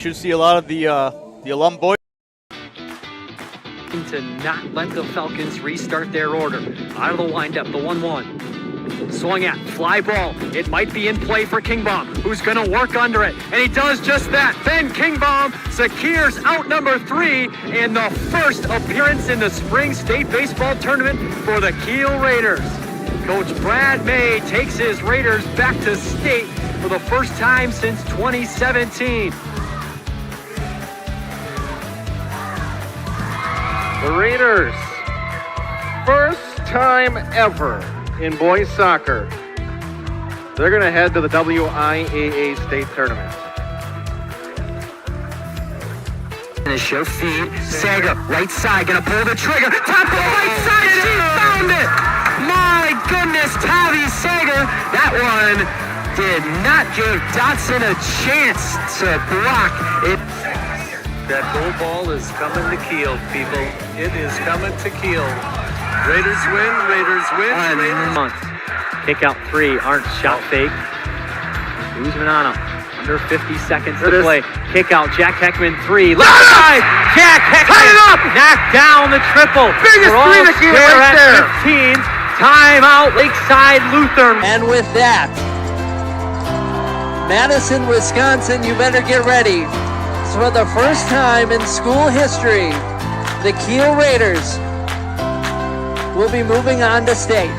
Should see a lot of the alum boys. To not let the Falcons restart their order. Out of the windup, the 1-1. Swung at, fly ball. It might be in play for Kingbaum, who's going to work under it. And he does just that. Ben Kingbaum secures out number 3 in the first appearance in the spring state baseball tournament for the Kiel Raiders. Coach Brad May takes his Raiders back to state for the first time since 2017. The Raiders, first time ever in boys soccer, they're going to head to the WIAA state tournament. And a show feed, Sager, right side, going to pull the trigger, top of the right side, and he found it! My goodness, Tavi Sager, that one did not give Dotson a chance to block it. That goal ball is coming to Kiel, people. It is coming to Kiel. Raiders win, Raiders win, Raiders. Kick out 3, Arndt shot fake. Guzman on him. Under 50 seconds to play. Kick out, Jack Heckman 3. Left side! Jack Heckman! Tie it up! Knocked down the triple. Biggest 3 to Kiel right there. 15. Timeout, Lakeside Lutheran. And with that, Madison, Wisconsin, you better get ready. So for the first time in school history, the Kiel Raiders will be moving on to state.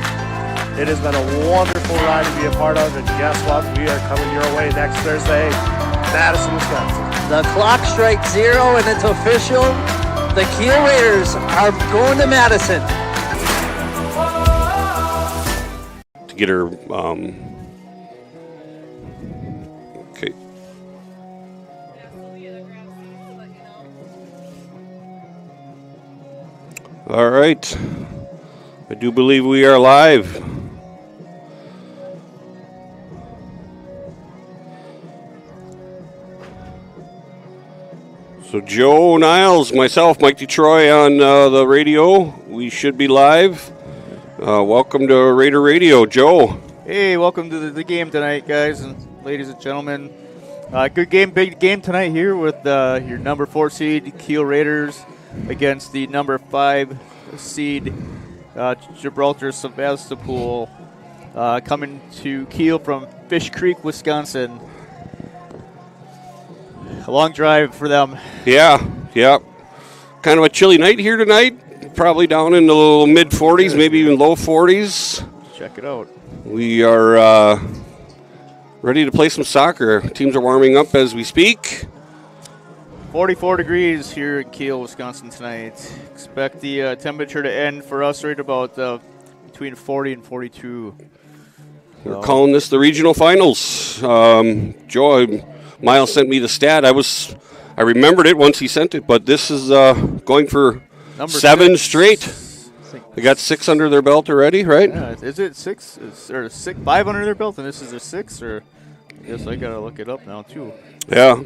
It has been a wonderful ride to be a part of, and guess what? We are coming your way next Thursday, Madison, Wisconsin. The clock strikes 0 and it's official. The Kiel Raiders are going to Madison. To get her, okay. All right. I do believe we are live. So Joe Niles, myself, Mike DeTroy on the radio. We should be live. Welcome to Raider Radio. Joe. Hey, welcome to the game tonight, guys and ladies and gentlemen. Good game, big game tonight here with your number 4 seed Kiel Raiders against the number 5 seed Gibraltar Sevastopol, coming to Kiel from Fish Creek, Wisconsin. A long drive for them. Yeah. Kind of a chilly night here tonight. Probably down in the mid 40s, maybe even low 40s. Check it out. We are ready to play some soccer. Teams are warming up as we speak. 44 degrees here in Kiel, Wisconsin tonight. Expect the temperature to end for us right about between 40 and 42. We're calling this the regional finals. Joe, Miles sent me the stat. I remembered it once he sent it, but this is going for number 7 straight. They got 6 under their belt already, right? Yeah, is it 6? Or 5 under their belt, and this is their 6? Or I guess I gotta look it up now too. Yeah.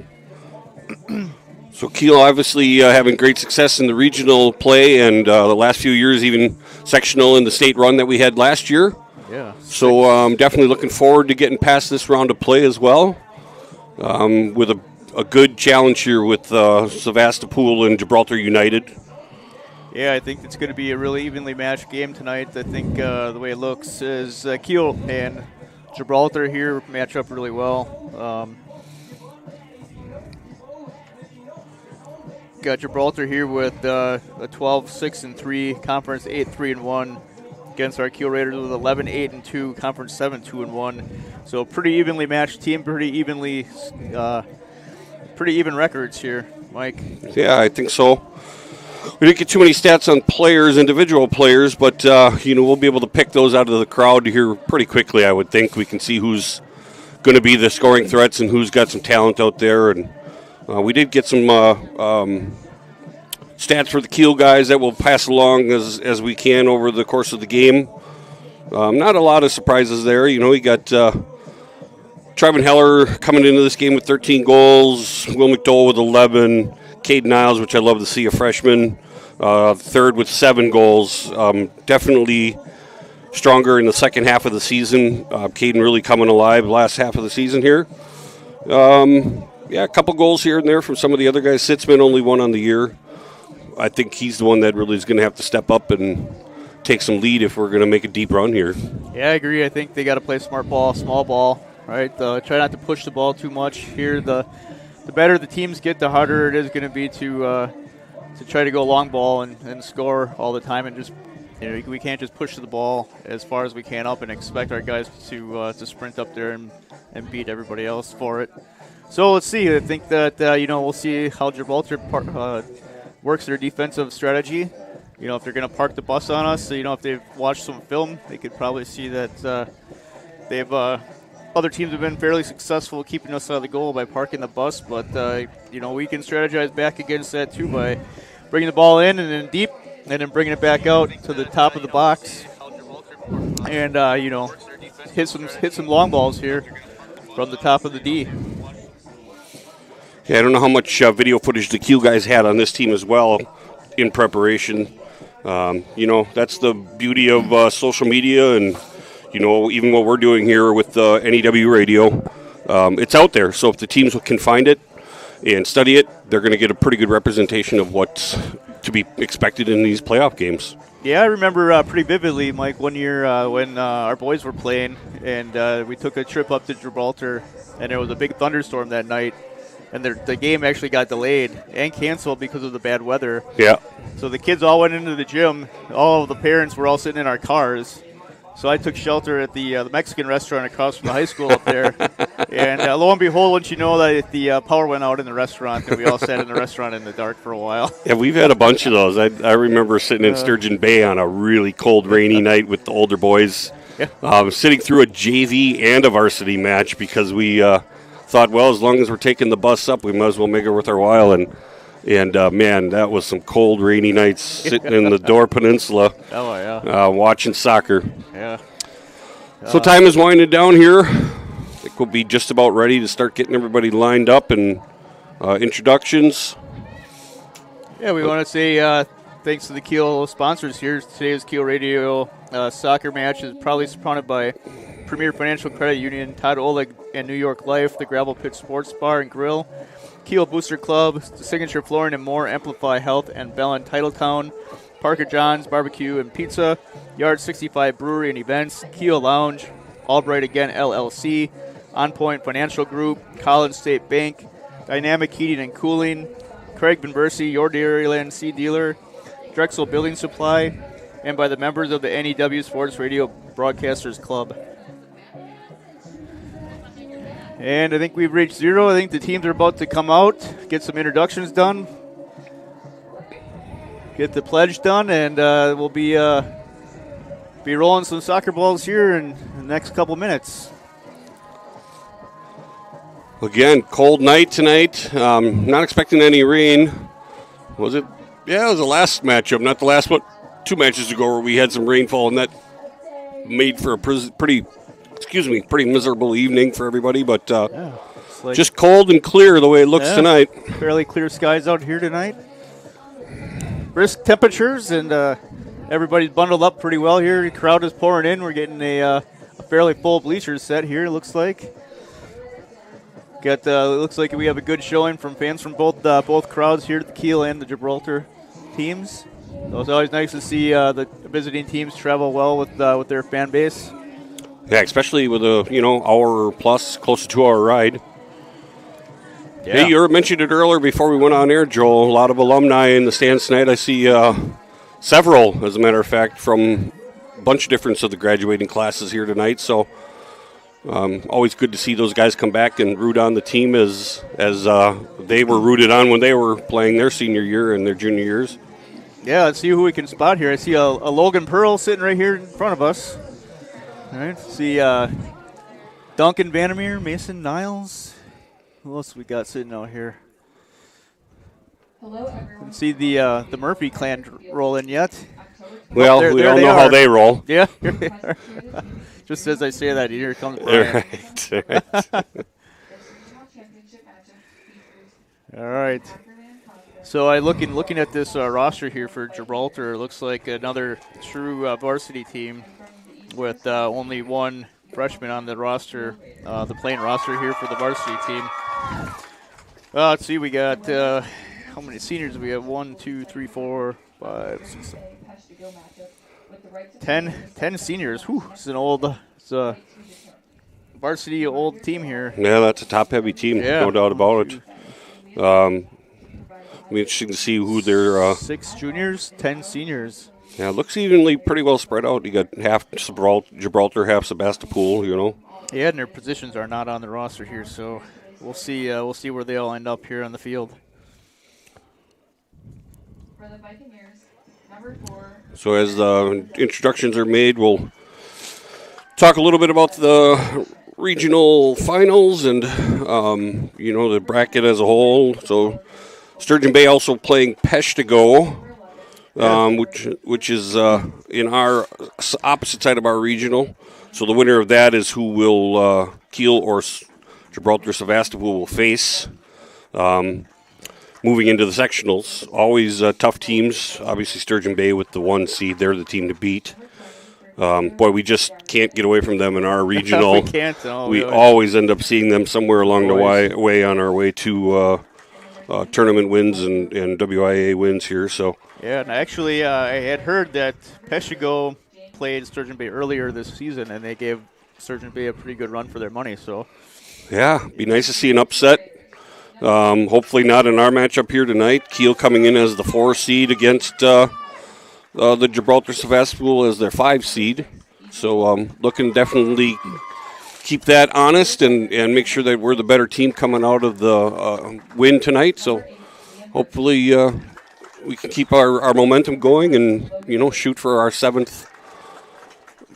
So Kiel obviously having great success in the regional play, and the last few years even sectional in the state run that we had last year. Yeah. So I'm definitely looking forward to getting past this round of play as well, with a good challenge here with Sevastopol and Gibraltar United. Yeah, I think it's going to be a really evenly matched game tonight. I think the way it looks is Kiel and Gibraltar here match up really well. Got Gibraltar here with a 12-6-3 conference 8-3-1 against our Kiel Raiders with 11-8-2 conference 7-2-1. So pretty evenly matched team, pretty even records here, Mike. Yeah, I think so. We didn't get too many stats on players, individual players, but we'll be able to pick those out of the crowd here pretty quickly. I would think we can see who's going to be the scoring threats and who's got some talent out there. And we did get some stats for the Kiel guys that we'll pass along as we can over the course of the game. Not a lot of surprises there. We got Trevin Heller coming into this game with 13 goals, Will McDowell with 11, Caden Niles, which I love to see, a freshman, third with 7 goals. Definitely stronger in the second half of the season. Caden really coming alive last half of the season here. a couple goals here and there from some of the other guys. Sitzman only one on the year. I think he's the one that really is going to have to step up and take some lead if we're going to make a deep run here. Yeah, I agree. I think they got to play smart ball, small ball, right? Try not to push the ball too much here. The better the teams get, the harder it is going to be to try to go long ball and score all the time, and just we can't just push the ball as far as we can up and expect our guys to sprint up there and beat everybody else for it. So let's see. I think that we'll see how Gibraltar works their defensive strategy. If they're going to park the bus on us, if they've watched some film, they could probably see that they've other teams have been fairly successful keeping us out of the goal by parking the bus. But we can strategize back against that too by bringing the ball in and then deep, and then bringing it back out to the top of the box, and hit some long balls here from the top of the D. Yeah, I don't know how much video footage the Kiel guys had on this team as well in preparation. That's the beauty of social media and, even what we're doing here with NEW radio. It's out there, so if the teams can find it and study it, they're going to get a pretty good representation of what's to be expected in these playoff games. Yeah, I remember pretty vividly, Mike, one year when our boys were playing, and we took a trip up to Gibraltar, and there was a big thunderstorm that night. And the game actually got delayed and canceled because of the bad weather. Yeah. So the kids all went into the gym. All of the parents were all sitting in our cars. So I took shelter at the Mexican restaurant across from the high school up there. And lo and behold, once you know that the power went out in the restaurant, and we all sat in the restaurant in the dark for a while. Yeah, we've had a bunch of those. I remember sitting in Sturgeon Bay on a really cold, rainy night with the older boys, sitting through a JV and a varsity match because we thought, well, as long as we're taking the bus up, we might as well make it worth our while. And man, that was some cold, rainy nights sitting in the Door Peninsula. Oh, yeah. Watching soccer. Yeah. So time is winding down here. I think we'll be just about ready to start getting everybody lined up and introductions. Yeah, we want to say thanks to the Kiel sponsors here. Today's Kiel Radio soccer match is proudly supported by Premier Financial Credit Union, Todd Oleg and New York Life, the Gravel Pit Sports Bar and Grill, Kiel Booster Club, the Signature Flooring and More, Amplify Health, and Bell and Titletown, Parker John's Barbecue and Pizza, Yard 65 Brewery and Events, Kiel Lounge, Albright Again LLC, On Point Financial Group, Collins State Bank, Dynamic Heating and Cooling, Craig Benbersi, your Dairyland Seed Dealer, Drexel Building Supply, and by the members of the NEW Sports Radio Broadcasters Club. And I think we've reached zero. I think the teams are about to come out, get some introductions done, get the pledge done, and we'll be rolling some soccer balls here in the next couple minutes. Again, cold night tonight. Not expecting any rain. Was it? Yeah, it was the last matchup, not the last, but 2 matches ago where we had some rainfall, and that made for a pretty miserable evening for everybody. But just cold and clear the way it looks tonight. Fairly clear skies out here tonight. Brisk temperatures, and everybody's bundled up pretty well here. The crowd is pouring in. We're getting a fairly full bleachers set here, it looks like. It looks like we have a good showing from fans from both crowds here at the Kiel and the Gibraltar teams. So it's always nice to see the visiting teams travel well with their fan base. Yeah, especially with a hour plus, close to 2 hour ride. Yeah. Hey, you mentioned it earlier before we went on air, Joel. A lot of alumni in the stands tonight. I see several, as a matter of fact, from a bunch of different of the graduating classes here tonight. So always good to see those guys come back and root on the team as they were rooted on when they were playing their senior year and their junior years. Yeah, let's see who we can spot here. I see a Logan Pearl sitting right here in front of us. All right, see Duncan Vandermeer, Mason Niles. Who else we got sitting out here? Hello, everyone. See the Murphy clan roll in yet? Well, we all know how they roll. Yeah. Just as I say that, here comes Brian. Right. All right. So looking at this roster here for Gibraltar, it looks like another true varsity team with only one freshman on the roster, the playing roster here for the varsity team. Let's see, we got how many seniors do we have? 1, 2, 3, 4, 5, 6, 10 seniors. Whew, it's a varsity old team here. Yeah, that's a top-heavy team, Yeah. no doubt about it. It'll be interesting to see who they're. 6 juniors, 10 seniors. Yeah, it looks evenly pretty well spread out. You got half Gibraltar, half Sevastopol, you know. Yeah, and their positions are not on the roster here, so we'll see where they all end up here on the field. For the Vikings, number 4. So as the introductions are made, we'll talk a little bit about the regional finals and, the bracket as a whole. So Sturgeon Bay also playing Peshtigo, which is in our opposite side of our regional. So the winner of that is who will Kiel or Gibraltar Sevastopol will face. Moving into the sectionals, always tough teams. Obviously Sturgeon Bay with the 1 seed, they're the team to beat. We just can't get away from them in our regional. We can't. No, we always end up seeing them somewhere along the way on our way to tournament wins and WIAA wins here. So yeah, and actually I had heard that Peshtigo played Sturgeon Bay earlier this season, and they gave Sturgeon Bay a pretty good run for their money. So yeah, be nice to see an upset. Hopefully not in our matchup here tonight. Kiel coming in as the 4 seed against the Gibraltar Sevastopol as their 5 seed. So looking to definitely keep that honest and make sure that we're the better team coming out of the win tonight. So hopefully we can keep our momentum going and, shoot for our 7th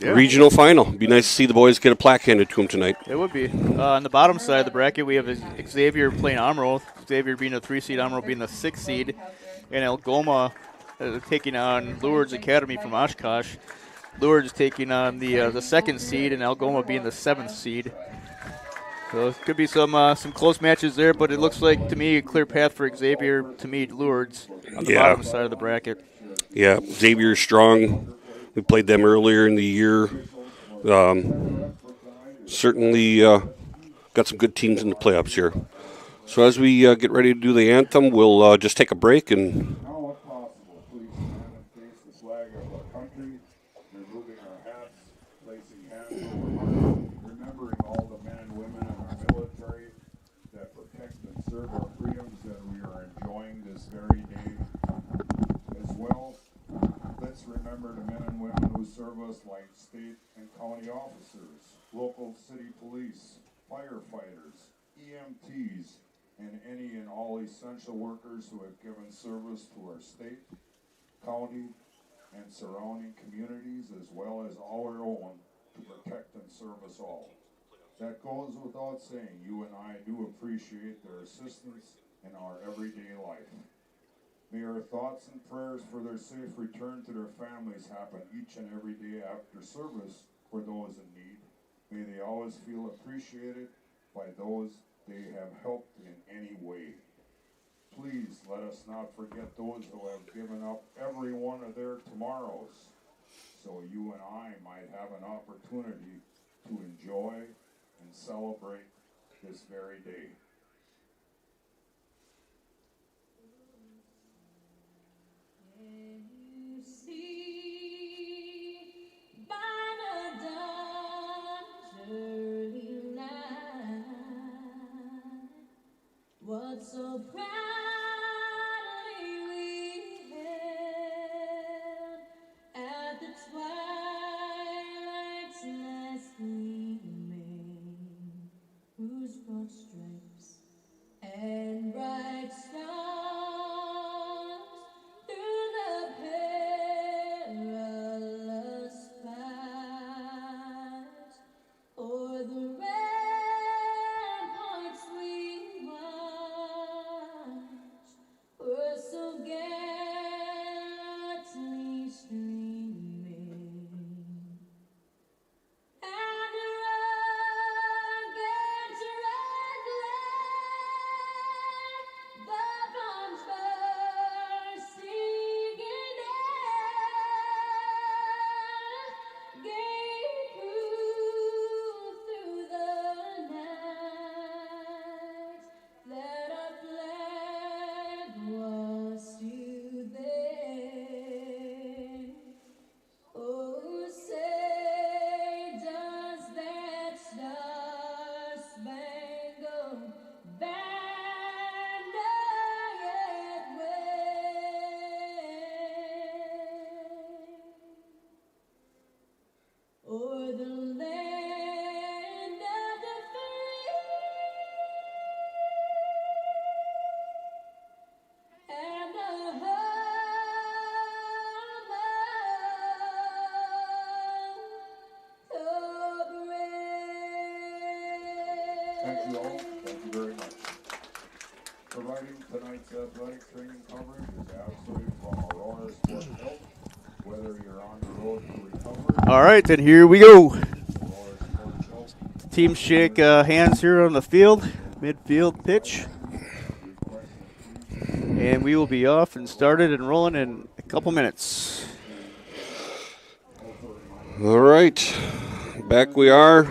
regional final. Be nice to see the boys get a plaque handed to them tonight. It would be. On the bottom side of the bracket, we have Xavier playing Amro. Xavier being the 3 seed, Amro being the 6 seed, and Algoma taking on Lourdes Academy from Oshkosh. Lourdes taking on the 2nd seed, and Algoma being the 7th seed. So it could be some close matches there, but it looks like to me a clear path for Xavier to meet Lourdes on the bottom side of the bracket. Yeah, Xavier's strong. We played them earlier in the year. Certainly got some good teams in the playoffs here. So as we get ready to do the anthem, we'll just take a break and. Now, if possible, please stand and face the flag of our country, removing our hats, placing hands over hearts, remembering all the men and women in our military that protect and serve our freedoms that we are enjoying this very day. As well, let's remember the men and women who serve us like state and county officers, local city police, firefighters, EMTs, and any and all essential workers who have given service to our state, county, and surrounding communities, as well as our own, to protect and serve us all. That goes without saying, you and I do appreciate their assistance in our everyday life. May our thoughts and prayers for their safe return to their families happen each and every day after service for those in need. May they always feel appreciated by those they have helped in any way. Please let us not forget those who have given up every one of their tomorrows, so you and I might have an opportunity to enjoy and celebrate this very day. What so proudly we hailed at the twilight's last gleaming, whose broad stripes and bright stars through the perilous fight o'er the ramparts we won. you all. Thank you very much. Providing tonight's athletic training coverage is absolutely from Aurora Sports Health. Whether you're on the road to recovery. All right, then here we go. Teams shake hands here on the field, midfield pitch. And we will be off and started and rolling in a couple minutes. All right, back we are.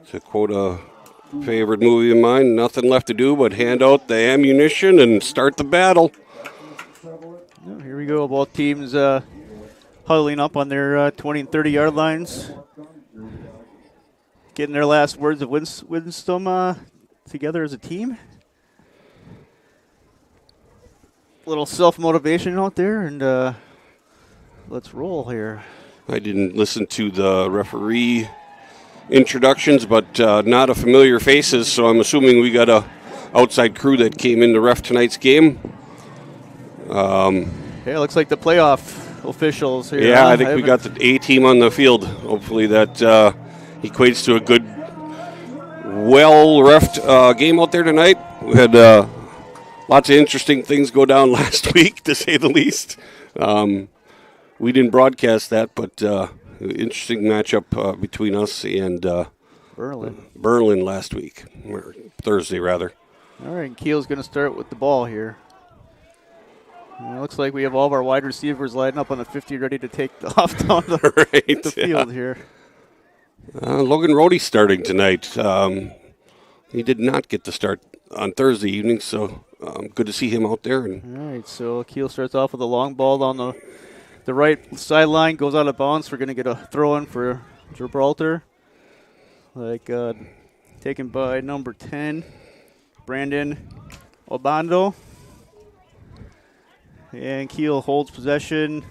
To quote a favorite movie of mine, nothing left to do but hand out the ammunition and start the battle. Oh, here we go, both teams huddling up on their 20 and 30-yard lines. Getting their last words of wisdom together as a team. Little self-motivation out there, and let's roll here. I didn't listen to the referee introductions, but not a familiar faces, so I'm assuming we got a outside crew that came in to ref tonight's game. Yeah, looks like the playoff officials here. Yeah, I think we got the A team on the field. Hopefully that equates to a good, well-refed game out there tonight. We had lots of interesting things go down last week, to say the least. We didn't broadcast that, but interesting matchup between us and Berlin last week, or Thursday rather. All right, and Kiel's going to start with the ball here. It looks like we have all of our wide receivers lining up on the 50, ready to take off down the field here. Logan Rohde's starting tonight. He did not get to start on Thursday evening, so good to see him out there. And all right, so Kiel starts off with a long ball down the right sideline, goes out of bounds. We're going to get a throw in for Gibraltar. Taken by number 10, Brandon Obando. And Kiel holds possession.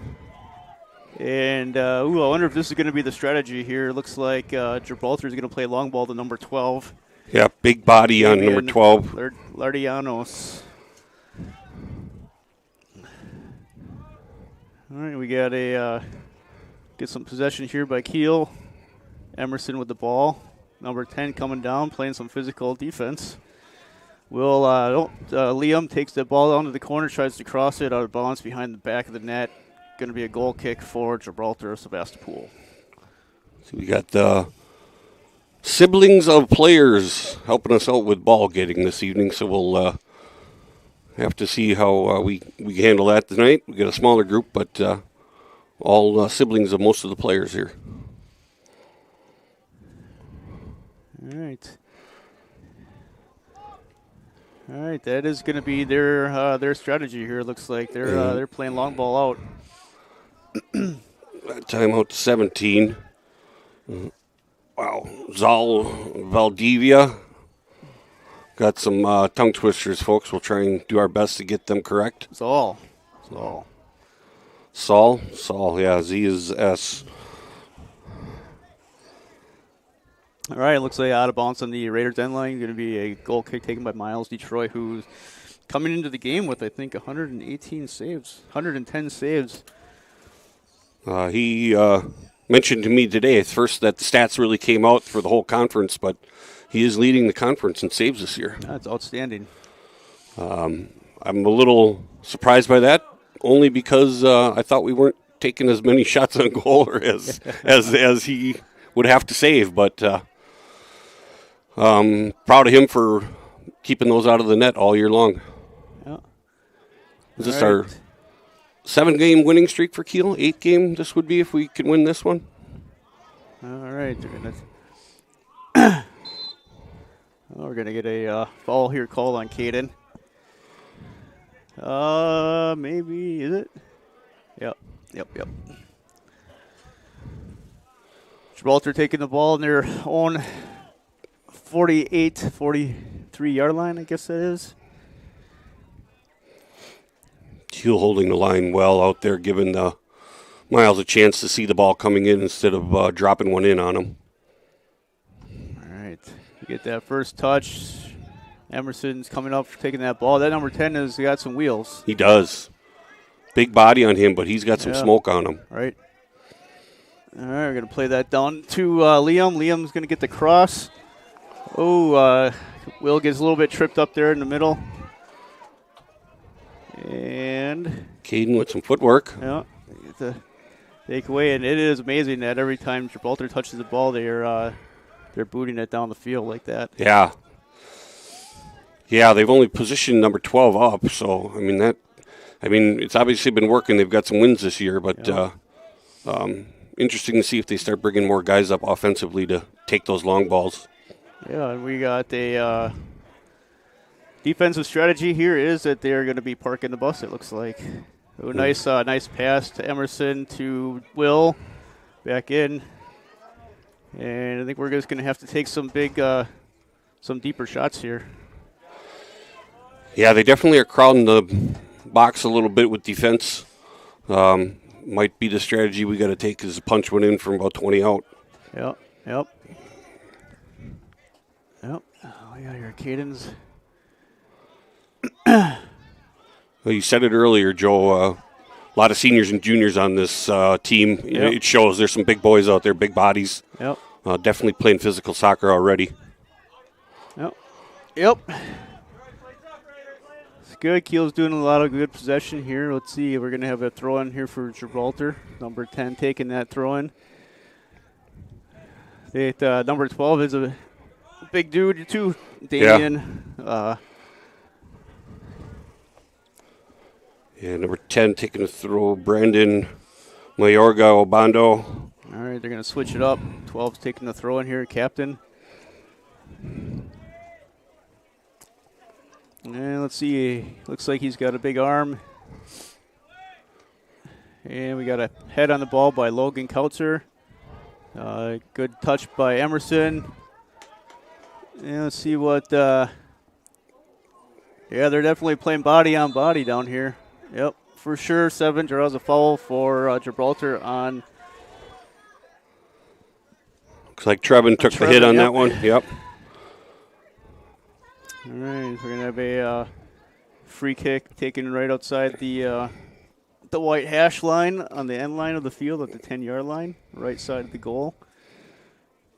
And, I wonder if this is going to be the strategy here. Looks like Gibraltar is going to play long ball to number 12. Yeah, big body on number 12. Lardianos. All right, we got get some possession here by Kiel. Emerson with the ball. Number 10 coming down, playing some physical defense. Liam takes the ball down to the corner, tries to cross it out of bounds behind the back of the net. Going to be a goal kick for Gibraltar Sevastopol. So we got the siblings of players helping us out with ball getting this evening, so we'll have to see how we handle that tonight. We got a smaller group, but all siblings of most of the players here. All right, that is going to be their strategy here. Looks like they're playing long ball out. Timeout 17. Wow, Zal Valdivia. Got some tongue twisters, folks. We'll try and do our best to get them correct. Saul, yeah, Z is S. All right, looks like out of bounds on the Raiders' end line. Going to be a goal kick taken by Miles Detroit, who's coming into the game with, I think, 110 saves. He mentioned to me today at first that the stats really came out for the whole conference, but he is leading the conference in saves this year. That's outstanding. I'm a little surprised by that, only because I thought we weren't taking as many shots on goal as he would have to save, but proud of him for keeping those out of the net all year long. Yeah. Is this our 7-game winning streak for Kiel? 8-game this would be if we could win this one? All right. We're going to get a foul here called on Caden. Maybe, is it? Yep. Gibraltar taking the ball in their own 43-yard line, I guess that is. Kiel holding the line well out there, giving the Miles a chance to see the ball coming in instead of dropping one in on him. All right. You get that first touch. Emerson's coming up for taking that ball. That number 10 has got some wheels. He does. Big body on him, but he's got some smoke on him. Right. All right, we're going to play that down to Liam. Liam's going to get the cross. Oh, Will gets a little bit tripped up there in the middle. And Caden with some footwork. yeah, get the takeaway. And it is amazing that every time Gibraltar touches the ball, they're booting it down the field like that. Yeah. Yeah, they've only positioned number 12 up, so it's obviously been working. They've got some wins this year, but interesting to see if they start bringing more guys up offensively to take those long balls. Yeah, and we got a defensive strategy here is that they're going to be parking the bus, it looks like. Oh, nice pass to Emerson to Will. Back in. And I think we're just going to have to take some deeper shots here. Yeah, they definitely are crowding the box a little bit with defense. Might be the strategy we got to take is punch one in from about 20 out. Yep. Oh, we got your Caden's. Well, you said it earlier, Joe. A lot of seniors and juniors on this team. Yep. It shows there's some big boys out there, big bodies. Yep. Definitely playing physical soccer already. Yep. It's good. Kiel's doing a lot of good possession here. Let's see. We're going to have a throw-in here for Gibraltar. Number 10 taking that throw-in. Number 12 is a big dude, too. Damian. Yeah, number 10 taking a throw, Brandon Mayorga Obando. All right, they're going to switch it up. 12's taking the throw-in here, captain. And let's see. Looks like he's got a big arm. And we got a head on the ball by Logan Kautzer. Good touch by Emerson. And let's see what. Yeah, they're definitely playing body on body down here. Yep, for sure. 7 draws a foul for Gibraltar on. Looks like Trevin took the hit on that one. Yep. All right, we're going to have a free kick taken right outside the white hash line on the end line of the field at the 10-yard line, right side of the goal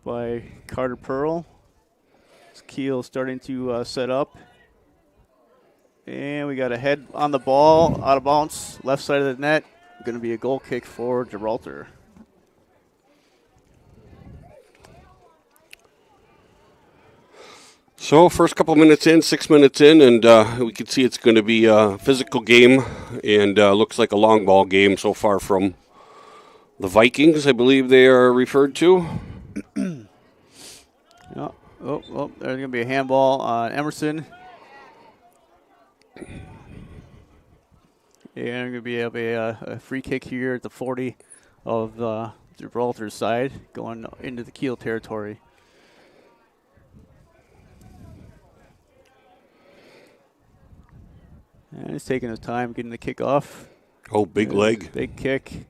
by Carter Pearl. Kiel starting to set up. And we got a head on the ball, out of bounds, left side of the net. Going to be a goal kick for Gibraltar. So first couple minutes in, 6 minutes in, and we can see it's going to be a physical game and looks like a long ball game so far from the Vikings, I believe they are referred to. Oh, there's going to be a handball on Emerson. And going to be a free kick here at the 40 of Gibraltar's side going into the Kiel territory. And he's taking his time getting the kick off. Oh, big leg. Big kick.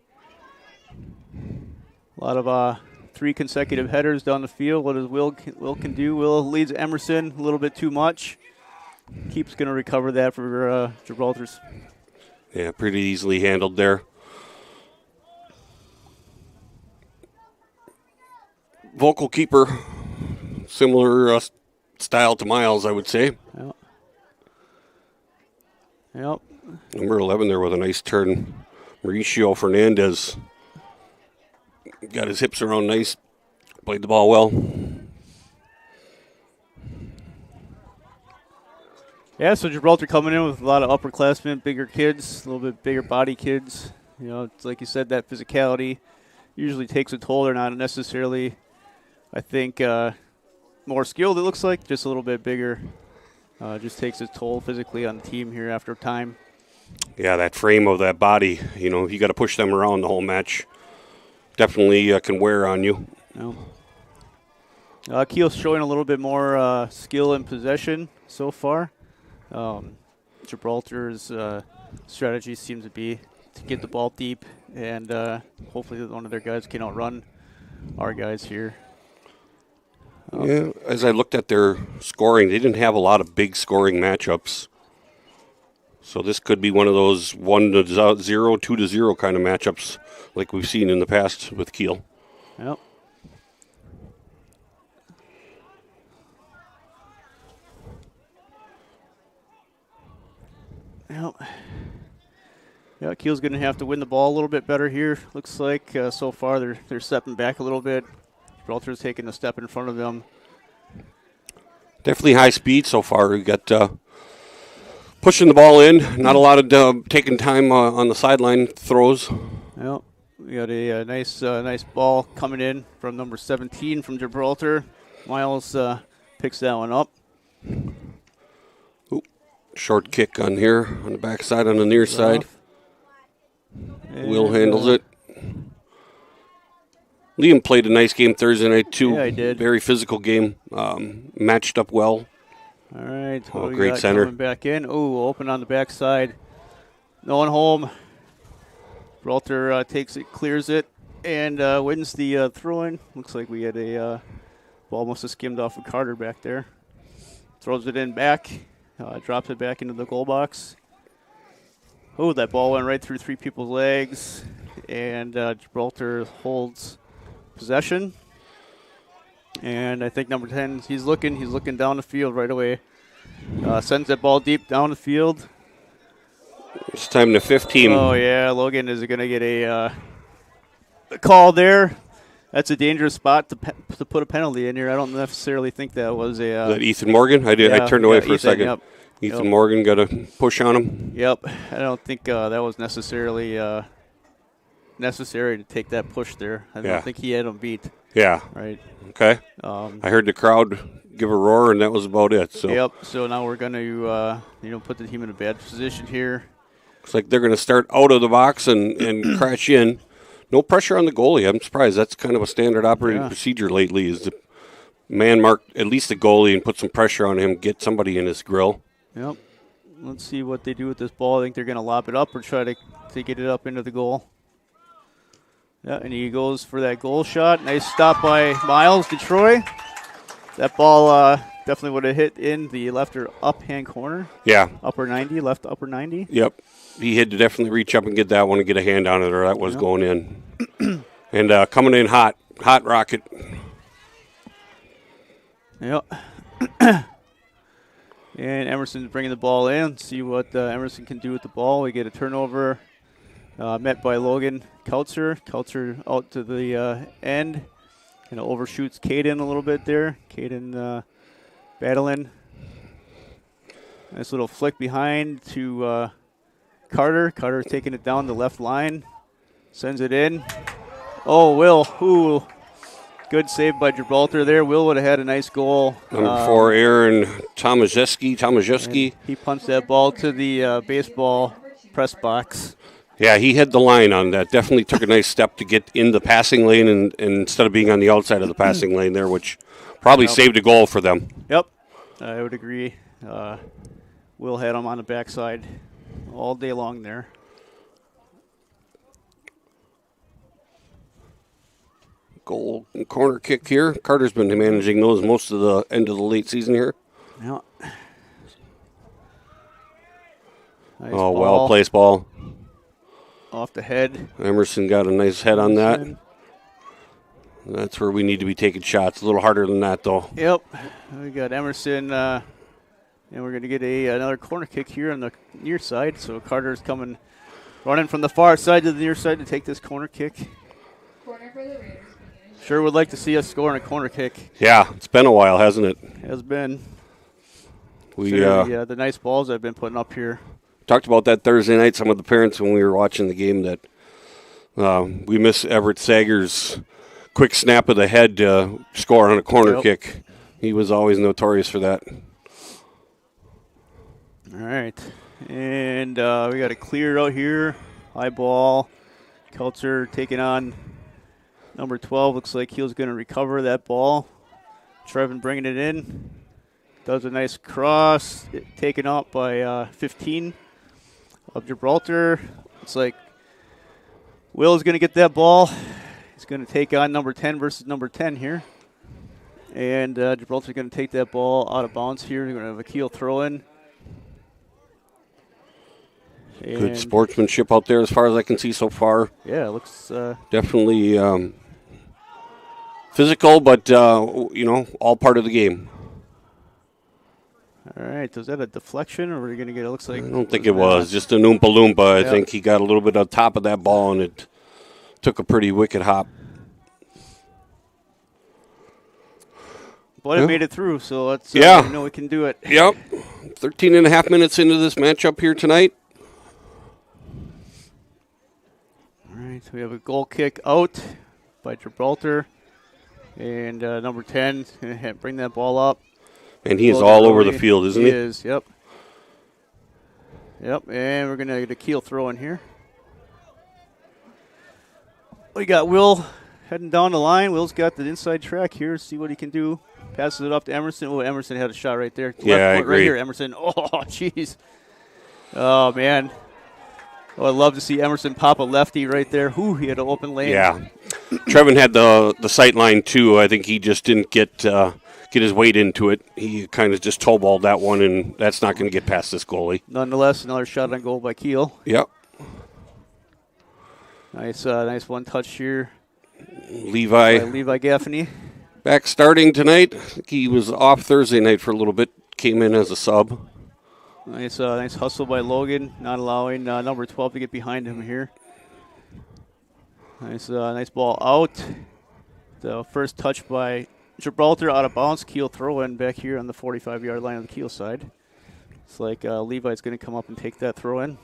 A lot of 3 consecutive headers down the field. What does Will can do? Will leads Emerson a little bit too much. Keeps going to recover that for Gibraltar's. Yeah, pretty easily handled there. Vocal keeper, similar style to Miles, I would say. Yep. Number 11 there with a nice turn. Mauricio Fernandez got his hips around nice, played the ball well. Yeah, so Gibraltar coming in with a lot of upperclassmen, bigger kids, a little bit bigger body kids. You know, it's like you said, that physicality usually takes a toll. They're not necessarily, I think, more skilled, it looks like, just a little bit bigger. Just takes its toll physically on the team here after time. Yeah, that frame of that body, you know, you got to push them around the whole match. Definitely can wear on you. Kiel's showing a little bit more skill in possession so far. Gibraltar's strategy seems to be to get the ball deep, and hopefully one of their guys can outrun our guys here. Yeah, as I looked at their scoring, they didn't have a lot of big scoring matchups. So this could be one of those 1-0, 2-0 kind of matchups like we've seen in the past with Kiel. Yep. Yep. Yeah, Kiel's going to have to win the ball a little bit better here. Looks like so far they're stepping back a little bit. Gibraltar's taking a step in front of them. Definitely high speed so far. We got pushing the ball in. Not a lot of taking time on the sideline throws. Yep. We got a nice ball coming in from number 17 from Gibraltar. Miles picks that one up. Ooh, short kick on here on the backside on the near side. Will handles it. Liam played a nice game Thursday night too. Yeah, I did. Very physical game. Matched up well. All right. Oh, great center. Coming back in. Oh, open on the backside. No one home. Gibraltar takes it, clears it, and wins the throw-in. Looks like we had a ball must have skimmed off of Carter back there. Throws it in back. Drops it back into the goal box. Oh, that ball went right through 3 people's legs, and Gibraltar holds possession. And I think number 10, he's looking down the field right away. Sends that ball deep down the field. It's time to 15. Oh, yeah, Logan is going to get a call there. That's a dangerous spot to put a penalty in here. I don't necessarily think that was a... Is that Ethan Morgan? I turned away for a second. Yep. Ethan Morgan got a push on him. Yep. I don't think that was necessarily necessary to take that push there. I don't think he had him beat. Yeah. Right. Okay. I heard the crowd give a roar, and that was about it. So. Yep. So now we're going to put the team in a bad position here. Looks like they're going to start out of the box and crash in. No pressure on the goalie. I'm surprised. That's kind of a standard operating procedure lately, is to man mark at least the goalie and put some pressure on him, get somebody in his grill. Yep. Let's see what they do with this ball. I think they're going to lob it up or try to get it up into the goal. Yeah, and he goes for that goal shot. Nice stop by Miles Detroit. That ball definitely would have hit in the left or up-hand corner. Yeah. Upper 90, left upper 90. Yep. He had to definitely reach up and get that one and get a hand on it, or that was going in. And coming in hot rocket. Yep. And Emerson's bringing the ball in. See what Emerson can do with the ball. We get a turnover met by Logan Kautzer. Kautzer out to the end. And overshoots Caden a little bit there. Caden battling. Nice little flick behind to Carter. Carter taking it down the left line. Sends it in. Oh, Will. Ooh. Good save by Gibraltar there. Will would have had a nice goal. Number 4, Aaron Tomaszewski. He punched that ball to the baseball press box. Yeah, he had the line on that. Definitely took a nice step to get in the passing lane and instead of being on the outside of the passing lane there, which probably saved a goal for them. Yep, I would agree. Will had him on the backside all day long there. Goal and corner kick here. Carter's been managing those most of the end of the late season here. Yeah. Nice well-placed ball. Off the head. Emerson got a nice head on that. That's where we need to be taking shots. A little harder than that, though. Yep. We got Emerson, and we're going to get another corner kick here on the near side. So Carter's running from the far side to the near side to take this corner kick. Corner for the Raiders. Sure would like to see us score on a corner kick. Yeah, it's been a while, hasn't it? Has been. The nice balls I've been putting up here. Talked about that Thursday night, some of the parents, when we were watching the game, that we miss Everett Sager's quick snap of the head to score on a corner kick. He was always notorious for that. All right. And we got it cleared out here. High ball. Kautzer taking on number 12. Looks like Kiel's going to recover that ball. Trevin bringing it in. Does a nice cross. Taken out by 15 of Gibraltar. It's like Will is going to get that ball. He's going to take on number 10 versus number 10 here. And Gibraltar's going to take that ball out of bounds here. They're going to have a Kiel throw-in. Good sportsmanship out there as far as I can see so far. Yeah, it looks... Definitely physical, but, all part of the game. All right, was that a deflection, or were you going to get? It looks like I don't think it was just an Oompa Loompa. I think he got a little bit on top of that ball, and it took a pretty wicked hop. But it made it through, so let's we know we can do it. Yep. 13 and a half minutes into this matchup here tonight. All right, so we have a goal kick out by Gibraltar, and number 10 going to bring that ball up. And he is all over the field, isn't he? He is, yep. Yep, and we're going to get a Kiel throw in here. We got Will heading down the line. Will's got the inside track here. See what he can do. Passes it up to Emerson. Oh, Emerson had a shot right there. Yeah, I agree. Right here, Emerson. Oh, jeez. Oh, man. Oh, I'd love to see Emerson pop a lefty right there. Ooh, he had an open lane. Yeah. Trevin had the sight line, too. I think he just didn't get his weight into it. He kind of just toe-balled that one, and that's not going to get past this goalie. Nonetheless, another shot on goal by Kiel. Yep. Nice one-touch here. Levi Gaffney. Back starting tonight. I think he was off Thursday night for a little bit. Came in as a sub. Nice hustle by Logan, not allowing number 12 to get behind him here. Nice ball out. The first touch by Gibraltar out of bounds. Kiel throw in back here on the 45-yard line on the Kiel side. It's like Levi's going to come up and take that throw in.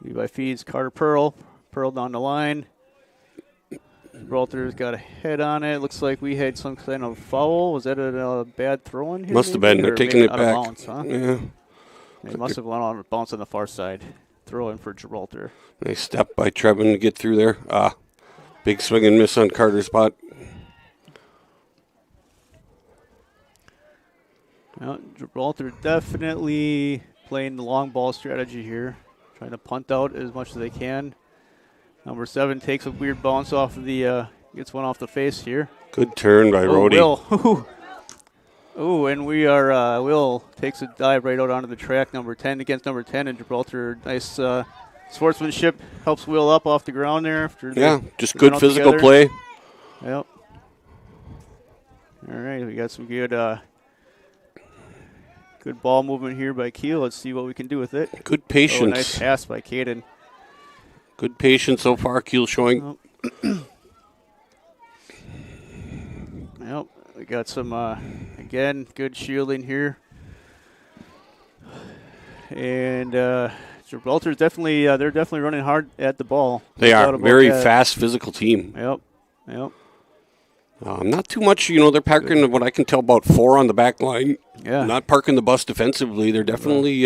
Levi feeds Carter Pearl. Pearl down the line. Gibraltar's got a head on it. Looks like we had some kind of foul. Was that a bad throw in here? Must have been. They're taking it back. Bounds, huh? Yeah. It must have went on bounce on the far side. Throw in for Gibraltar. Nice step by Trevin to get through there. Big swing and miss on Carter's spot. Well, Gibraltar definitely playing the long ball strategy here. Trying to punt out as much as they can. Number 7 takes a weird bounce off of gets one off the face here. Good turn by Rhodey. Will. Oh, and we are, Will takes a dive right out onto the track, number 10 against number 10, and Gibraltar, nice sportsmanship, helps Will up off the ground there. Just good physical play. Yep. All right, we got some good ball movement here by Kiel. Let's see what we can do with it. Good patience. Oh, nice pass by Caden. Good patience so far, Kiel showing. Yep, we got some, again, good shielding here. And Gibraltar's definitely, they're definitely running hard at the ball. They are. Very fast, physical team. Yep. Not too much, they're parking what I can tell about 4 on the back line. Yeah. Not parking the bus defensively. They're definitely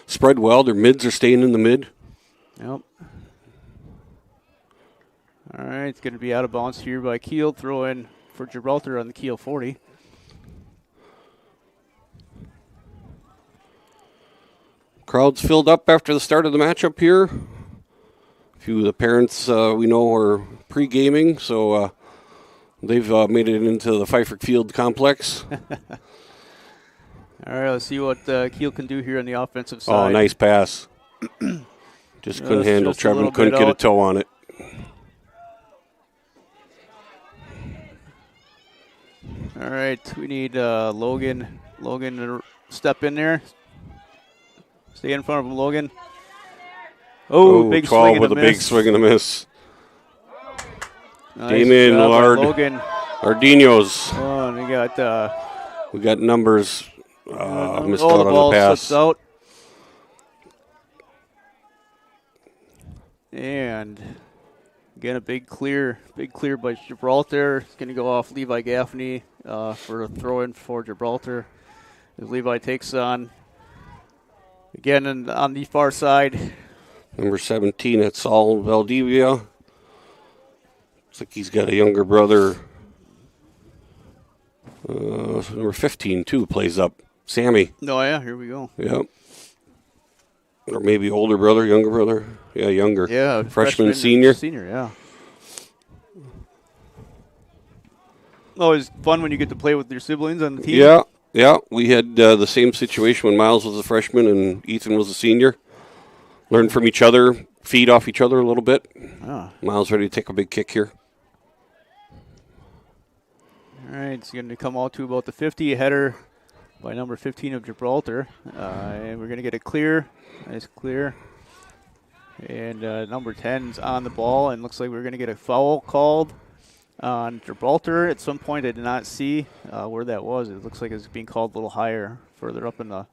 spread well. Their mids are staying in the mid. Yep. All right, it's going to be out of bounds here by Kiel. Throw in for Gibraltar on the Kiel 40. Crowd's filled up after the start of the matchup here. A few of the parents we know are pre-gaming, so they've made it into the Pfeiffer Field complex. All right, let's see what Kiel can do here on the offensive side. Oh, nice pass. Just couldn't handle. Trevin couldn't get a toe on it. All right, we need Logan to step in there. Stay in front of him, Logan. Oh, big 12 swing with and a miss. big swing and a miss. Nice Damien job by Lard. Logan. Ardinos. Oh, and we got numbers. Missed out the on ball the pass. slips out. And again, a big clear by Gibraltar. It's going to go off Levi Gaffney for a throw-in for Gibraltar. As Levi takes on, again, on the far side. Number 17, that's Saul Valdivia. Looks like he's got a younger brother. Number 15, too, plays up. Sammy. Oh, yeah, here we go. Yep. Or maybe older brother, younger brother. Yeah, younger. Yeah, freshman senior. Senior, yeah. Always fun when you get to play with your siblings on the team. Yeah. We had the same situation when Miles was a freshman and Ethan was a senior. Learned from each other, feed off each other a little bit. Oh. Miles ready to take a big kick here. All right, it's going to come out to about the 50, header by number 15 of Gibraltar. And we're going to get a clear, nice clear. And number 10's on the ball, and looks like we're going to get a foul called on Gibraltar. At some point, I did not see where that was. It looks like it's being called a little higher, further up in the,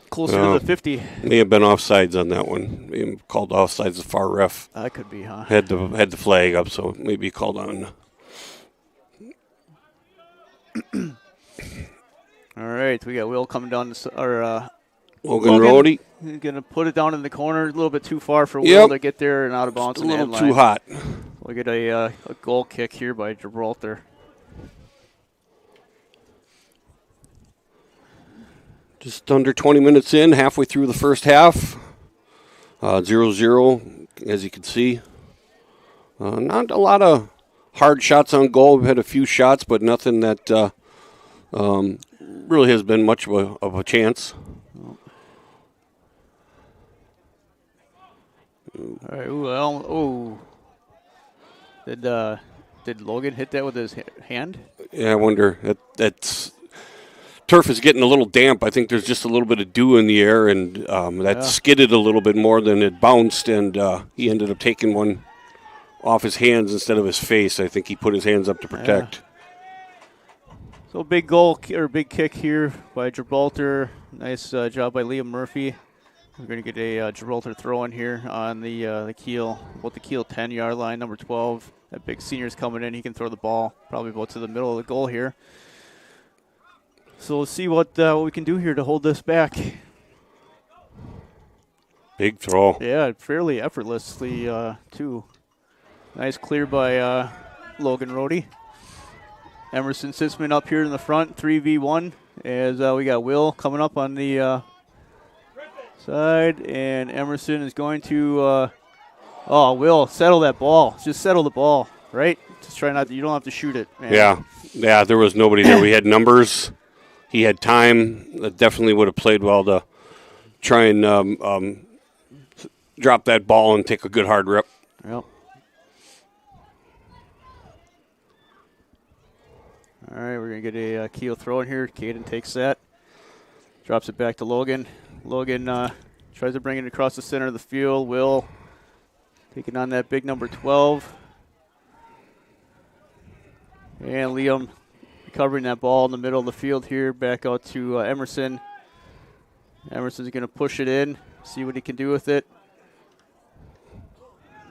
closer to the 50. May have been offsides on that one. May have called offsides, the far ref. That could be, huh? Had the flag up, so maybe called on. All right, we got Will coming down Logan Rody. He's going to put it down in the corner, a little bit too far for Will to get there and out of bounds. Just a little too hot. We'll get a goal kick here by Gibraltar. Just under 20 minutes in, halfway through the first half. 0-0, as you can see. Not a lot of hard shots on goal. We've had a few shots, but nothing that really has been much of a chance. All right. Well, did Logan hit that with his hand? Yeah, I wonder. That's turf is getting a little damp. I think there's just a little bit of dew in the air, and that skidded a little bit more than it bounced, and he ended up taking one off his hands instead of his face. I think he put his hands up to protect. Yeah. So big goal or big kick here by Gibraltar. Nice job by Liam Murphy. We're going to get a Gibraltar throw in here on the Kiel, about the Kiel 10-yard line, number 12. That big senior's coming in. He can throw the ball probably about to the middle of the goal here. So we'll see what we can do here to hold this back. Big throw. Yeah, fairly effortlessly, too. Nice clear by Logan Rody. Emerson Sitzman up here in the front, 3v1, as we got Will coming up on the side, and Emerson is going to, Will, settle that ball. Just settle the ball, right? Just try not to, you don't have to shoot it, man. Yeah, there was nobody there. We had numbers. He had time. That definitely would have played well to try and drop that ball and take a good hard rip. Yep. All right, we're going to get a Kiel throw in here. Caden takes that. Drops it back to Logan. Logan tries to bring it across the center of the field. Will taking on that big number 12. And Liam recovering that ball in the middle of the field here. Back out to Emerson. Emerson's going to push it in, see what he can do with it.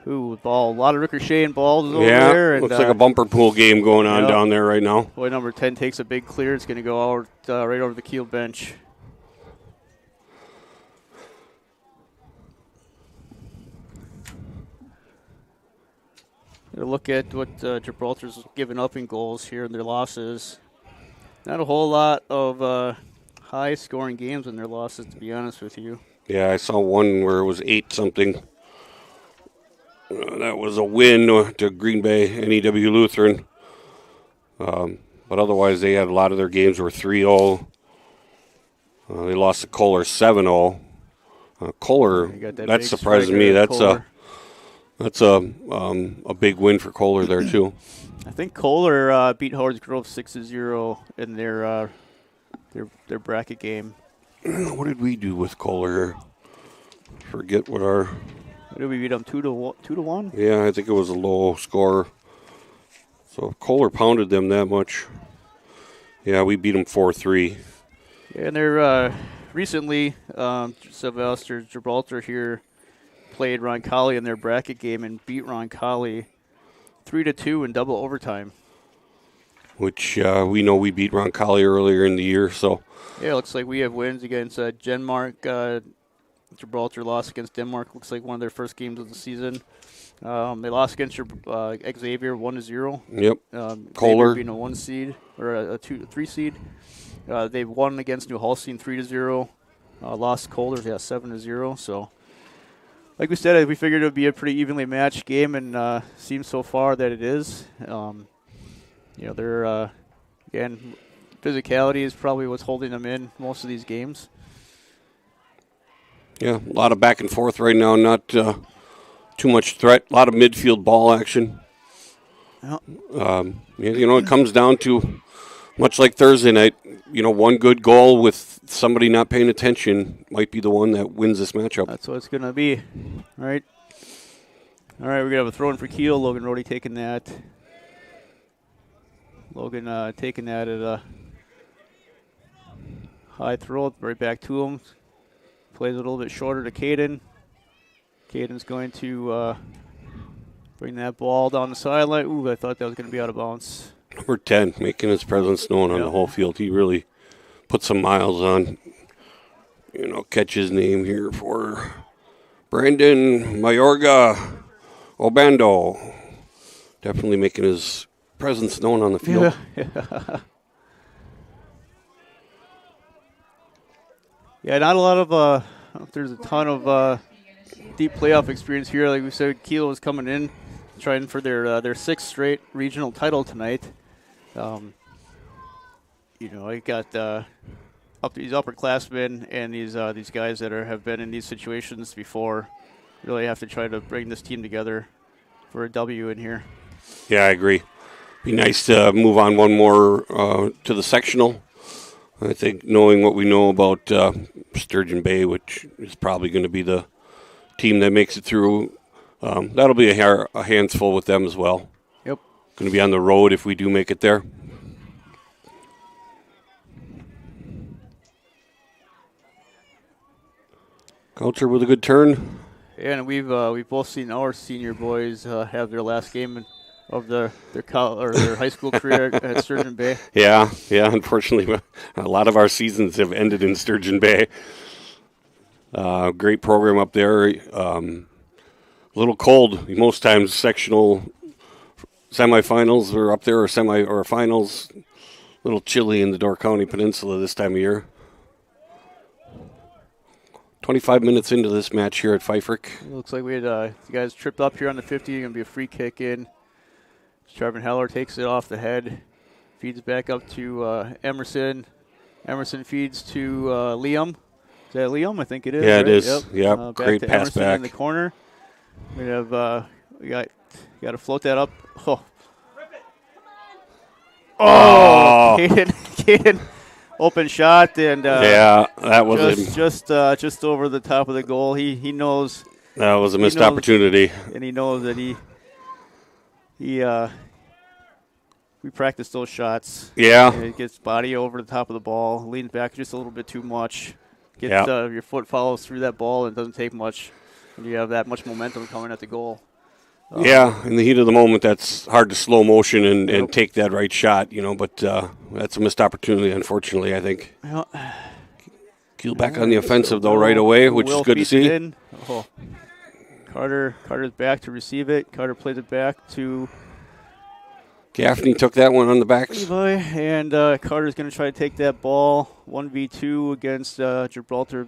Ooh, ball. A lot of ricocheting balls over there. And, looks like a bumper pool game going on down there right now. Boy, number 10 takes a big clear. It's going to go out right over the Kiel bench. Look at what Gibraltar's given up in goals here in their losses. Not a whole lot of high-scoring games in their losses, to be honest with you. Yeah, I saw one where it was 8-something. That was a win to Green Bay NEW Lutheran. But otherwise, they had a lot of their games were 3-0. They lost to Kohler 7-0. Kohler, that surprises me. That's a big win for Kohler there too. I think Kohler beat Howard's Grove 6-0 in their bracket game. What did we do with Kohler? Forget what our. What did we beat them 2-1? Yeah, I think it was a low score. So if Kohler pounded them that much. Yeah, we beat them 4-3. Yeah, and they're recently Sevastopol Gibraltar here played Roncalli in their bracket game and beat Roncalli 3-2 in double overtime. Which we know we beat Roncalli earlier in the year, so. Yeah, it looks like we have wins against Denmark. Gibraltar lost against Denmark. Looks like one of their first games of the season. They lost against Xavier 1-0. Yep. Kohler being a 1 seed or a 3 seed. They won against New Holstein 3-0. Lost Kohler 7-0. So, like we said, we figured it would be a pretty evenly matched game, and seems so far that it is. They're again, physicality is probably what's holding them in most of these games. Yeah, a lot of back and forth right now, not too much threat, a lot of midfield ball action. Yep. It comes down to, much like Thursday night, one good goal with somebody not paying attention might be the one that wins this matchup. That's what it's going to be. All right, we're going to have a throw-in for Kiel. Logan Rohde taking that. Logan taking that at a high throw, right back to him. Plays a little bit shorter to Caden. Caden's going to bring that ball down the sideline. Ooh, I thought that was going to be out of bounds. Number 10, making his presence known on the whole field. He really put some miles on. Catch his name here for Brandon Mayorga Obando. Definitely making his presence known on the field. Yeah, not a lot of, I don't know if there's a ton of deep playoff experience here. Like we said, Kiel is coming in, trying for their sixth straight regional title tonight. I got these upperclassmen and these guys that have been in these situations before. Really have to try to bring this team together for a W in here. Yeah, I agree. Be nice to move on one more to the sectional. I think knowing what we know about Sturgeon Bay, which is probably going to be the team that makes it through, that'll be a hands full with them as well. Yep. Going to be on the road if we do make it there. Coulter with a good turn. Yeah, and we've both seen our senior boys have their last game of their high school career at Sturgeon Bay. Yeah. Unfortunately, a lot of our seasons have ended in Sturgeon Bay. Great program up there. A little cold most times. Sectional semifinals are up there, or finals. A little chilly in the Door County Peninsula this time of year. 25 minutes into this match here at Pfeifferk. Looks like we had the guys tripped up here on the 50. Going to be a free kick in. Jarvin Heller takes it off the head, feeds back up to Emerson. Emerson feeds to Liam. Is that Liam? I think it is. Yeah, right? it is. Yep. Great to pass Emerson back in the corner. We have we got to float that up. Oh, Caden, open shot and that was just over the top of the goal. He knows that was a missed opportunity, and he knows that we practice those shots. Yeah. He gets body over the top of the ball, leans back just a little bit too much. Your foot follows through that ball, and it doesn't take much. And you have that much momentum coming at the goal. In the heat of the moment, that's hard to slow motion and take that right shot, but that's a missed opportunity, unfortunately, I think. Yep. Kiel back on the offensive, though, right away, which is good to see. Carter's back to receive it. Carter plays it back to Gaffney took that one on the backs. Levi, and Carter's going to try to take that ball 1v2 against Gibraltar.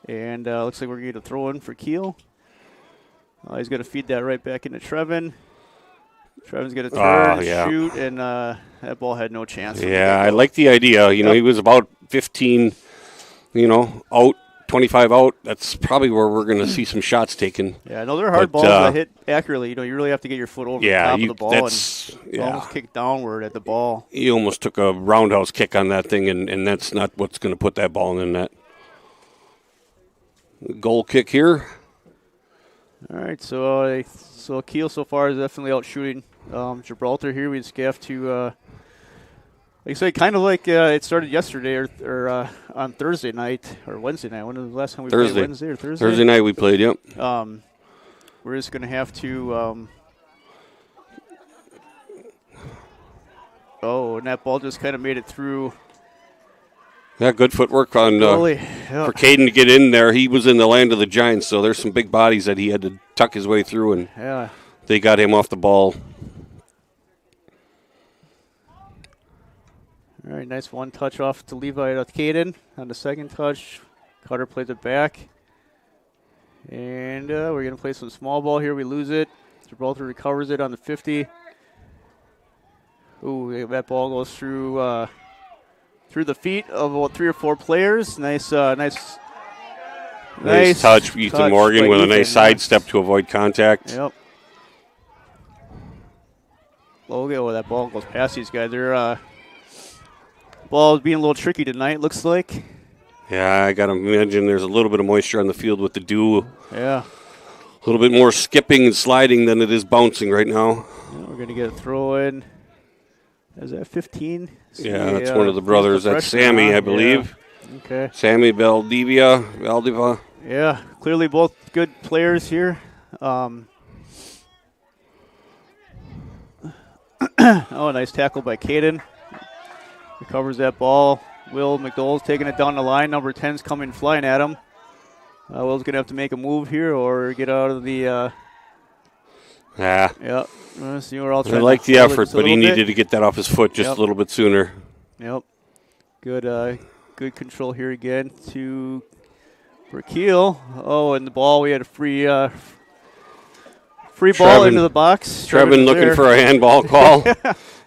And looks like we're going to get a throw in for Kiel. He's going to feed that right back into Trevin. Trevin's going to turn, shoot, and that ball had no chance. Yeah, I like the idea. He was about 15, out, 25 out. That's probably where we're going to see some shots taken. Yeah, no, they're hard balls that hit accurately. You really have to get your foot over the top of the ball and almost kick downward at the ball. He almost took a roundhouse kick on that thing, and that's not what's going to put that ball in the net. Goal kick here. All right, so Kiel so far is definitely out shooting Gibraltar here. We just have to, like I say, kind of like it started yesterday or on Thursday night or Wednesday night. When was the last time we played? Wednesday or Thursday? Thursday night we played, yep. We're just going to have to and that ball just kind of made it through. Yeah, good footwork on for Caden to get in there. He was in the land of the giants, so there's some big bodies that he had to tuck his way through, and they got him off the ball. All right, nice one touch off to Levi to Caden on the second touch. Carter plays it back. And we're going to play some small ball here. We lose it. Gibraltar recovers it on the 50. Ooh, that ball goes through the feet of about 3 or 4 players. Nice Nice touch, Ethan Morgan with a nice sidestep to avoid contact. Yep. Logan, that ball goes past these guys. Their ball is being a little tricky tonight, looks like. Yeah, I got to imagine there's a little bit of moisture on the field with the dew. Yeah. A little bit more skipping and sliding than it is bouncing right now. Yeah, we're going to get a throw in. Is that 15? Yeah, that's one of the brothers. That's Sammy, I believe. Yeah. Okay. Sammy Valdiva. Yeah, clearly both good players here. Oh, nice tackle by Caden. Recovers that ball. Will McDowell's taking it down the line. Number 10's coming flying at him. Will's going to have to make a move here or get out of the... Yeah. See, we're all trying I like the effort, but he needed bit. to get that off his foot just a little bit sooner. Yep. Good control here again for Kiel. Oh, and the ball, we had a free ball into the box. Trevin looking for a handball call.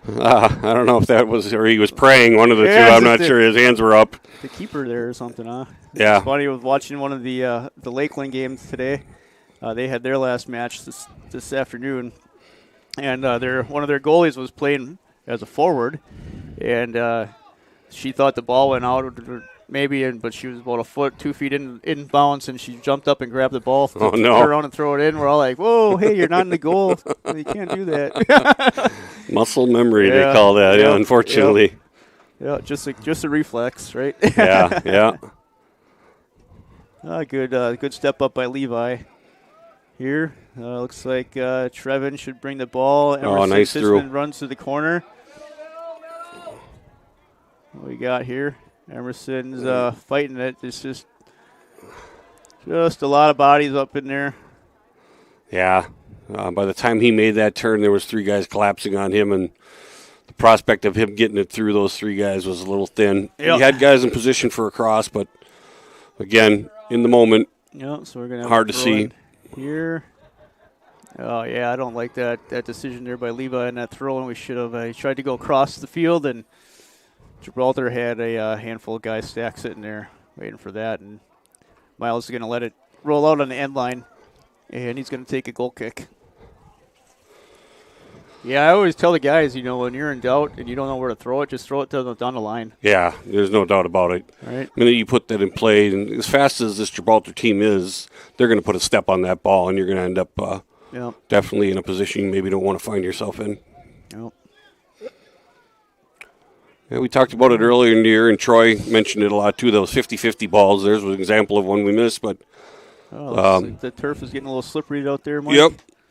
I don't know if that was, or he was praying, one of the two. I'm not sure. His hands were up. The keeper there or something, huh? Yeah. It's funny, I was watching one of the Lakeland games today. They had their last match this afternoon, and one of their goalies was playing as a forward, and she thought the ball went out, maybe, but she was about a foot, 2 feet in bounds, and she jumped up and grabbed the ball, turn around and throw it in. We're all like, "Whoa, hey, you're not in the goal. You can't do that." Muscle memory, they call that. Yeah, unfortunately. Yeah, just a reflex, right? Yeah. Good step up by Levi. Here, looks like Trevin should bring the ball. Emerson nice throw. Runs to the corner. What we got here? Emerson's fighting it. It's just a lot of bodies up in there. Yeah. By the time he made that turn, there was 3 guys collapsing on him, and the prospect of him getting it through those 3 guys was a little thin. He had guys in position for a cross, but again, in the moment, so we're gonna hard to see. Here. Oh, yeah, I don't like that decision there by Levi and that throw, and we should have tried to go across the field, and Gibraltar had a handful of guys stacked sitting there waiting for that, and Miles is going to let it roll out on the end line, and he's going to take a goal kick. Yeah, I always tell the guys, when you're in doubt and you don't know where to throw it, just throw it down the line. Yeah, there's no doubt about it. Right. The minute you put that in play, and as fast as this Gibraltar team is, they're going to put a step on that ball, and you're going to end up definitely in a position you maybe don't want to find yourself in. Yep. Yeah, we talked about it earlier in the year, and Troy mentioned it a lot too. Those 50-50 balls. There's an example of one we missed, but like the turf is getting a little slippery out there, Mike.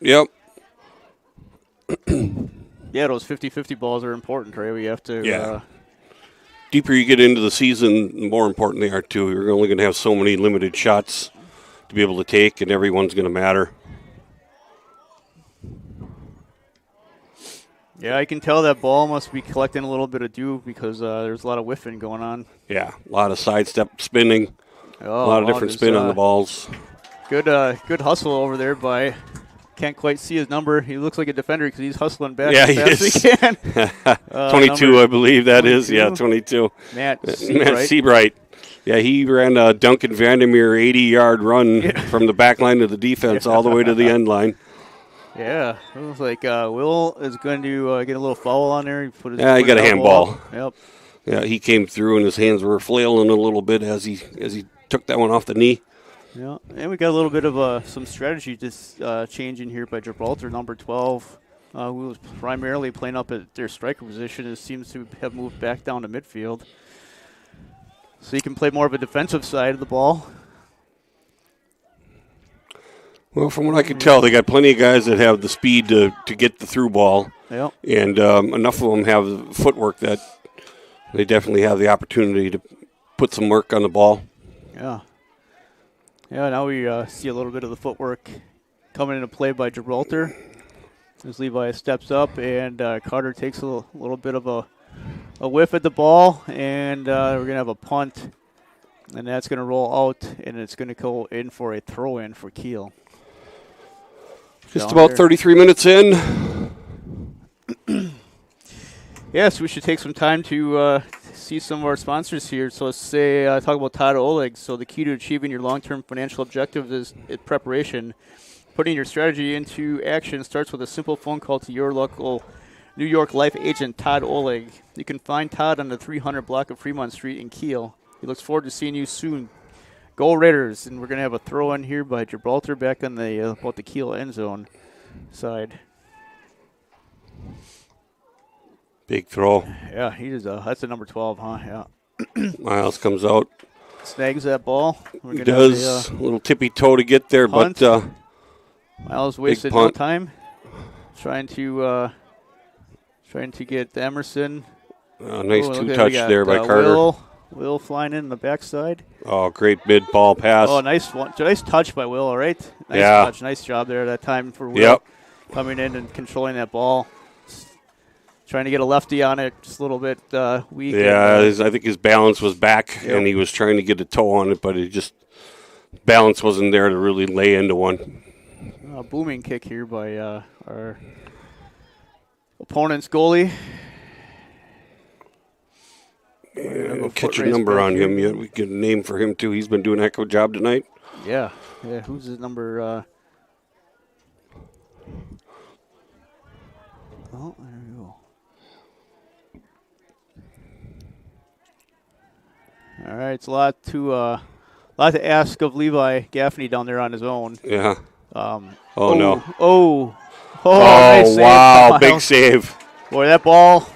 Yep. Yeah, those 50-50 balls are important, right? We have to. Deeper you get into the season, the more important they are too. You're only going to have so many limited shots to be able to take, and everyone's going to matter. Yeah, I can tell that ball must be collecting a little bit of dew because there's a lot of whiffing going on. Yeah, a lot of sidestep spinning, a lot of different spin on the balls. Good hustle over there by, can't quite see his number. He looks like a defender because he's hustling back as fast as he can. 22, I believe that 22. Is. Yeah, 22. Matt Seabright. Yeah, he ran a Duncan Vandermeer 80-yard run from the back line of the defense all the way to the end line. Yeah, it was like Will is going to get a little foul on there. He got a handball. Yep. Yeah, he came through and his hands were flailing a little bit as he took that one off the knee. Yeah, and we got a little bit of some strategy just changing here by Gibraltar. Number 12, who was primarily playing up at their striker position, seems to have moved back down to midfield. So he can play more of a defensive side of the ball. Well, from what I could tell, they got plenty of guys that have the speed to get the through ball. Yep. And enough of them have the footwork that they definitely have the opportunity to put some work on the ball. Yeah. Yeah, now we see a little bit of the footwork coming into play by Gibraltar. As Levi steps up and Carter takes a little bit of a whiff at the ball, and we're going to have a punt. And that's going to roll out, and it's going to go in for a throw-in for Kiel. Just about 33 minutes in. Yes, we should take some time to see some of our sponsors here. So let's say, talk about Todd Oleg. So the key to achieving your long-term financial objectives is preparation. Putting your strategy into action starts with a simple phone call to your local New York Life agent, Todd Oleg. You can find Todd on the 300 block of Fremont Street in Kiel. He looks forward to seeing you soon. Go Raiders! And we're going to have a throw in here by Gibraltar back on the about the Kiel end zone side. Big throw. Yeah, he is. That's a number 12, huh? Yeah. Miles comes out. Snags that ball. He does. A little tippy toe to get there, punt. but Miles wasted no time. Trying to get Emerson. Nice two-touch there by Carter. Will flying in the backside. Oh, great mid-ball pass. Oh, nice one. Nice touch by Will, all right? Nice touch. Nice job there that time for Will. Coming in and controlling that ball. Trying to get a lefty on it, just a little bit weak. Yeah, I think his balance was back, and he was trying to get a toe on it, but balance wasn't there to really lay into one. Booming kick here by our opponent's goalie. Yeah, we'll catch a number on him yet. We get a name for him, too. He's been doing a heck of a job tonight. Yeah. Who's his number? Oh, there we go. All right, it's a lot to ask of Levi Gaffney down there on his own. Yeah. No. Oh, nice wow, save. Big save. Boy, that ball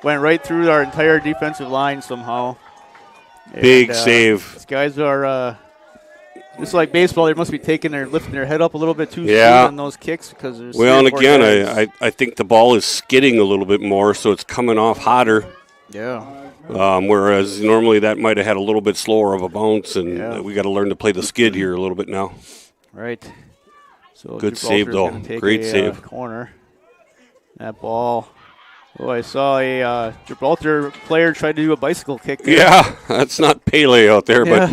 went right through our entire defensive line somehow. Big save. These guys are just like baseball. They must be lifting their head up a little bit too soon on those kicks because there's. Well, and again, I think the ball is skidding a little bit more, so it's coming off hotter. Yeah. Whereas normally that might have had a little bit slower of a bounce, and we got to learn to play the skid here a little bit now. Right. So good save though. Great save. Corner. That ball. Oh, I saw a Gibraltar player try to do a bicycle kick there. Yeah, that's not Pele out there, but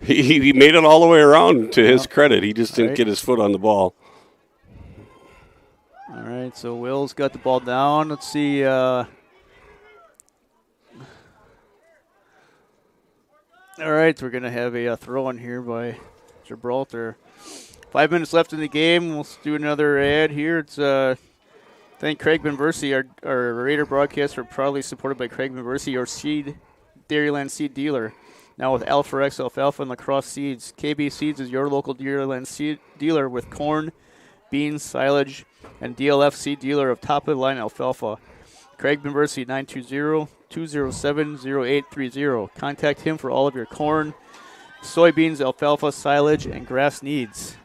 he made it all the way around to his credit. He just didn't get his foot on the ball. All right, so Will's got the ball down. Let's see. All right, we're going to have a throw in here by Gibraltar. 5 minutes left in the game. We'll do another ad here. It's thank Craig Benversi, our Raider broadcaster, proudly supported by Craig Benversi, your Dairyland seed dealer. Now with Alpha X, alfalfa, and lacrosse seeds. KB Seeds is your local Dairyland seed dealer with corn, beans, silage, and DLF seed dealer of top-of-the-line alfalfa. Craig Benversi, 920-207-0830. Contact him for all of your corn, soybeans, alfalfa, silage, and grass needs.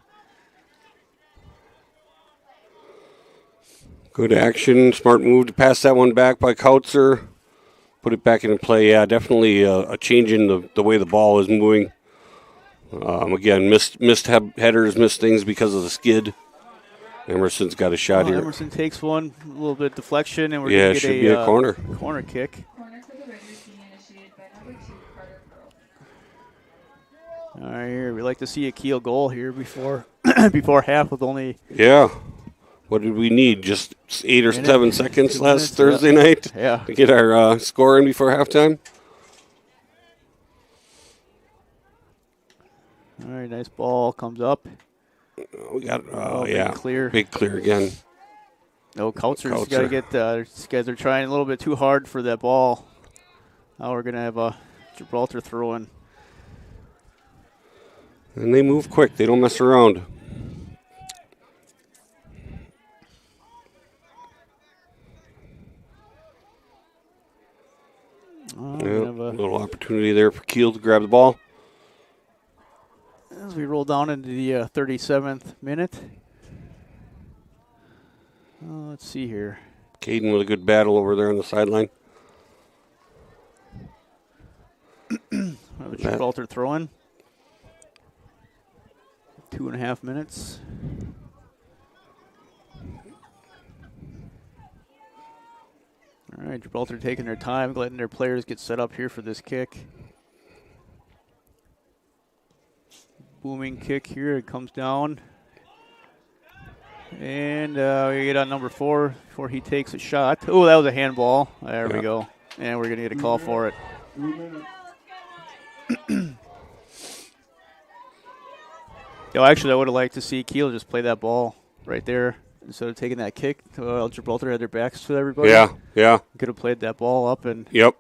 Good action. Smart move to pass that one back by Kautzer. Put it back into play. Yeah, definitely a change in the way the ball is moving. Again, missed headers, missed things because of the skid. Emerson's got a shot here. Emerson takes one, a little bit deflection, and we're going to get a corner. Corner kick. Corner for the Raiders being initiated by number 2, Carter Pearl. All right, here we like to see a Kiel goal here before half with only. Yeah. What did we need? Just 8 or 7 seconds last Thursday night to get our score in before halftime? All right, nice ball comes up. We got, big clear again. No, Kautzer's got to get, these guys are trying a little bit too hard for that ball. Now we're going to have a Gibraltar throw in. And they move quick. They don't mess around. A little opportunity there for Kiel to grab the ball. As we roll down into the 37th minute. Let's see here. Caden with a good battle over there on the sideline. Gibraltar throw-in. 2.5 minutes. All right, Gibraltar taking their time, letting their players get set up here for this kick. Booming kick here, it comes down. And we get on number 4 before he takes a shot. Oh, that was a handball. There we go. And we're going to get a call for it. 3 minutes. Actually, I would have liked to see Kiel just play that ball right there instead of taking that kick. Gibraltar had their backs to everybody. Yeah. Could have played that ball up and. Yep.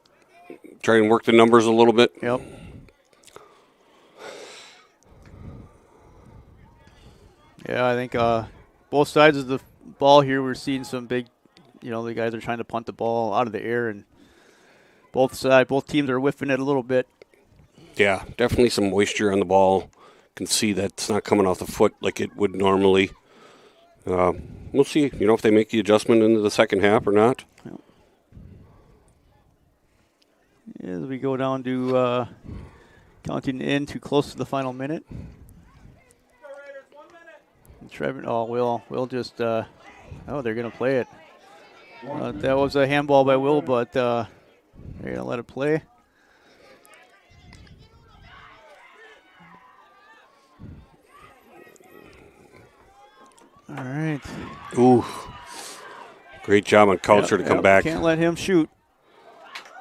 Try and work the numbers a little bit. Yep. Yeah, I think both sides of the ball here, we're seeing some big, the guys are trying to punt the ball out of the air, and both teams are whiffing it a little bit. Yeah, definitely some moisture on the ball. Can see that it's not coming off the foot like it would normally. We'll see, if they make the adjustment into the second half or not. Yep. As we go down to counting in too close to the final minute. Trevor, Will just, they're going to play it. That was a handball by Will, but they're going to let it play. All right. Ooh. Great job on Culture to come back. Can't let him shoot.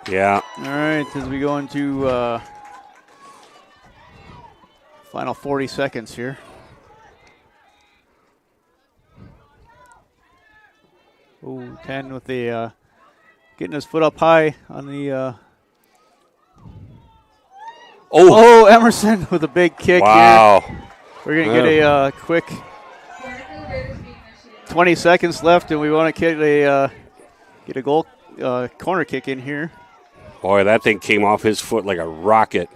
Yeah. All right, as we go into final 40 seconds here. Ooh, 10 with the getting his foot up high on the. Emerson with a big kick wow. here. We're going to get a quick 20 seconds left, and we want to get a goal corner kick in here. Boy, that thing came off his foot like a rocket.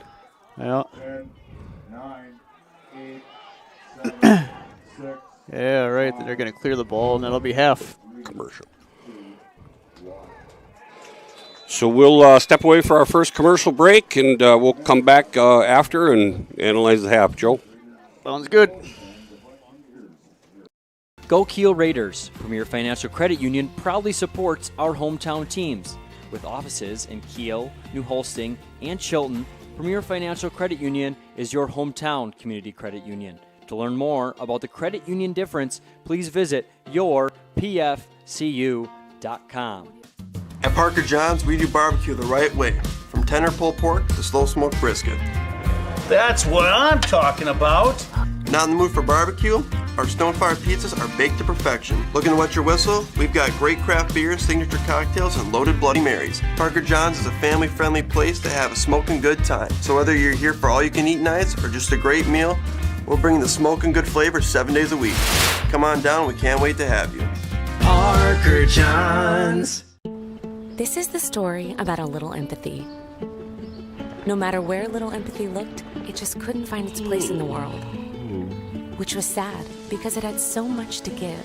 Yeah. 10, 9, 8, 7, 6. Yeah, right. They're going to clear the ball, and that'll be half. Commercial. So we'll step away for our first commercial break, and we'll come back after and analyze the half. Joe? Sounds good. Go Kiel Raiders. Premier Financial Credit Union proudly supports our hometown teams. With offices in Kiel, New Holsting, and Chilton, Premier Financial Credit Union is your hometown community credit union. To learn more about the credit union difference, please visit yourpfcu.com. At Parker John's, we do barbecue the right way, from tender pulled pork to slow smoked brisket. That's what I'm talking about. Not in the mood for barbecue? Our Stonefire pizzas are baked to perfection. Looking to wet your whistle? We've got great craft beers, signature cocktails, and loaded Bloody Marys. Parker John's is a family-friendly place to have a smoking good time. So whether you're here for all-you-can-eat nights or just a great meal, we're bringing the smoking good flavor 7 days a week. Come on down, we can't wait to have you. Parker John's. This is the story about a little empathy. No matter where little empathy looked, it just couldn't find its place in the world. Which was sad, because it had so much to give.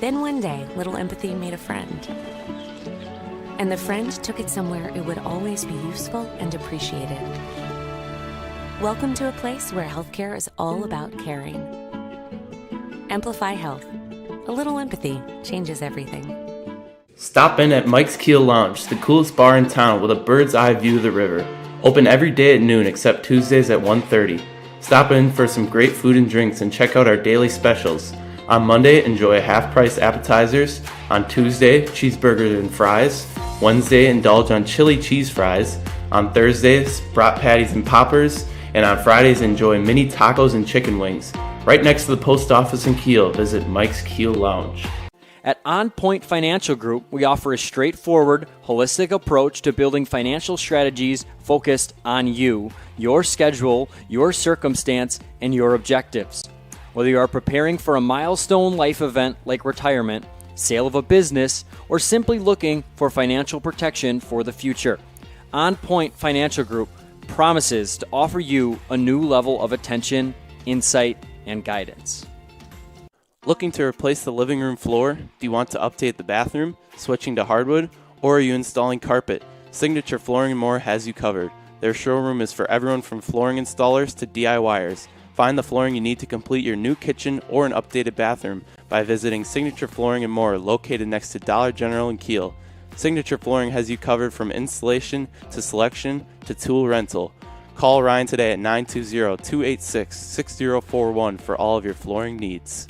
Then one day, little empathy made a friend. And the friend took it somewhere it would always be useful and appreciated. Welcome to a place where healthcare is all about caring. Amplify Health. A little empathy changes everything. Stop in at Mike's Kiel Lounge, the coolest bar in town with a bird's eye view of the river. Open every day at noon except Tuesdays at 1:30. Stop in for some great food and drinks and check out our daily specials. On Monday, enjoy half-price appetizers. On Tuesday, cheeseburgers and fries. Wednesday, indulge on chili cheese fries. On Thursdays, brat patties and poppers. And on Fridays, enjoy mini tacos and chicken wings. Right next to the post office in Kiel, visit Mike's Kiel Lounge. At On Point Financial Group, we offer a straightforward, holistic approach to building financial strategies focused on you, your schedule, your circumstance, and your objectives. Whether you are preparing for a milestone life event like retirement, sale of a business, or simply looking for financial protection for the future, On Point Financial Group promises to offer you a new level of attention, insight, and guidance. Looking to replace the living room floor? Do you want to update the bathroom, switching to hardwood, or are you installing carpet? Signature Flooring & More has you covered. Their showroom is for everyone from flooring installers to DIYers. Find the flooring you need to complete your new kitchen or an updated bathroom by visiting Signature Flooring & More, located next to Dollar General in Kiel. Signature Flooring has you covered from installation to selection to tool rental. Call Ryan today at 920-286-6041 for all of your flooring needs.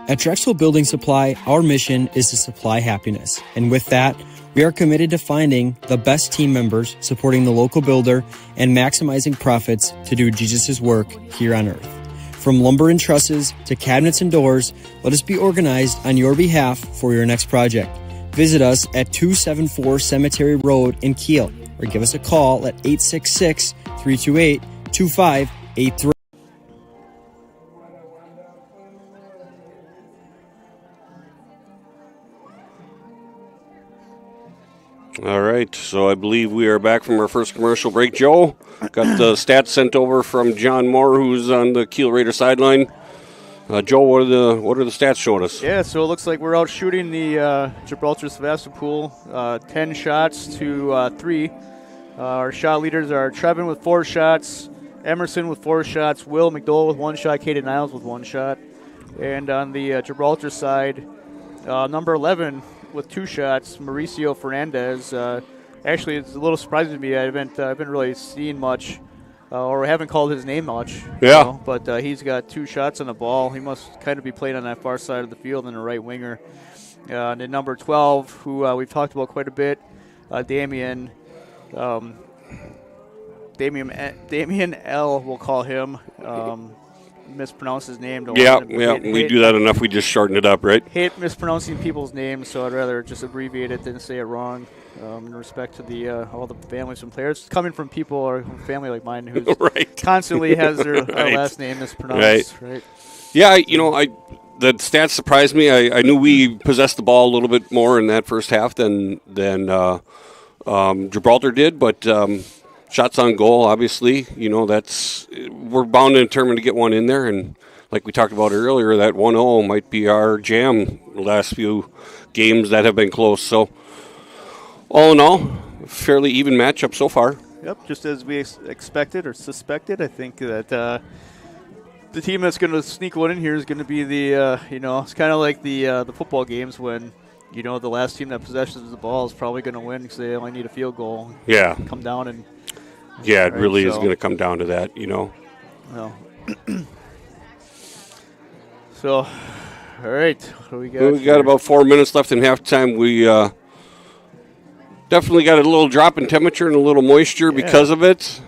At Drexel Building Supply, our mission is to supply happiness. And with that, we are committed to finding the best team members, supporting the local builder, and maximizing profits to do Jesus' work here on earth. From lumber and trusses to cabinets and doors, let us be organized on your behalf for your next project. Visit us at 274 Cemetery Road in Kiel, or give us a call at 866-328-2583. All right, so I believe we are back from our first commercial break. Joe, got the stats sent over from John Moore, who's on the Kiel Raider sideline. Joe, what are the stats showing us? Yeah, so it looks like we're out shooting the Gibraltar Sevastopol 10 shots to 3. Our shot leaders are Trevin with 4 shots, Emerson with 4 shots, Will McDowell with 1 shot, Caden Niles with 1 shot. And on the Gibraltar side, number 11 with 2 shots, Mauricio Fernandez. Actually, it's a little surprising to me. I haven't really seen much, or haven't called his name much. Yeah. But he's got 2 shots on the ball. He must kind of be playing on that far side of the field in a right winger. And then number 12, who we've talked about quite a bit, Damien L. We'll call him. Mispronounce his name. We do that enough. We just shorten it up, right? Hate mispronouncing people's names, so I'd rather just abbreviate it than say it wrong. In respect to the all the families and players coming from people or family like mine who right. constantly has their Right. last name mispronounced. Right. Yeah, the stats surprised me. I knew we possessed the ball a little bit more in that first half than Gibraltar did, but. Shots on goal, obviously, we're bound and determined to get one in there. And like we talked about earlier, that 1-0 might be our jam the last few games that have been close. So, all in all, fairly even matchup so far. Yep, just as we expected or suspected. I think that the team that's going to sneak one in here is going to be the, it's kind of like the football games when, the last team that possesses the ball is probably going to win because they only need a field goal. Yeah. Come down and. Yeah, it really is going to come down to that, Well. So, all right. What do we got? We got about 4 minutes left in halftime. We definitely got a little drop in temperature and a little moisture because of it.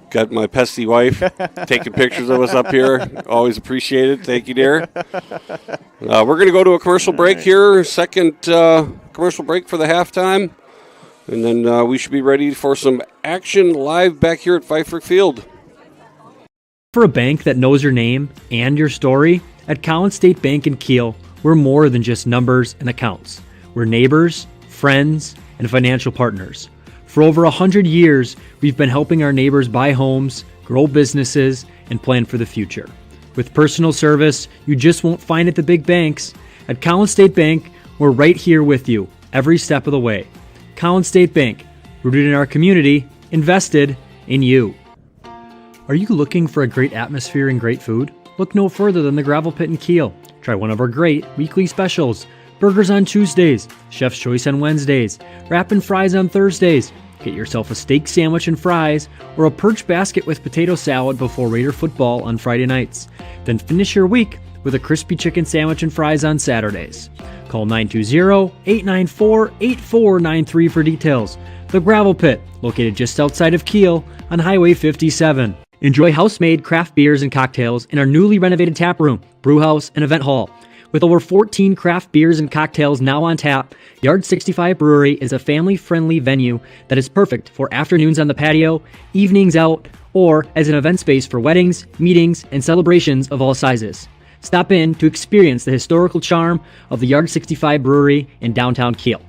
Got my pesky wife taking pictures of us up here. Always appreciate it. Thank you, dear. We're going to go to a commercial break here. Second commercial break for the halftime. And then we should be ready for some action live back here at Pfeiffer Field. For a bank that knows your name and your story, at Collins State Bank in Kiel, we're more than just numbers and accounts. We're neighbors, friends, and financial partners. For over 100 years, we've been helping our neighbors buy homes, grow businesses, and plan for the future. With personal service you just won't find at the big banks, at Collins State Bank, we're right here with you every step of the way. Collins State Bank, rooted in our community, invested in you. Are you looking for a great atmosphere and great food? Look no further than the Gravel Pit in Kiel. Try one of our great weekly specials. Burgers on Tuesdays, Chef's Choice on Wednesdays, wrap and fries on Thursdays. Get yourself a steak sandwich and fries or a perch basket with potato salad before Raider football on Friday nights. Then finish your week with a crispy chicken sandwich and fries on Saturdays. Call 920-894-8493 for details. The Gravel Pit, located just outside of Kiel on Highway 57. Enjoy house-made craft beers and cocktails in our newly renovated tap room, brew house, and event hall. With over 14 craft beers and cocktails now on tap, Yard 65 Brewery is a family-friendly venue that is perfect for afternoons on the patio, evenings out, or as an event space for weddings, meetings, and celebrations of all sizes. Stop in to experience the historical charm of the Yard 65 Brewery in downtown Kiel.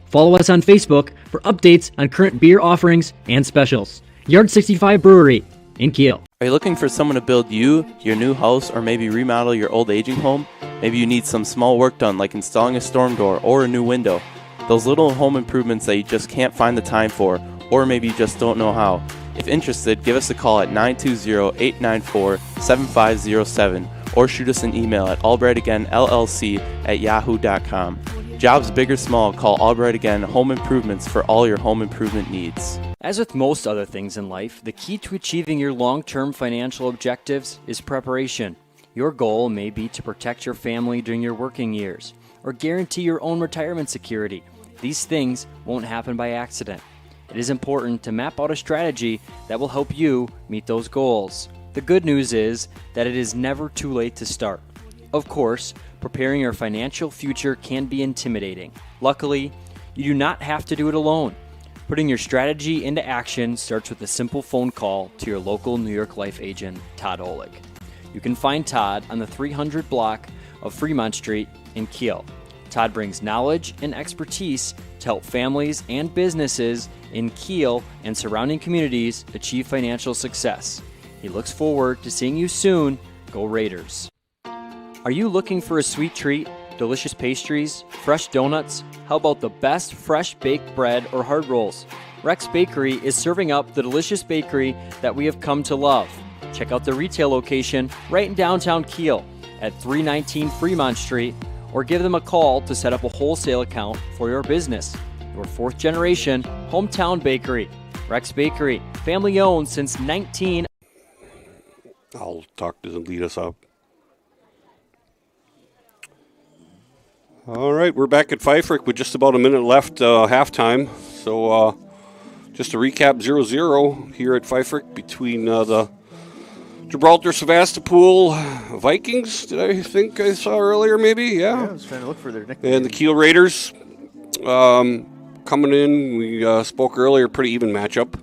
Follow us on Facebook for updates on current beer offerings and specials. Yard 65 Brewery in Kiel. Are you looking for someone to build you, your new house, or maybe remodel your old aging home? Maybe you need some small work done like installing a storm door or a new window. Those little home improvements that you just can't find the time for, or maybe you just don't know how. If interested, give us a call at 920-894-7507 or shoot us an email at albrightagainllc@yahoo.com. Jobs big or small, call Albright Again Home Improvements for all your home improvement needs. As with most other things in life, the key to achieving your long-term financial objectives is preparation. Your goal may be to protect your family during your working years or guarantee your own retirement security. These things won't happen by accident. It is important to map out a strategy that will help you meet those goals. The good news is that it is never too late to start. Of course, preparing your financial future can be intimidating. Luckily, you do not have to do it alone. Putting your strategy into action starts with a simple phone call to your local New York Life agent, Todd Oleg. You can find Todd on the 300 block of Fremont Street in Kiel. Todd brings knowledge and expertise to help families and businesses in Kiel and surrounding communities achieve financial success. He looks forward to seeing you soon. Go Raiders. Are you looking for a sweet treat, delicious pastries, fresh donuts? How about the best fresh baked bread or hard rolls? Rex Bakery is serving up the delicious bakery that we have come to love. Check out the retail location right in downtown Kiel at 319 Fremont Street, or give them a call to set up a wholesale account for your business. Your fourth generation hometown bakery. Rex Bakery, family owned since 19. I'll talk to them, lead us up. All right, we're back at Pfeiffer with just about a minute left halftime. So just to recap, 0-0 here at Pfeiffer between the Gibraltar Sevastopol Vikings, did I think I saw earlier maybe? Yeah. I was trying to look for their nickname. And the Kiel Raiders coming in. We spoke earlier, pretty even matchup.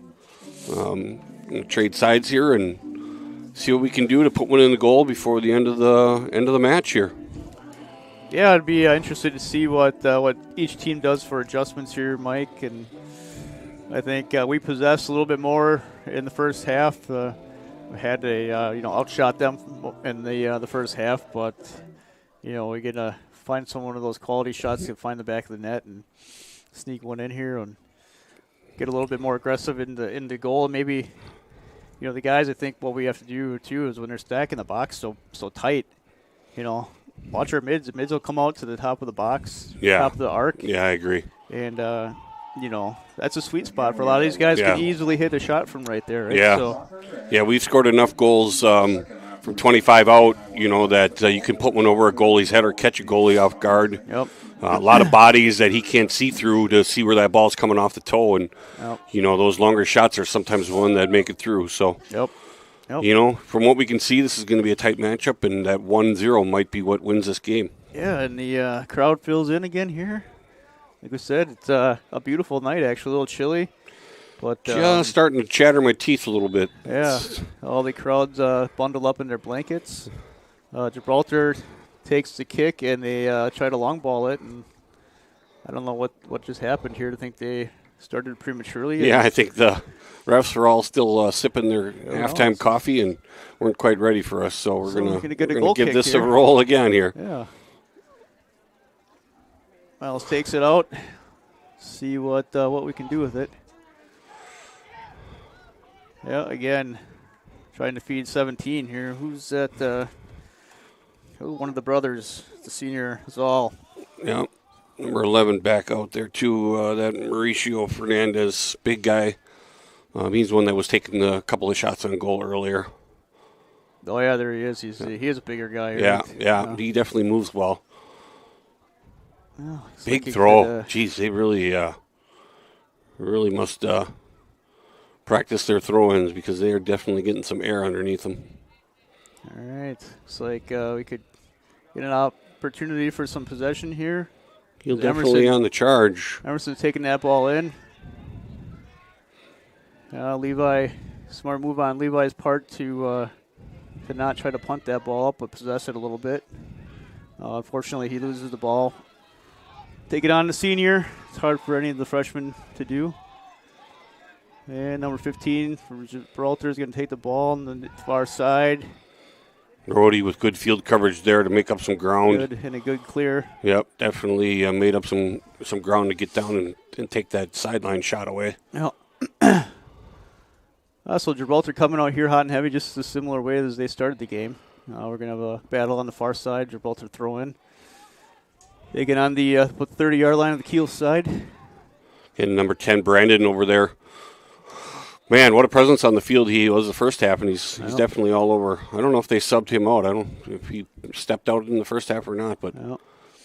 Trade sides here and see what we can do to put one in the goal before the end of the match here. Yeah, I'd be interested to see what each team does for adjustments here, Mike. And I think we possessed a little bit more in the first half. We had to outshot them in the first half, but we're gonna find one of those quality shots to find the back of the net and sneak one in here and get a little bit more aggressive in the goal. Maybe the guys, I think what we have to do too is when they're stacking the box so tight, watch our mids. The mids will come out to the top of the box, top of the arc. Yeah, I agree. And that's a sweet spot for a lot of these guys. Can easily hit a shot from right there. Right? Yeah, we've scored enough goals from 25 out, that you can put one over a goalie's head or catch a goalie off guard. Yep. A lot of bodies that he can't see through to see where that ball's coming off the toe. And, those longer shots are sometimes one that make it through. So, Yep. From what we can see, this is going to be a tight matchup, and that 1-0 might be what wins this game. Yeah, and the crowd fills in again here. Like we said, it's a beautiful night, actually, a little chilly. But just starting to chatter my teeth a little bit. Yeah, all the crowds bundle up in their blankets. Gibraltar takes the kick, and they try to long ball it. And I don't know what just happened here. I think they started prematurely. Yeah, I think the refs are all still sipping their halftime coffee and weren't quite ready for us. So we're going to give this a roll again here. Yeah. Miles takes it out. See what we can do with it. Yeah, again, trying to feed 17 here. Who's that? One of the brothers, the senior, Zal. Yeah, number 11 back out there too. That Mauricio Fernandez, big guy. He's the one that was taking a couple of shots on goal earlier. Oh yeah, there he is. He is a bigger guy. Yeah, right? yeah, he definitely moves well. Well, big throw. Jeez, they really must practice their throw-ins because they are definitely getting some air underneath them. All right. Looks like we could get an opportunity for some possession here. He'll definitely on the charge. Emerson's taking that ball in. Levi, smart move on Levi's part to not try to punt that ball up, but possess it a little bit. Unfortunately, he loses the ball. Take it on to senior. It's hard for any of the freshmen to do. And number 15 from Gibraltar is going to take the ball on the far side. Rhodey with good field coverage there to make up some ground. Good and a good clear. Yep, definitely made up some ground to get down and take that sideline shot away. Yeah. So Gibraltar coming out here hot and heavy, just a similar way as they started the game. We're going to have a battle on the far side. Gibraltar throw in. They get on the 30-yard line of the Kiel side. And number 10, Brandon over there. Man, what a presence on the field he was the first half, and he's definitely all over. I don't know if they subbed him out. I don't know if he stepped out in the first half or not, but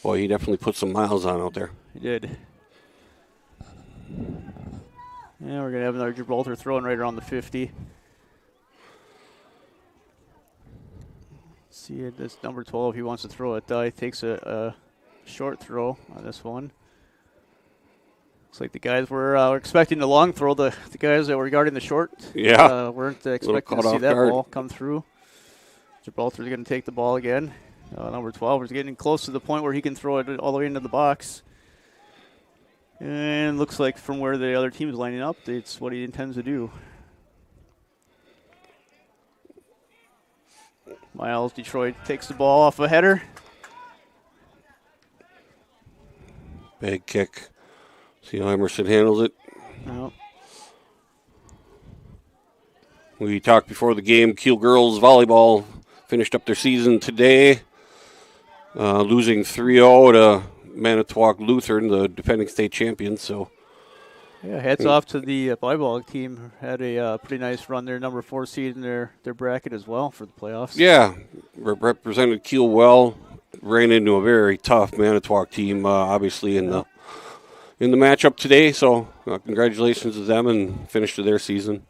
boy, he definitely put some miles on out there. He did. Yeah, we're going to have another Gibraltar throwing right around the 50. See it, that's number 12. He wants to throw it. He takes a short throw on this one. Looks like the guys were expecting the long throw. The guys that were guarding the short weren't expecting to see that ball come through. Gibraltar's going to take the ball again. Number 12 is getting close to the point where he can throw it all the way into the box. And looks like from where the other team's lining up, it's what he intends to do. Miles, Detroit takes the ball off a header. Big kick. See how Emerson handles it. Oh. We talked before the game, Kiel girls volleyball finished up their season today, losing 3-0 to Manitowoc Lutheran, the defending state champions. So, yeah, hats off to the volleyball team. Had a pretty nice run there, number 4 seed in their bracket as well for the playoffs. Yeah, represented Kiel well. Ran into a very tough Manitowoc team, obviously in the matchup today. So, congratulations to them and finish to their season.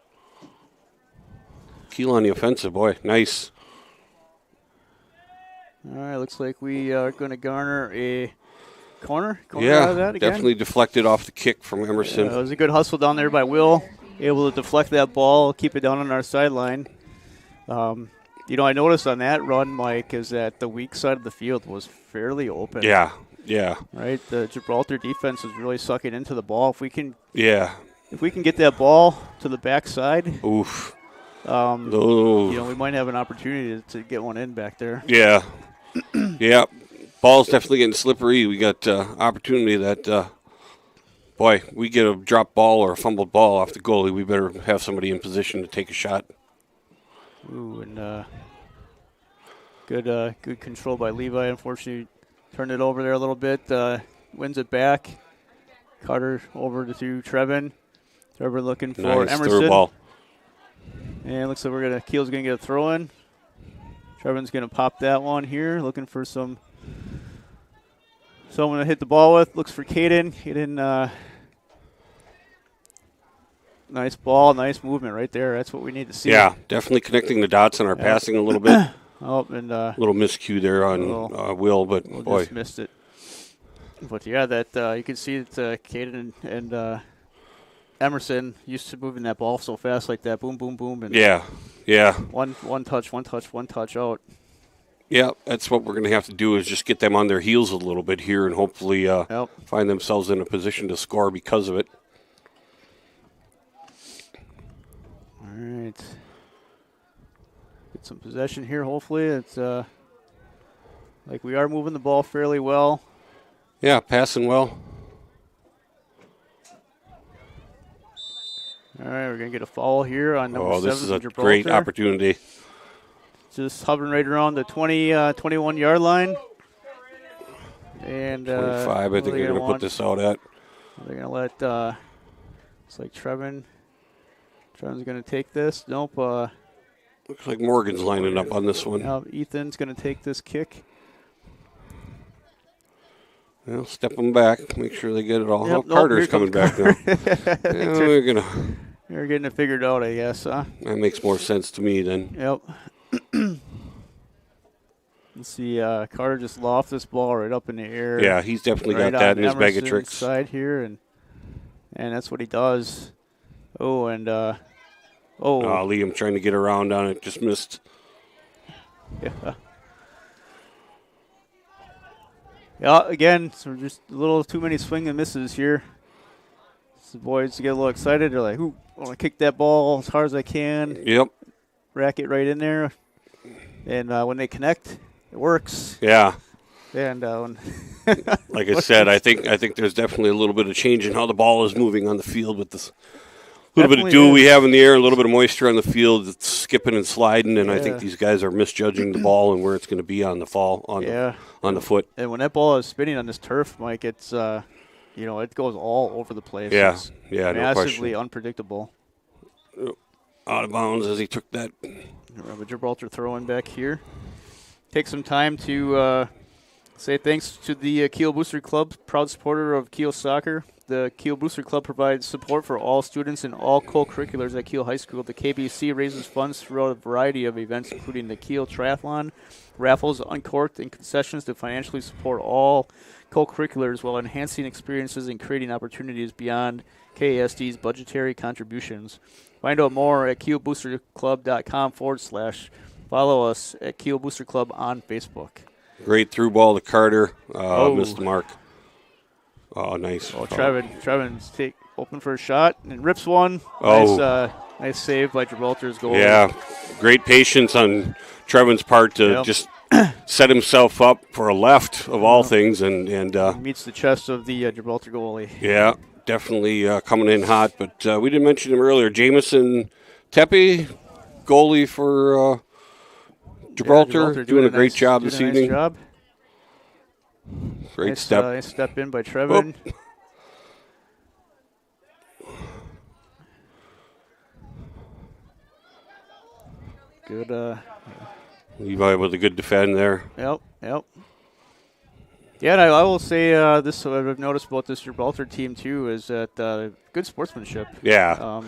Kiel on the offensive, boy, nice. All right, looks like we are going to garner a corner Yeah, out of that again. definitely deflected off the kick from Emerson. It was a good hustle down there by Will, able to deflect that ball, keep it down on our sideline. I noticed on that run, Mike, is that the weak side of the field was fairly open. Yeah. Right, the Gibraltar defense is really sucking into the ball. If we can get that ball to the backside, oof. We might have an opportunity to get one in back there. Yeah. Yeah. Ball's definitely getting slippery. We got opportunity that, we get a drop ball or a fumbled ball off the goalie. We better have somebody in position to take a shot. Ooh, and good control by Levi. Unfortunately, turned it over there a little bit. Wins it back. Carter over to Trevin. Trevor looking for Emerson. Through ball. And looks like Kiel's gonna get a throw in. Trevin's gonna pop that one here, looking for someone to hit the ball with. Looks for Caden. Caden, nice ball, nice movement right there. That's what we need to see. Yeah, definitely connecting the dots on our passing a little bit. A little miscue there on Will, but boy, just missed it. But yeah, that you can see that Caden and Emerson used to moving that ball so fast like that, boom, boom, boom, and yeah. One touch out. Yeah, that's what we're going to have to do is just get them on their heels a little bit here and hopefully find themselves in a position to score because of it. All right. Get some possession here, hopefully. It's like we are moving the ball fairly well. Yeah, passing well. All right, we're going to get a foul here on number 7. This is a Gibraltar. great opportunity. Just hovering right around the 21-yard line. And 25, I think they're going to put this out at. They're going to let, it's like Trevin's going to take this. Nope. Looks like Morgan's lining up on this one. Now Ethan's going to take this kick. Well, step them back, make sure they get it all. Yep, Carter's coming back now. They're getting it figured out, I guess, huh? That makes more sense to me then. Yep. Let's see, Carter just lofted this ball right up in the air. Yeah, he's definitely got that in his bag of tricks. Side here, and that's what he does. Oh, and Liam trying to get around on it, just missed. Yeah. Yeah, again, so just a little too many swing and misses here. So the boys get a little excited. They're like, "Ooh, I want to kick that ball as hard as I can." Yep. Rack it right in there, and when they connect, it works. Yeah. And like I said, I think there's definitely a little bit of change in how the ball is moving on the field with this. A little bit of dew we have in the air, a little bit of moisture on the field. It's skipping and sliding, and I think these guys are misjudging the ball and where it's going to be on the on the foot. And when that ball is spinning on this turf, Mike, it's it goes all over the place. Yeah, it's no massively question. unpredictable. out of bounds as he took that. We have a Gibraltar throw-in back here. Take some time to say thanks to the Kiel Booster Club, proud supporter of Kiel soccer. The Kiel Booster Club provides support for all students in all co-curriculars at Kiel High School. The KBC raises funds throughout a variety of events, including the Kiel Triathlon, raffles, uncorked, and concessions to financially support all co-curriculars while enhancing experiences and creating opportunities beyond KASD's budgetary contributions. Find out more at kielboosterclub.com/. Follow us at Kiel Booster Club on Facebook. Great through ball to Carter. Missed the mark. Oh, nice. Oh, Trevin's open for a shot and rips one. Oh. Nice save by Gibraltar's goal. Yeah, great patience on Trevin's part to just set himself up for a left of all things, and meets the chest of the Gibraltar goalie. Yeah, definitely coming in hot. But we didn't mention him earlier. Jamison Tepe, goalie for Gibraltar, doing a great job this evening. Job. Great step. Nice step in by Trevin. Good. Levi with a good defend there. Yep. Yeah, and I will say this. What I've noticed about this Gibraltar team too is that good sportsmanship. Yeah.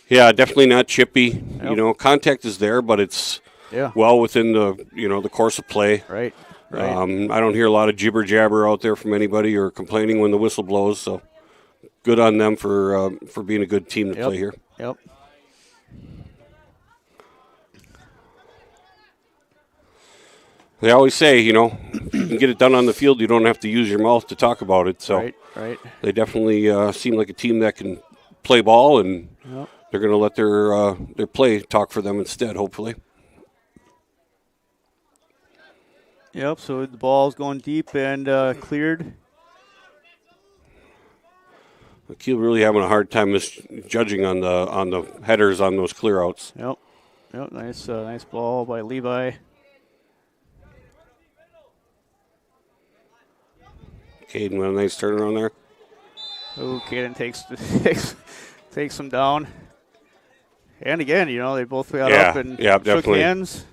Yeah, definitely not chippy. Yep. Contact is there, but it's well within the course of play. Right. I don't hear a lot of jibber jabber out there from anybody or complaining when the whistle blows. So good on them for being a good team to play here. Yep. They always say, if you can get it done on the field, you don't have to use your mouth to talk about it. So right. They definitely seem like a team that can play ball, and they're going to let their play talk for them instead, hopefully. Yep, so the ball's going deep and cleared. Kiel really having a hard time misjudging on the headers on those clear-outs. Yep, nice ball by Levi. Caden with a nice turnaround there. Oh, Caden takes him down. And again, they both got up and shook hands.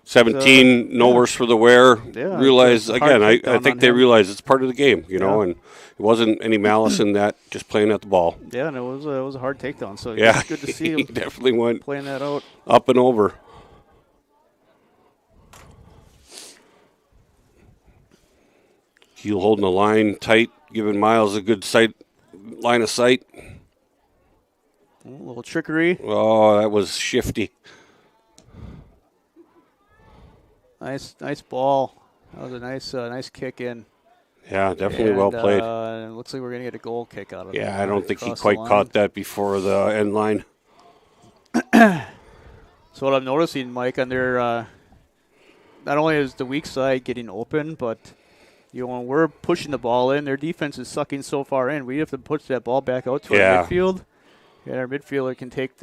17, no worse for the wear. Yeah, realize, again, I think they realize it's part of the game, and it wasn't any malice in that, just playing at the ball. Yeah, and it was a hard takedown, so it's good to see him definitely went playing that out. Up and over. Kiel holding the line tight, giving Miles a good line of sight. A little trickery. Oh, that was shifty. Nice ball. That was a nice kick in. Yeah, definitely well played. It looks like we're going to get a goal kick out of it. Yeah, I don't think he quite caught that before the end line. So what I'm noticing, Mike, on their not only is the weak side getting open, but when we're pushing the ball in, their defense is sucking so far in. We have to push that ball back out to our midfield. And our midfielder can take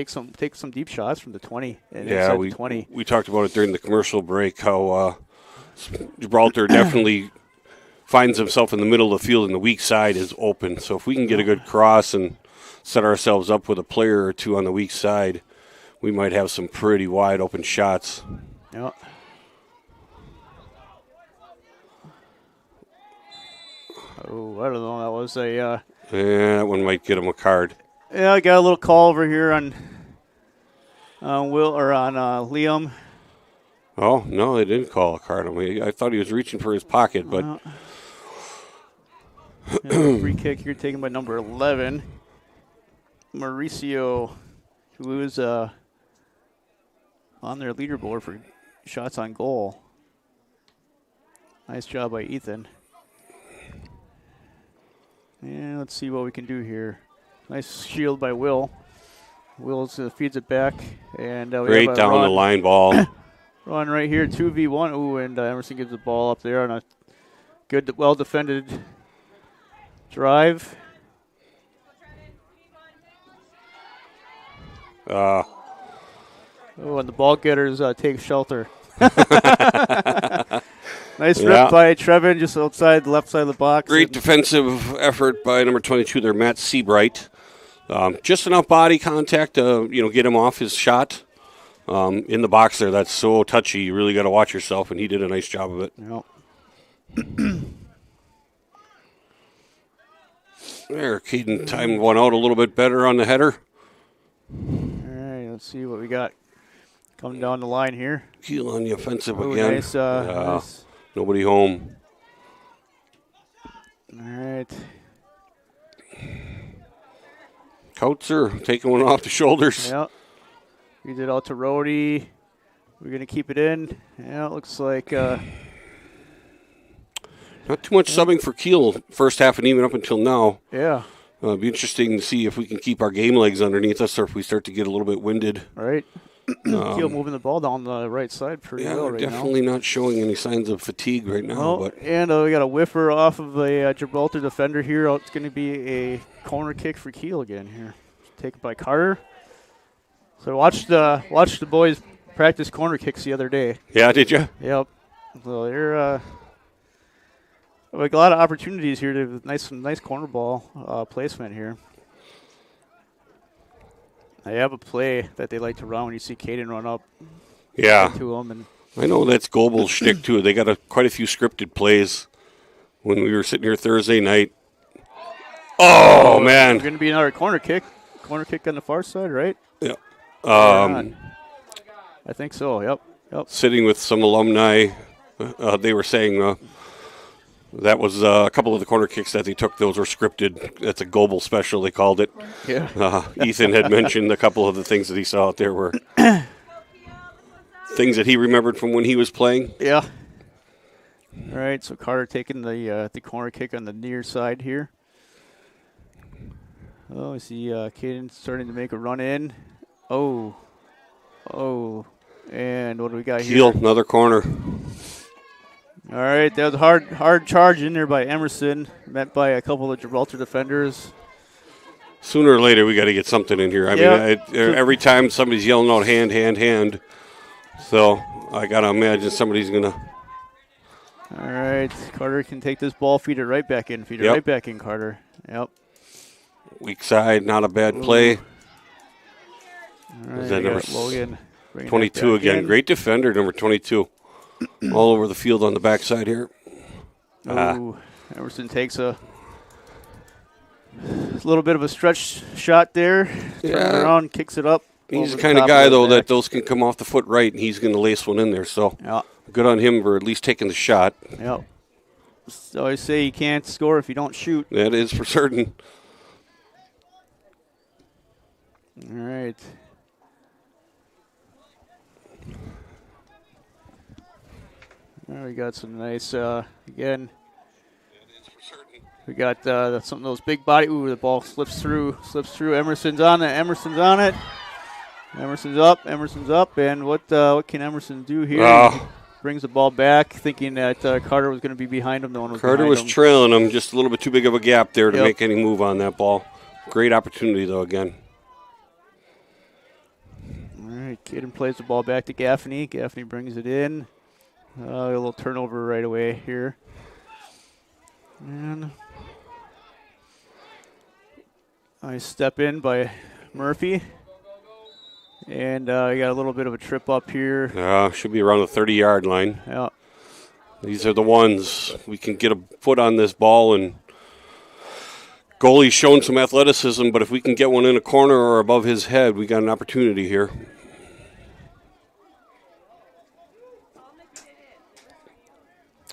some deep shots from the 20 and inside the 20. We talked about it during the commercial break, how Gibraltar definitely finds himself in the middle of the field and the weak side is open. So if we can get a good cross and set ourselves up with a player or two on the weak side, we might have some pretty wide open shots. Yeah. Oh, I don't know. That was a... that one might get him a card. Yeah, I got a little call over here on Liam. Oh, no, they didn't call a card on me. I thought he was reaching for his pocket, but... Free kick here taken by number 11. Mauricio, who is on their leaderboard for shots on goal. Nice job by Ethan. And let's see what we can do here. Nice shield by Will. Will feeds it back. And great down the line ball. Run right here, 2v1. Ooh, and Emerson gives the ball up there on a good, well-defended drive. Oh, and the ball getters take shelter. Nice rip by Trevin just outside the left side of the box. Great defensive effort by number 22 there, Matt Seabright. Just enough body contact to, get him off his shot. In the box there, that's so touchy. You really got to watch yourself, and he did a nice job of it. Yep. There, Caden timed one out a little bit better on the header. All right, let's see what we got coming down the line here. Kiel on the offensive Ooh, again. Nice, nice. Nobody home. All right. Kautzer taking one off the shoulders. Yep. We did out to Rhodey. We're going to keep it in. Yeah, it looks like... Not too much subbing for Kiel first half and even up until now. Yeah. It'll be interesting to see if we can keep our game legs underneath us or if we start to get a little bit winded. Right. Kiel moving the ball down the right side pretty well right now. Definitely not showing any signs of fatigue right now. But and we got a whiffer off of a Gibraltar defender here. It's going to be a corner kick for Kiel again here. Taken by Carter. So watched the boys practice corner kicks the other day. Yeah, did you? Yep. So they're like a lot of opportunities here. To nice corner ball placement here. They have a play that they like to run when you see Caden run up. Yeah. To them and I know that's Gobel's shtick too. They got quite a few scripted plays. When we were sitting here Thursday night. Oh man! Going to be another corner kick. Corner kick on the far side, right? Yeah. I think so. Yep. Sitting with some alumni, they were saying that was a couple of the corner kicks that they took. Those were scripted. That's a Gobel special, they called it. Yeah. Ethan had mentioned a couple of the things that he saw out there were things that he remembered from when he was playing. Yeah. All right. So Carter taking the corner kick on the near side here. Oh, I see Caden starting to make a run in. Oh. And what do we got here? Kiel, another corner. All right, that was a hard charge in there by Emerson, met by a couple of Gibraltar defenders. Sooner or later, we got to get something in here. I mean, every time somebody's yelling out hand. So I got to imagine somebody's going to. All right, Carter can take this ball, feed it right back in. Right back in, Carter. Yep. Weak side, not a bad play. All right, That number Logan 22 again. In. Great defender, number 22. All over the field on the backside here. Emerson takes a little bit of a stretch shot there. Turns around, kicks it up. He's the kind of guy, though, that those can come off the foot right, and he's going to lace one in there. So good on him for at least taking the shot. Yep. So I say you can't score if you don't shoot. That is for certain. All right. Well, we got some nice, again. We got some of those big body. Ooh, the ball slips through. Emerson's on it. Emerson's up. And what can Emerson do here? He brings the ball back, thinking that Carter was going to be behind him. No one was Carter behind was him. trailing him, just a little bit too big of a gap there to make any move on that ball. Great opportunity, though, again. All right, Caden plays the ball back to Gaffney. Gaffney brings it in. A little turnover right away here. And nice step in by Murphy. And we got a little bit of a trip up here. Should be around the 30-yard line. Yeah. These are the ones we can get a foot on this ball, and goalie's shown some athleticism, but if we can get one in a corner or above his head, we got an opportunity here.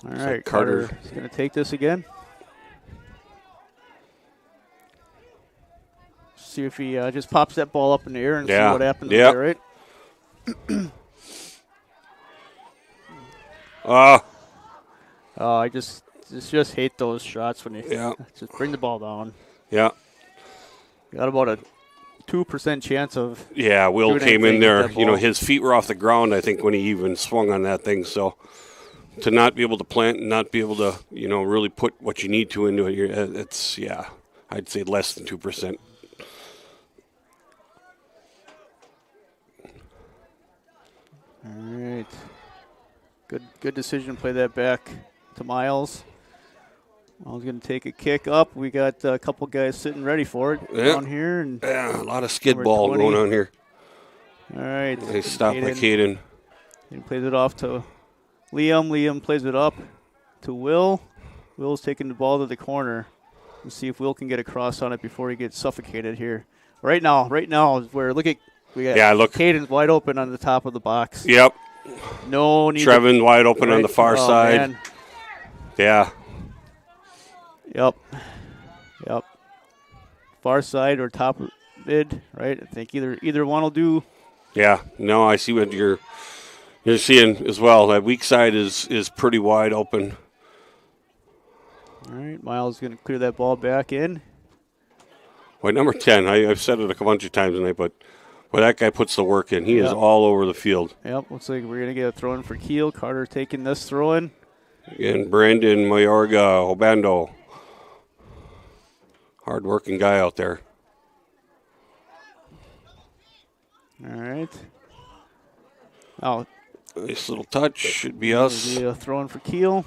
All right, Carter's going to take this again. See if he just pops that ball up in the air and see what happens there, right? I just hate those shots when you just bring the ball down. Yeah. Got about a 2% chance of. Yeah, Will came in there. His feet were off the ground, I think, when he even swung on that thing. So to not be able to plant and not be able to, really put what you need to into it, it's, I'd say less than 2%. All right. Good decision to play that back to Miles. Miles going to take a kick up. We got a couple guys sitting ready for it down here. And a lot of skid ball going on here. All right. They stop by Caden. He plays it off to Liam. Liam plays it up to Will. Will's taking the ball to the corner. Let's see if Will can get across on it before he gets suffocated here. Right now is where we got Caden's wide open on the top of the box. Yep. No need. Trevin wide open on the far side. Man. Yeah. Yep. Far side or top mid, right? I think either one will do. Yeah. No, I see what you're seeing as well. That weak side is pretty wide open. All right, Miles is going to clear that ball back in. Well, number 10, I've said it a bunch of times tonight, but that guy puts the work in. He is all over the field. Yep, looks like we're going to get a throw in for Kiel. Carter taking this throw in. And Brandon Mayorga Obando. Hard-working guy out there. All right. Oh, nice little touch. Should be us. A throw in for Kiel.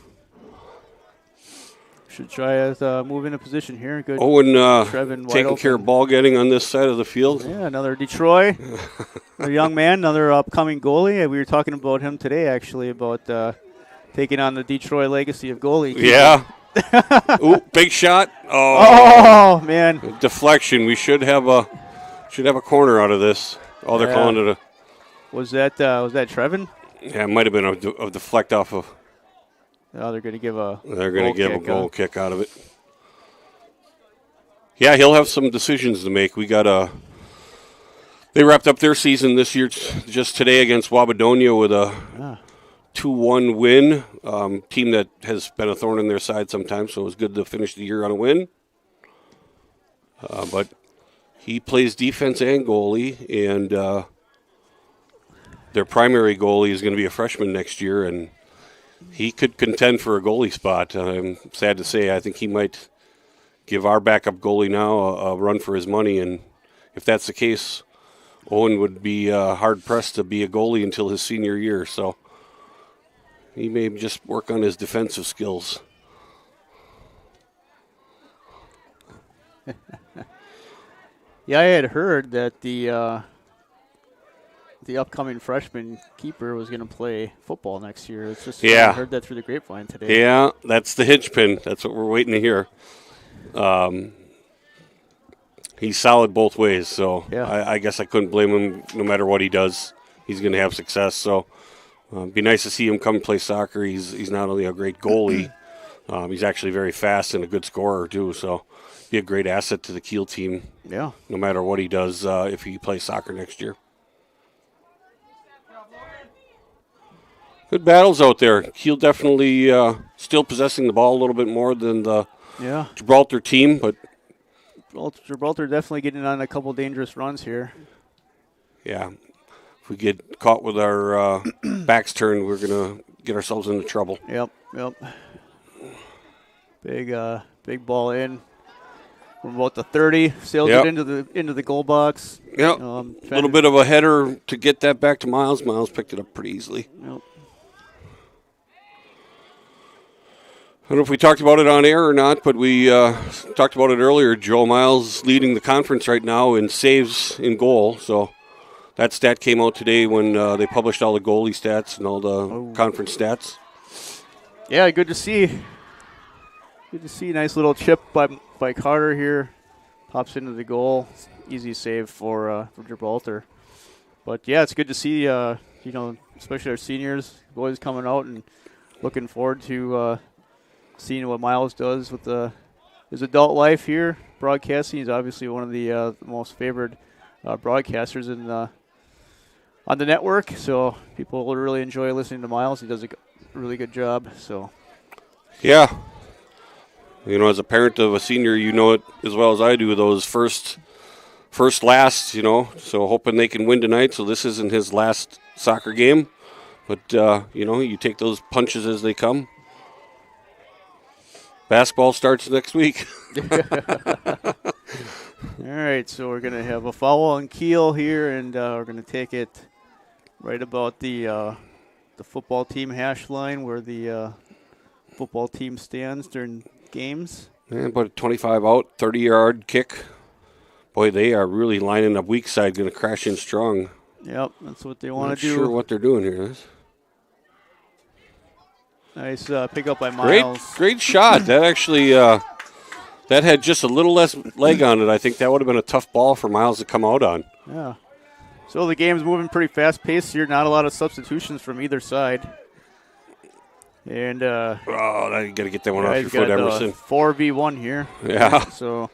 Should try to move into position here. Good. Owen taking care of ball getting on this side of the field. Yeah, another Detroit. A young man, another upcoming goalie. We were talking about him today, actually, about taking on the Detroit legacy of goalie. Yeah. Ooh, big shot. Oh, man. Deflection. We should have a corner out of this. Oh, they're calling it a. Was that Trevin? Yeah, it might have been a deflect off of. Oh, they're going to give a. They're going to give a goal kick out of it. Yeah, he'll have some decisions to make. They wrapped up their season this year just today against Wabadonia with a 2-1 win. Team that has been a thorn in their side sometimes, so it was good to finish the year on a win. But he plays defense and goalie, and their primary goalie is going to be a freshman next year, and he could contend for a goalie spot. I'm sad to say I think he might give our backup goalie now a run for his money, and if that's the case, Owen would be hard-pressed to be a goalie until his senior year, so he may just work on his defensive skills. Yeah, I had heard that the upcoming freshman keeper was going to play football next year. It's just I heard that through the grapevine today. Yeah, that's the hitch pin. That's what we're waiting to hear. He's solid both ways, so I guess I couldn't blame him. No matter what he does, he's going to have success. So it'd be nice to see him come play soccer. He's not only a great goalie, he's actually very fast and a good scorer too. So be a great asset to the Kiel team. Yeah. No matter what he does, if he plays soccer next year. Good battles out there. Kiel definitely still possessing the ball a little bit more than the Gibraltar team, but Gibraltar definitely getting on a couple dangerous runs here. Yeah. If we get caught with our backs turned, we're going to get ourselves into trouble. Yep. Big ball in from about the 30. Sails it into the goal box. Yep. A little bit of a header to get that back to Miles. Miles picked it up pretty easily. Yep. I don't know if we talked about it on air or not, but we talked about it earlier. Joe Miles leading the conference right now in saves in goal. So that stat came out today when they published all the goalie stats and all the conference stats. Yeah, good to see. Good to see. Nice little chip by Carter here. Pops into the goal. Easy save for Gibraltar. But, yeah, it's good to see, especially our seniors, boys coming out and looking forward to seeing what Miles does with his adult life here, broadcasting. He's obviously one of the most favored broadcasters on the network, so people will really enjoy listening to Miles. He does a really good job. So, yeah, as a parent of a senior, you know it as well as I do. Those first last, So hoping they can win tonight. So this isn't his last soccer game, but you take those punches as they come. Basketball starts next week. All right, so we're going to have a foul on Kiel here, and we're going to take it right about the football team hash line where the football team stands during games. And but 25 out, 30-yard kick. Boy, they are really lining up weak side, going to crash in strong. Yep, that's what they want to do. Not sure what they're doing here. Nice pick up by Miles. Great shot. That actually, that had just a little less leg on it. I think that would have been a tough ball for Miles to come out on. Yeah. So the game's moving pretty fast-paced here. Not a lot of substitutions from either side. And you got to get that one off your foot, Emerson. 4v1 here. Yeah. So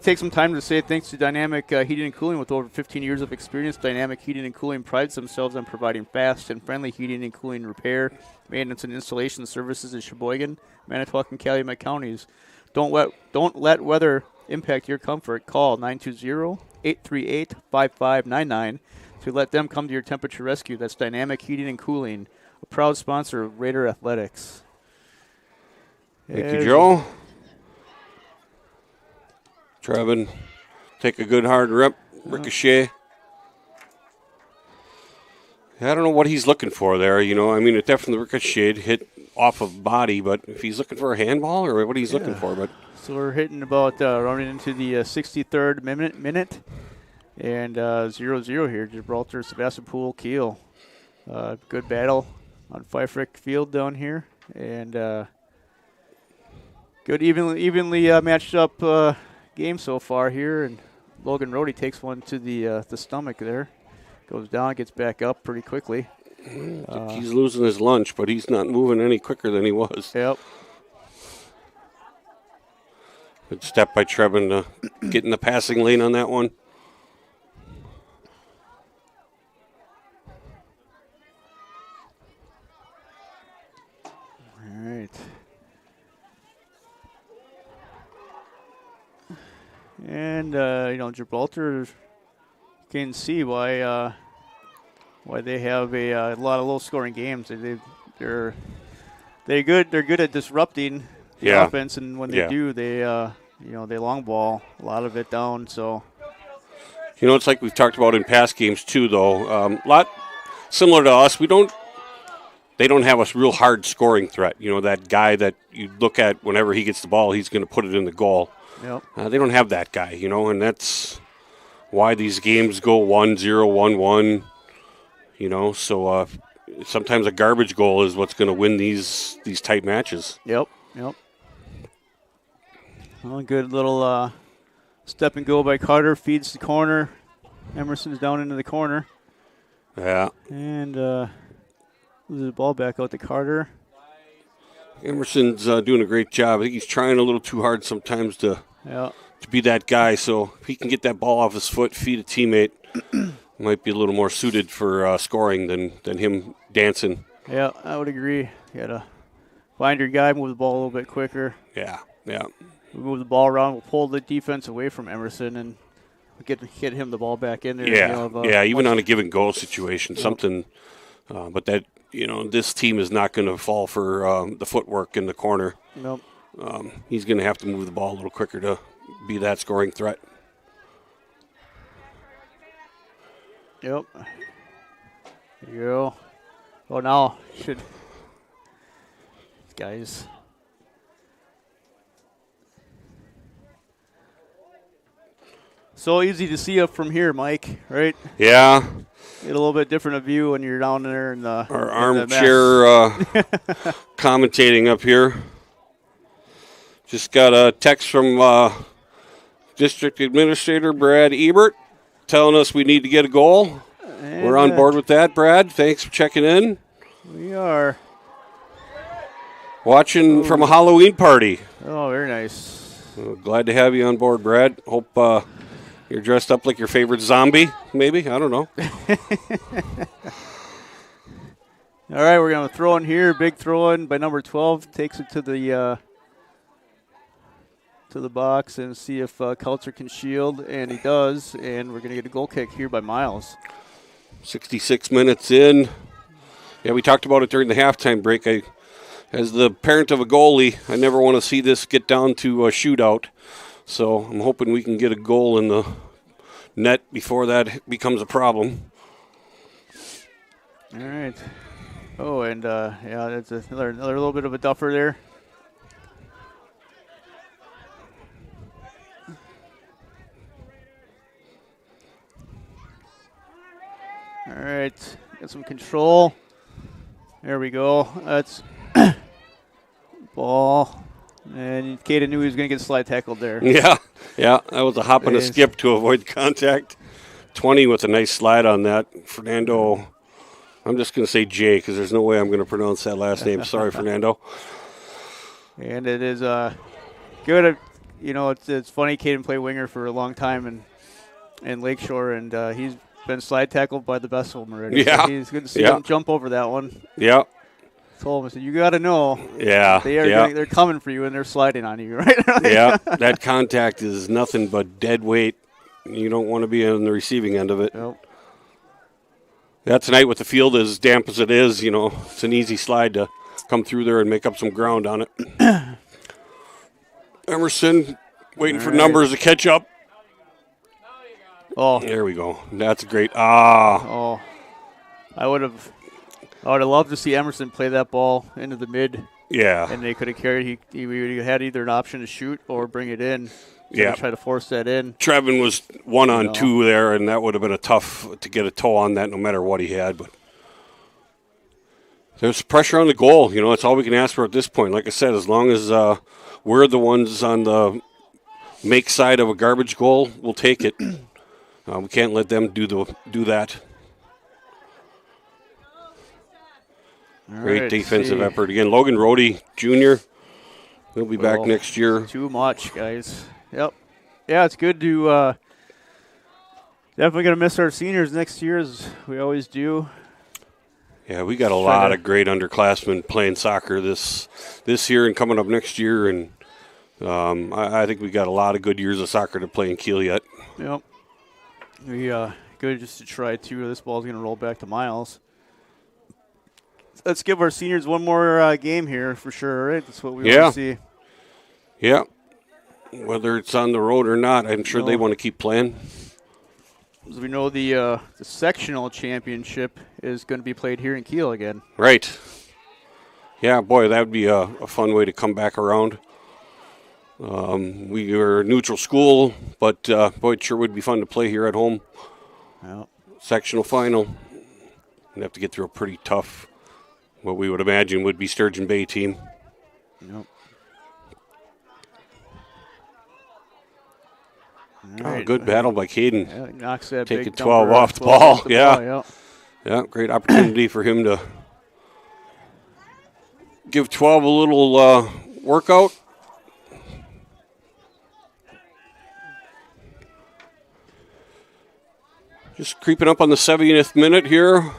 take some time to say thanks to Dynamic Heating and Cooling. With over 15 years of experience, Dynamic Heating and Cooling prides themselves on providing fast and friendly heating and cooling repair, maintenance, and installation services in Sheboygan, Manitowoc, and Calumet counties. Don't let weather impact your comfort. Call 920-838-5599 to let them come to your temperature rescue. That's Dynamic Heating and Cooling, a proud sponsor of Raider Athletics. Thank you, Joe. Trevin, take a good hard rip, ricochet. I don't know what he's looking for there, I mean, it definitely ricocheted, hit off of body, but if he's looking for a handball or what he's looking for. But so we're hitting about running into the 63rd minute, and 0-0 here. Gibraltar, Sevastopol, Kiel. Good battle on Pfeiffer Field down here, and good evenly matched up game so far here. And Logan Rohde takes one to the stomach there, goes down, gets back up pretty quickly. He's losing his lunch, but he's not moving any quicker than he was. Yep. Good step by Trevin to get in the passing lane on that one. All right. And, Gibraltar, you can see why they have a lot of low-scoring games. They're good at disrupting the offense, and when they do, they long ball a lot of it down. So, it's like we've talked about in past games too, though. A lot similar to us. They don't have a real hard scoring threat. That guy that you look at whenever he gets the ball, he's going to put it in the goal. Yep. They don't have that guy, and that's why these games go 1-0, 1-1. So sometimes a garbage goal is what's going to win these tight matches. Yep. Well, good little step and go by Carter, feeds the corner. Emerson's down into the corner. Yeah. And loses the ball back out to Carter. Emerson's doing a great job. I think he's trying a little too hard sometimes to be that guy. So if he can get that ball off his foot, feed a teammate, might be a little more suited for scoring than him dancing. Yeah, I would agree. You got to find your guy, move the ball a little bit quicker. Yeah. We move the ball around. We'll pull the defense away from Emerson and get him the ball back in there. Yeah, even on a given goal situation, something. But that, this team is not going to fall for the footwork in the corner. Nope. He's going to have to move the ball a little quicker to be that scoring threat. Yep. There you go. Oh, now should guys. So easy to see up from here, Mike, right? Yeah. Get a little bit different of view when you're down there in the our armchair commentating up here. Just got a text from District Administrator Brad Ebert telling us we need to get a goal. And we're on board with that, Brad. Thanks for checking in. We are. Watching from a Halloween party. Oh, very nice. Glad to have you on board, Brad. Hope you're dressed up like your favorite zombie, maybe. I don't know. All right, we're going to throw in here. Big throw in by number 12. Takes it to the box and see if Coulter can shield, and he does. And we're going to get a goal kick here by Miles. 66 minutes in. Yeah, we talked about it during the halftime break. As the parent of a goalie, I never want to see this get down to a shootout. So I'm hoping we can get a goal in the net before that becomes a problem. All right. Oh, and that's another little bit of a duffer there. All right, get some control. There we go. That's ball. And Caden knew he was going to get slide tackled there. Yeah, that was a hop and a skip to avoid contact. 20 with a nice slide on that. Fernando, I'm just going to say Jay because there's no way I'm going to pronounce that last name. Sorry, Fernando. And it is good. You know, it's funny. Caden played winger for a long time in Lakeshore, and he's been slide tackled by the best of them already. Yeah. So he's good to see him jump over that one. Yeah. Told him, I said, you got to know. Yeah. They're coming for you, and they're sliding on you, right? Yeah. That contact is nothing but dead weight. You don't want to be on the receiving end of it. Nope. Yeah, tonight with the field as damp as it is, you know, it's an easy slide to come through there and make up some ground on it. Emerson waiting for numbers to catch up. Oh. There we go. That's great. Oh. I would have loved to see Emerson play that ball into the mid. Yeah. And they could have carried. He would have had either an option to shoot or bring it in. Yeah. Try to force that in. Trevin was 1-on-2 there, and that would have been a tough to get a toe on that no matter what he had. But there's pressure on the goal. You know, that's all we can ask for at this point. Like I said, as long as we're the ones on the make side of a garbage goal, we'll take it. We can't let them do that. Great defensive effort. Again, Logan Rohde Jr. He'll be back next year. Too much, guys. Yep. Yeah, it's good to definitely going to miss our seniors next year, as we always do. Yeah, we got a lot of great underclassmen playing soccer this year and coming up next year, and I think we got a lot of good years of soccer to play in Kiel yet. Yep. We good just to try to. This ball's going to roll back to Miles. Let's give our seniors one more game here for sure, right? That's what we want to see. Yeah. Whether it's on the road or not, I'm sure they want to keep playing. As we know, the sectional championship is going to be played here in Kiel again. Right. Yeah, boy, that would be a fun way to come back around. We are a neutral school, but boy, it sure would be fun to play here at home. Yep. Sectional final. We'd have to get through a pretty tough, what we would imagine would be Sturgeon Bay team. Yep. Right. Good battle by Caden. Yeah, he knocks that taking big 12 dumper off the ball. Yeah. Yeah, great opportunity for him to give 12 a little workout. Just creeping up on the 70th minute here.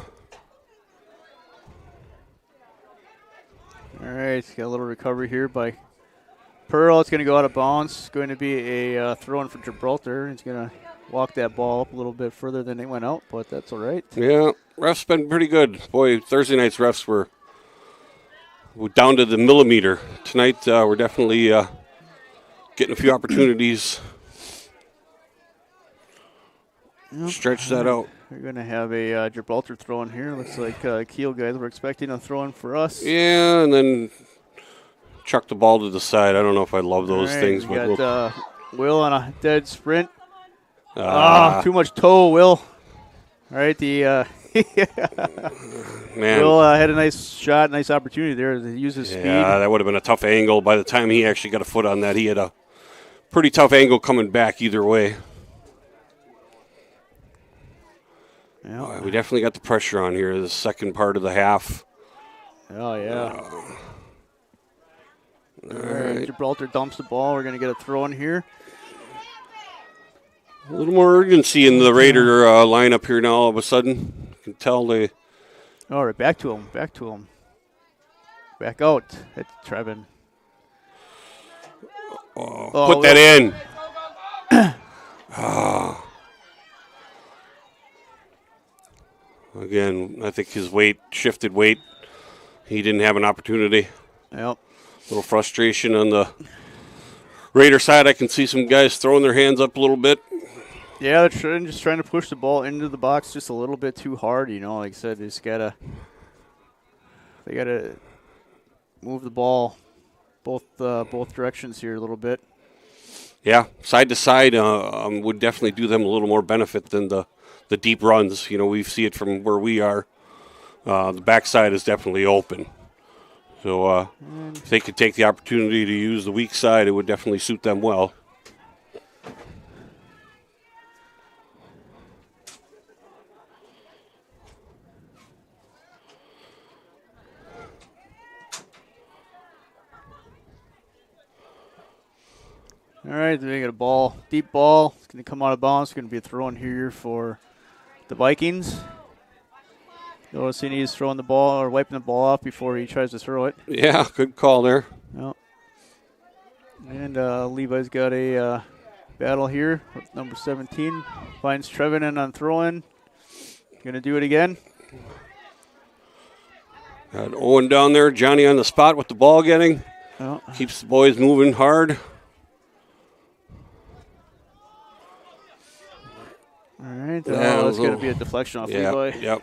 All right, got a little recovery here by Pearl. It's going to go out of bounds. It's going to be a throw-in for Gibraltar. He's going to walk that ball up a little bit further than it went out, but that's all right. Yeah, refs been pretty good. Boy, Thursday night's refs were down to the millimeter. Tonight, we're definitely getting a few opportunities. Yep. Stretch that out. We're going to have a Gibraltar throw-in here. Looks like Kiel guys were expecting a throw-in for us. Yeah, and then chuck the ball to the side. I don't know if I love those things. We but got Will on a dead sprint. Too much toe, Will. All right, the man. Will had a nice shot, nice opportunity there to use his speed. Yeah, that would have been a tough angle. By the time he actually got a foot on that, he had a pretty tough angle coming back either way. Yeah. We definitely got the pressure on here, the second part of the half. Oh, yeah. All right. Gibraltar dumps the ball. We're going to get a throw in here. A little more urgency in the Raider lineup here now all of a sudden. You can tell they... All right, back to him. Back out. That's Trevin. Put that in. Again, I think his shifted weight. He didn't have an opportunity. Yep. A little frustration on the Raider side. I can see some guys throwing their hands up a little bit. Yeah, they're just trying to push the ball into the box just a little bit too hard. You know, like I said, they gotta move the ball both directions here a little bit. Yeah, side to side would definitely do them a little more benefit than the deep runs. You know, we see it from where we are. The backside is definitely open. So if they could take the opportunity to use the weak side, it would definitely suit them well. All right, they got a ball, deep ball. It's going to come out of bounds. It's going to be a throw in here for the Vikings. Notice he's throwing the ball or wiping the ball off before he tries to throw it. Yeah, good call there. Yep. And Levi's got a battle here with number 17. Finds Trevinan on throw-in. Going to do it again. Got Owen down there. Johnny on the spot with the ball getting. Oh. Keeps the boys moving hard. All right, that's going to be a deflection off Levi. Yep.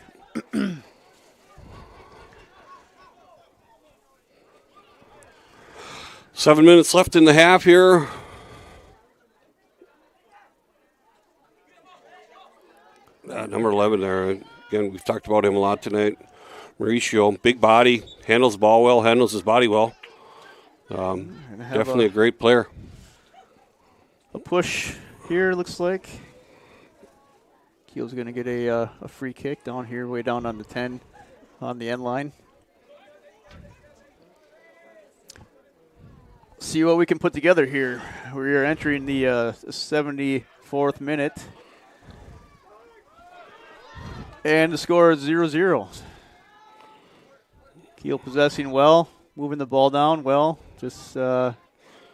7 minutes left in the half here. Number 11 there. Again, we've talked about him a lot tonight. Mauricio, big body, handles the ball well, handles his body well. Definitely a great player. A push here, looks like. Kiel's going to get a free kick down here, way down on the 10 on the end line. See what we can put together here. We are entering the 74th minute. And the score is 0-0. Kiel possessing well, moving the ball down well. Just got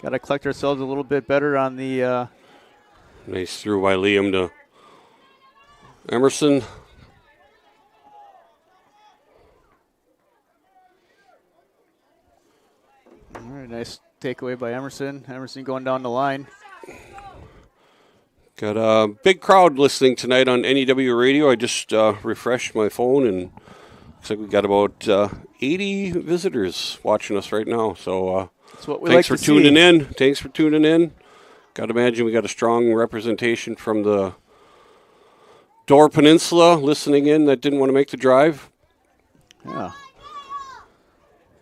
to collect ourselves a little bit better on the... Nice through by Liam to Emerson. All right, nice takeaway by Emerson. Emerson going down the line. Got a big crowd listening tonight on NEW Radio. I just refreshed my phone, and looks like we got about 80 visitors watching us right now. So that's what we thanks like for to tuning see. in. Thanks for tuning in. Got to imagine we got a strong representation from the Door Peninsula listening in that didn't want to make the drive. Yeah.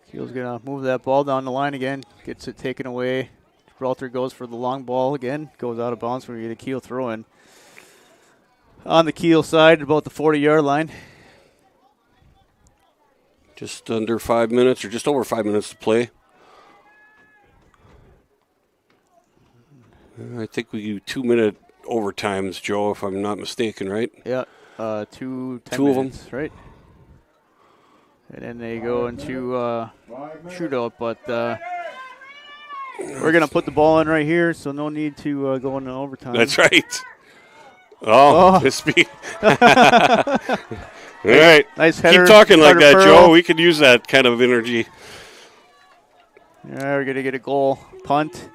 Kiel's going to move that ball down the line again. Gets it taken away. Gibraltar goes for the long ball again. Goes out of bounds when we get a Kiel throw in. On the Kiel side, about the 40-yard line. Just under 5 minutes, or just over 5 minutes to play. I think we do 2-minute overtimes, Joe, if I'm not mistaken, right? Yeah, 2 10 Two of minutes, them. right? And then they go into shootout, but we're going to put the ball in right here, so no need to go into overtime. That's right. Oh. This be. All right. Nice header. Keep talking like that, Pearl. Joe. We could use that kind of energy. Yeah, we're going to get a goal. Punt.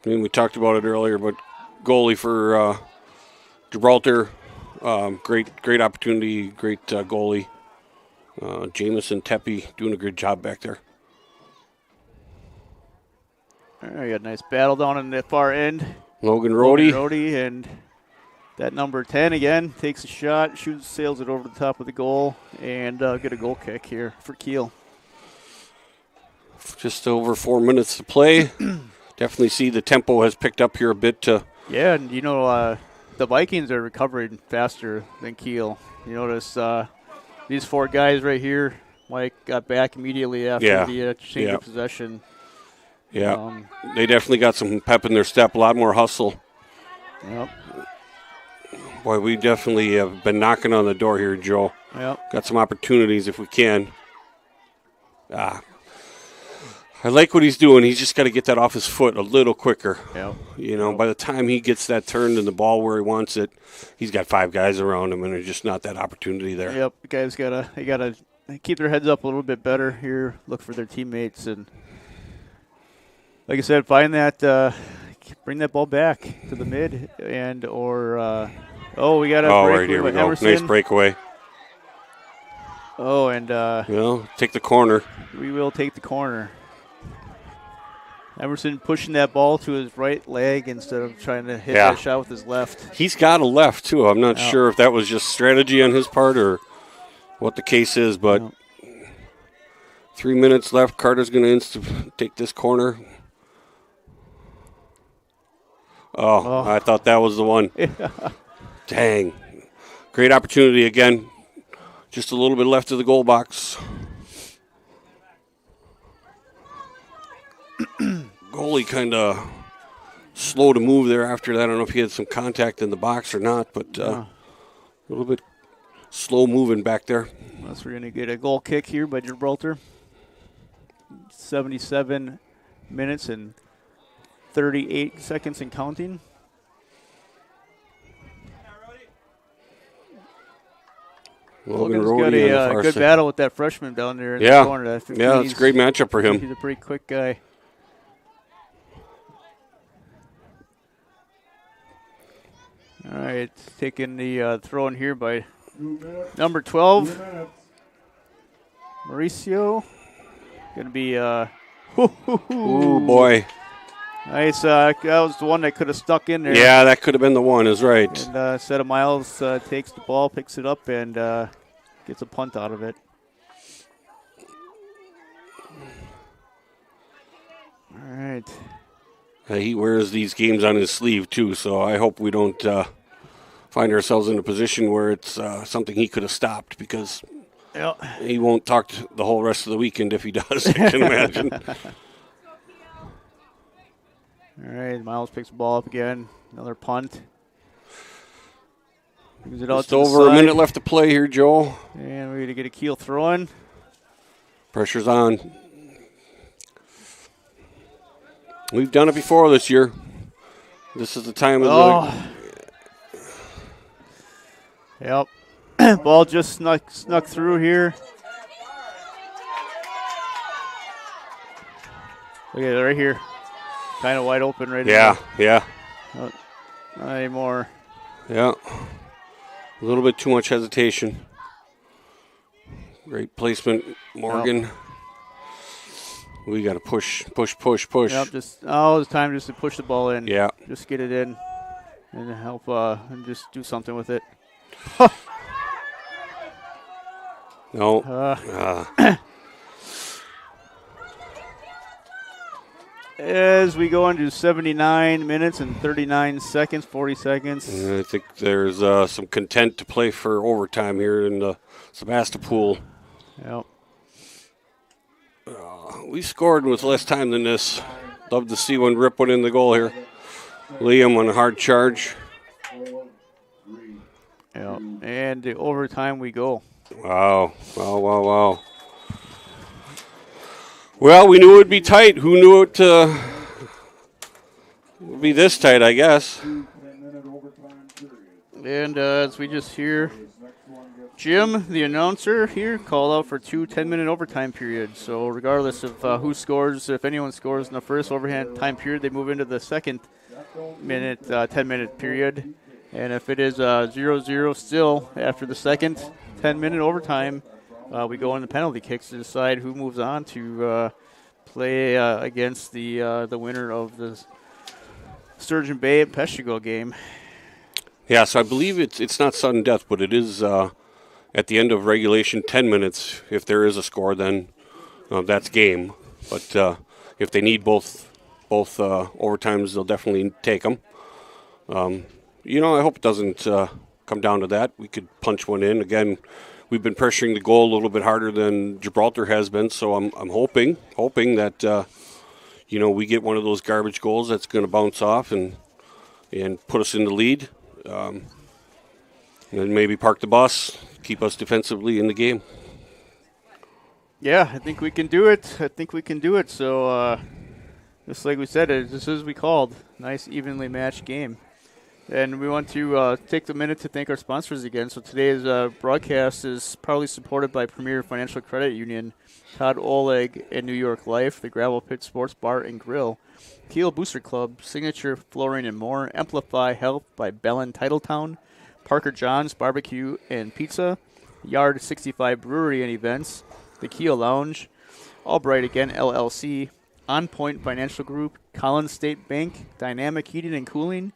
I mean, we talked about it earlier, but goalie for Gibraltar, great opportunity, great goalie. Jameson Tepe doing a good job back there. All right, we got a nice battle down in the far end. Logan Rohde. And that number 10 again takes a shot, shoots, sails it over the top of the goal, and get a goal kick here for Kiel. Just over 4 minutes to play. Definitely see the tempo has picked up here a bit. Yeah, and you know, the Vikings are recovering faster than Kiel. You notice these 4 guys right here, Mike got back immediately after the change of possession. Yeah, they definitely got some pep in their step, a lot more hustle. Yep. Boy, we definitely have been knocking on the door here, Joe. Yep. Got some opportunities if we can. I like what he's doing. He's just got to get that off his foot a little quicker. Yep. You know, by the time he gets that turned and the ball where he wants it, he's got 5 guys around him, and there's just not that opportunity there. Yep. The guys gotta keep their heads up a little bit better here. Look for their teammates, and like I said, find that, bring that ball back to the mid, and or we got a break right here we with go. Emerson. Nice breakaway. Oh, and take the corner. We will take the corner. Emerson pushing that ball to his right leg instead of trying to hit Yeah. that shot with his left. He's got a left, too. I'm not sure if that was just strategy on his part or what the case is, but 3 minutes left. Carter's going to take this corner. Oh, I thought that was the one. Dang. Great opportunity again. Just a little bit left of the goal box. Goalie kind of slow to move there after that. I don't know if he had some contact in the box or not, but a little bit slow moving back there. Unless we're going to get a goal kick here by Gibraltar. 77 minutes and 38 seconds and counting. Logan's got a good battle with that freshman down there in the corner. Yeah, it's a great matchup for him. He's a pretty quick guy. All right, taking the throw in here by number 12, Mauricio. Going to be, ooh, boy. Nice. That was the one that could have stuck in there. Yeah, that could have been the one, is right. And Seta Miles takes the ball, picks it up, and gets a punt out of it. All right. He wears these games on his sleeve, too, so I hope we don't find ourselves in a position where it's something he could have stopped, because he won't talk the whole rest of the weekend if he does, I can imagine. All right, Miles picks the ball up again. Another punt. Moves it out Just to the over side. a minute left to play here, Joel. And we're going to get a Kiel throw in. Pressure's on. We've done it before this year. This is the time of Yep. Ball just snuck through here. Look at it right here. Kind of wide open right Yeah, there. yeah. Not anymore. Yeah. A little bit too much hesitation. Great placement, Morgan. Yep. We got to push. Yep, it's time just to push the ball in. Yeah. Just get it in and help and just do something with it. No. As we go into 79 minutes and 39 seconds, 40 seconds. And I think there's some content to play for overtime here in the Sevastopol. Yep. We scored with less time than this. Love to see one rip one in the goal here. Liam on a hard charge. Yep. And the overtime we go. Wow. Well, we knew it would be tight. Who knew it would be this tight, I guess. And as we just hear Jim, the announcer here, called out for 2 10-minute overtime periods. So regardless of who scores, if anyone scores in the first overtime time period, they move into the second 10-minute period. And if it is 0-0 still after the second 10-minute overtime, we go into penalty kicks to decide who moves on to play against the winner of the Sturgeon Bay and Peshtigo game. Yeah, so I believe it's not sudden death, but it is at the end of regulation 10 minutes. If there is a score, then that's game. But if they need both overtimes, they'll definitely take them. I hope it doesn't come down to that. We could punch one in. Again, we've been pressuring the goal a little bit harder than Gibraltar has been, so I'm hoping that we get one of those garbage goals that's going to bounce off and put us in the lead. And then maybe park the bus, keep us defensively in the game. Yeah, I think we can do it. So, just like we said, this is we called. Nice, evenly matched game. And we want to take the minute to thank our sponsors again. So today's broadcast is proudly supported by Premier Financial Credit Union, Todd Oleg and New York Life, the Gravel Pit Sports Bar and Grill, Kiel Booster Club, Signature Flooring and More, Amplify Health by Bellin Titletown, Parker John's Barbecue and Pizza, Yard 65 Brewery and Events, the Kiel Lounge, Albright Again LLC, On Point Financial Group, Collins State Bank, Dynamic Heating and Cooling,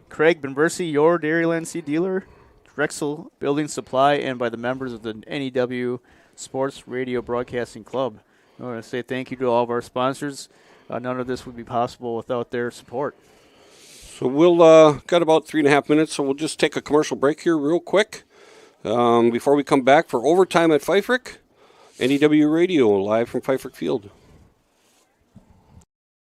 Craig Benversi, your Dairyland Seed dealer, Drexel Building Supply, and by the members of the NEW Sports Radio Broadcasting Club. I want to say thank you to all of our sponsors. None of this would be possible without their support. So we'll got about 3.5 minutes, so we'll just take a commercial break here real quick before we come back for overtime at Pfeifferich. NEW Radio, live from Pfeifferich Field.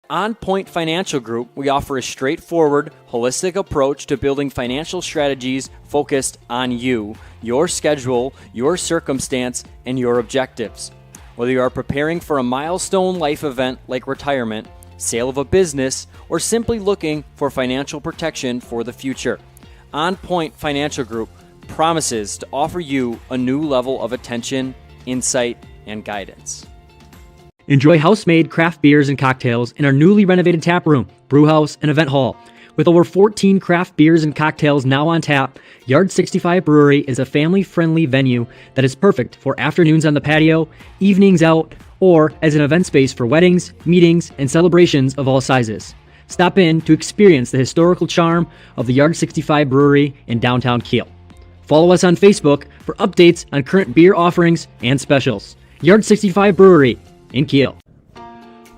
On Point Financial Group, we offer a straightforward, holistic approach to building financial strategies focused on you, your schedule, your circumstance, and your objectives. Whether you are preparing for a milestone life event like retirement, sale of a business, or simply looking for financial protection for the future, On Point Financial Group promises to offer you a new level of attention, insight, and guidance. Enjoy house-made craft beers and cocktails in our newly renovated tap room, brew house, and event hall. With over 14 craft beers and cocktails now on tap, Yard 65 Brewery is a family-friendly venue that is perfect for afternoons on the patio, evenings out, or as an event space for weddings, meetings, and celebrations of all sizes. Stop in to experience the historical charm of the Yard 65 Brewery in downtown Kiel. Follow us on Facebook for updates on current beer offerings and specials. Yard 65 Brewery in Kiel.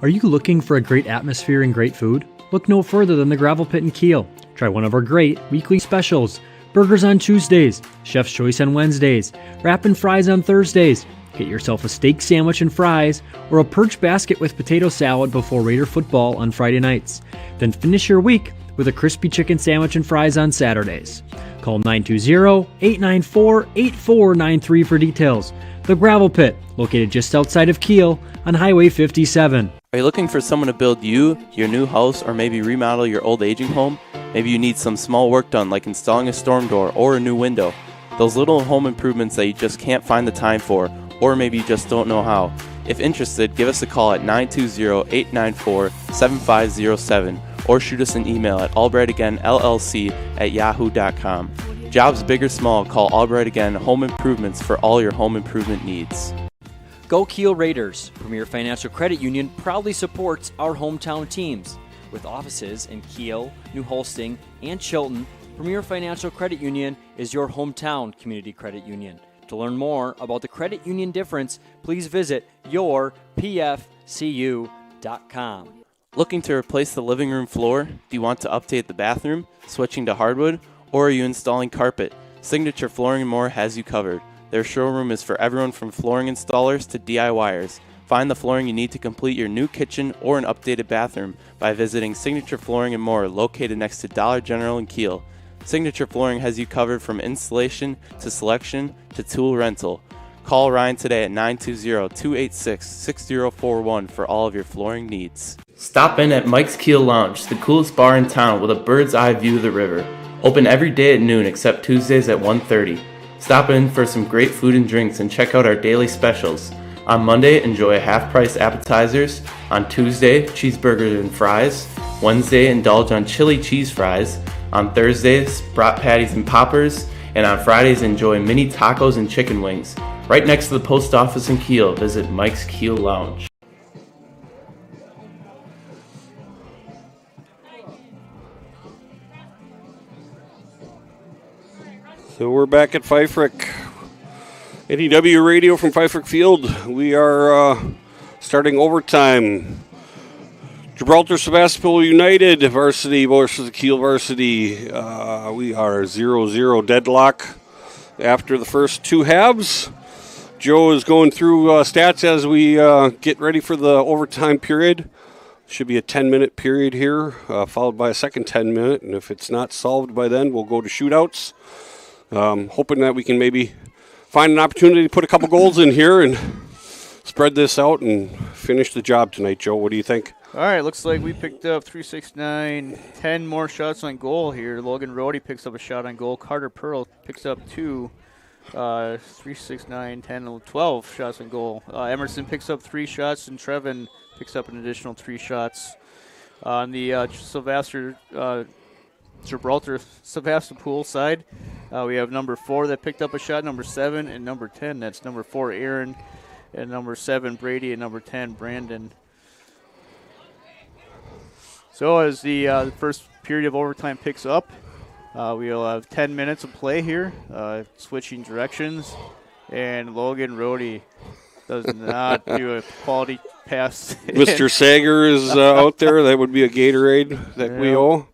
Are you looking for a great atmosphere and great food? Look no further than the Gravel Pit in Kiel. Try one of our great weekly specials. Burgers on Tuesdays, Chef's Choice on Wednesdays, wrap and fries on Thursdays. Get yourself a steak sandwich and fries or a perch basket with potato salad before Raider football on Friday nights. Then finish your week with a crispy chicken sandwich and fries on Saturdays. Call 920-894-8493 for details. The Gravel Pit, located just outside of Kiel on Highway 57. Are you looking for someone to build you, your new house, or maybe remodel your old aging home? Maybe you need some small work done like installing a storm door or a new window. Those little home improvements that you just can't find the time for, or maybe you just don't know how. If interested, give us a call at 920-894-7507 or shoot us an email at albrightagainllc@yahoo.com. Jobs big or small, call Albright Again Home Improvements for all your home improvement needs. Go Kiel Raiders! Premier Financial Credit Union proudly supports our hometown teams. With offices in Kiel, New Holsting, and Chilton, Premier Financial Credit Union is your hometown community credit union. To learn more about the credit union difference, please visit yourpfcu.com. Looking to replace the living room floor? Do you want to update the bathroom, switching to hardwood, or are you installing carpet? Signature Flooring & More has you covered. Their showroom is for everyone from flooring installers to DIYers. Find the flooring you need to complete your new kitchen or an updated bathroom by visiting Signature Flooring & More, located next to Dollar General in Kiel. Signature Flooring has you covered from installation to selection to tool rental. Call Ryan today at 920-286-6041 for all of your flooring needs. Stop in at Mike's Kiel Lounge, the coolest bar in town with a bird's eye view of the river. Open every day at noon except Tuesdays at 1:30. Stop in for some great food and drinks and check out our daily specials. On Monday, enjoy half-price appetizers. On Tuesday, cheeseburgers and fries. Wednesday, indulge on chili cheese fries. On Thursdays, brat patties and poppers. And on Fridays, enjoy mini tacos and chicken wings. Right next to the post office in Kiel, visit Mike's Kiel Lounge. So we're back at Pfeifferich. NEW Radio from Pfeifferich Field. We are starting overtime. Gibraltar Sevastopol United varsity versus the Kiel varsity. We are 0-0 deadlock after the first two halves. Joe is going through stats as we get ready for the overtime period. Should be a 10-minute period here, followed by a second 10-minute. And if it's not solved by then, we'll go to shootouts. Hoping that we can maybe find an opportunity to put a couple goals in here and spread this out and finish the job tonight, Joe. What do you think? All right, looks like we picked up 3, 6, 9, 10 more shots on goal here. Logan Rohde picks up a shot on goal. Carter Pearl picks up 2. 3, 6, 9, 10, 12 shots on goal. Emerson picks up 3 shots, and Trevin picks up an additional 3 shots. On the Gibraltar Sevastopol side, we have number 4 that picked up a shot, number 7, and number 10. That's number 4, Aaron, and number 7, Brady, and number 10, Brandon. So as the first period of overtime picks up, we'll have 10 minutes of play here, switching directions, and Logan Rohde does not do a quality pass. Mr. Sager is out there. That would be a Gatorade that we owe.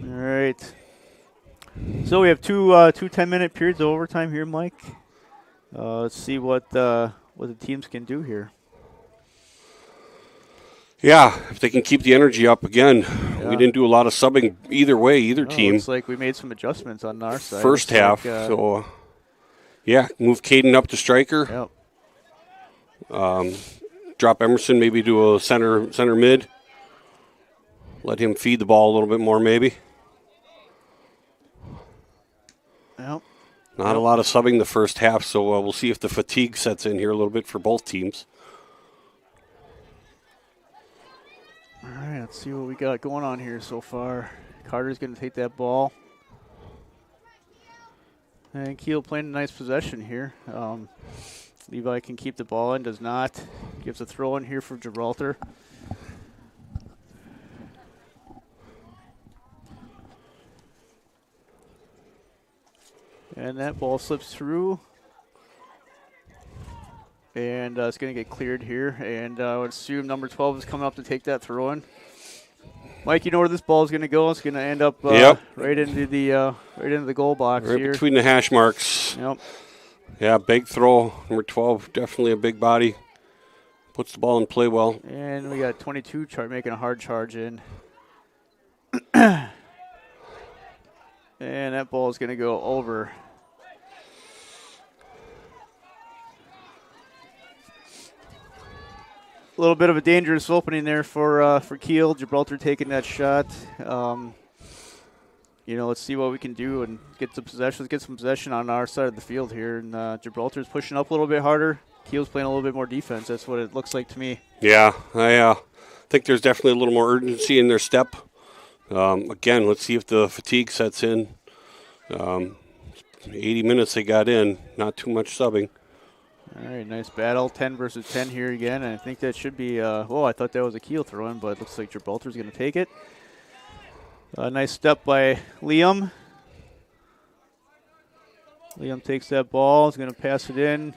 All right. So we have two 10-minute periods of overtime here, Mike. Let's see what the teams can do here. Yeah, if they can keep the energy up again. Yeah. We didn't do a lot of subbing either way, either team. Looks like we made some adjustments on our side. First half, so move Caden up to striker. Yep. Drop Emerson maybe to a center mid. Let him feed the ball a little bit more maybe. Yep. Not a lot of subbing the first half, so we'll see if the fatigue sets in here a little bit for both teams. All right, let's see what we got going on here so far. Carter's going to take that ball. And Kiel playing a nice possession here. Levi can keep the ball in, does not. Gives a throw in here for Gibraltar. And that ball slips through. And it's going to get cleared here. And I would assume number 12 is coming up to take that throw in. Mike, you know where this ball is going to go? It's going to end up right into the goal box right here. Between the hash marks. Yep. Yeah, big throw. Number 12, definitely a big body. Puts the ball in play well. And we got 22 making a hard charge in. And that ball is going to go over. A little bit of a dangerous opening there for Kiel. Gibraltar taking that shot. Let's see what we can do and get some possession. Let's get some possession on our side of the field here. And Gibraltar's pushing up a little bit harder. Kiel's playing a little bit more defense. That's what it looks like to me. Yeah, I think there's definitely a little more urgency in their step. Again, let's see if the fatigue sets in. 80 minutes they got in, not too much subbing. All right, nice battle, 10 versus 10 here again. And I think that should be, I thought that was a Kiel throw-in, but it looks like Gibraltar's going to take it. Nice step by Liam. Liam takes that ball, is going to pass it in.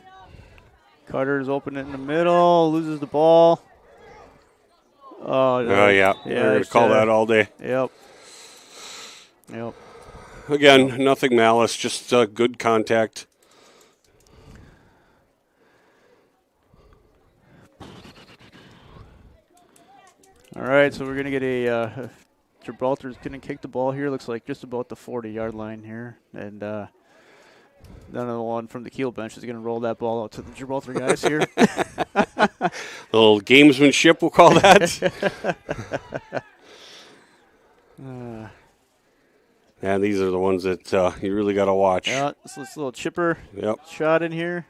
Carter's open it in the middle, loses the ball. Oh, yeah. We're going to call that all day. Yep. Again, nothing malice, just good contact. All right, so we're going to get a Gibraltar's going to kick the ball here. Looks like just about the 40-yard line here. And another one from the Kiel bench is going to roll that ball out to the Gibraltar guys here. A little gamesmanship, we'll call that. Yeah, these are the ones that you really got to watch. Yeah, this little chipper Yep. shot in here.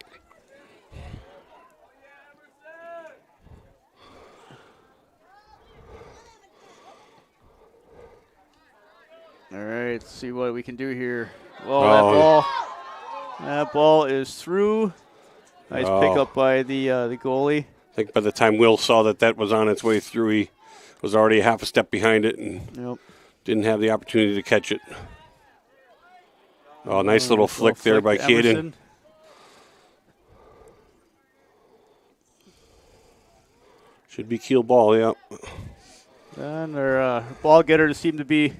All right, let's see what we can do here. That ball is through. Nice pickup by the goalie. I think by the time Will saw that was on its way through, he was already half a step behind it and didn't have the opportunity to catch it. Oh, nice little flick there by Caden. Should be Kiel ball, yeah. And their ball getters seem to be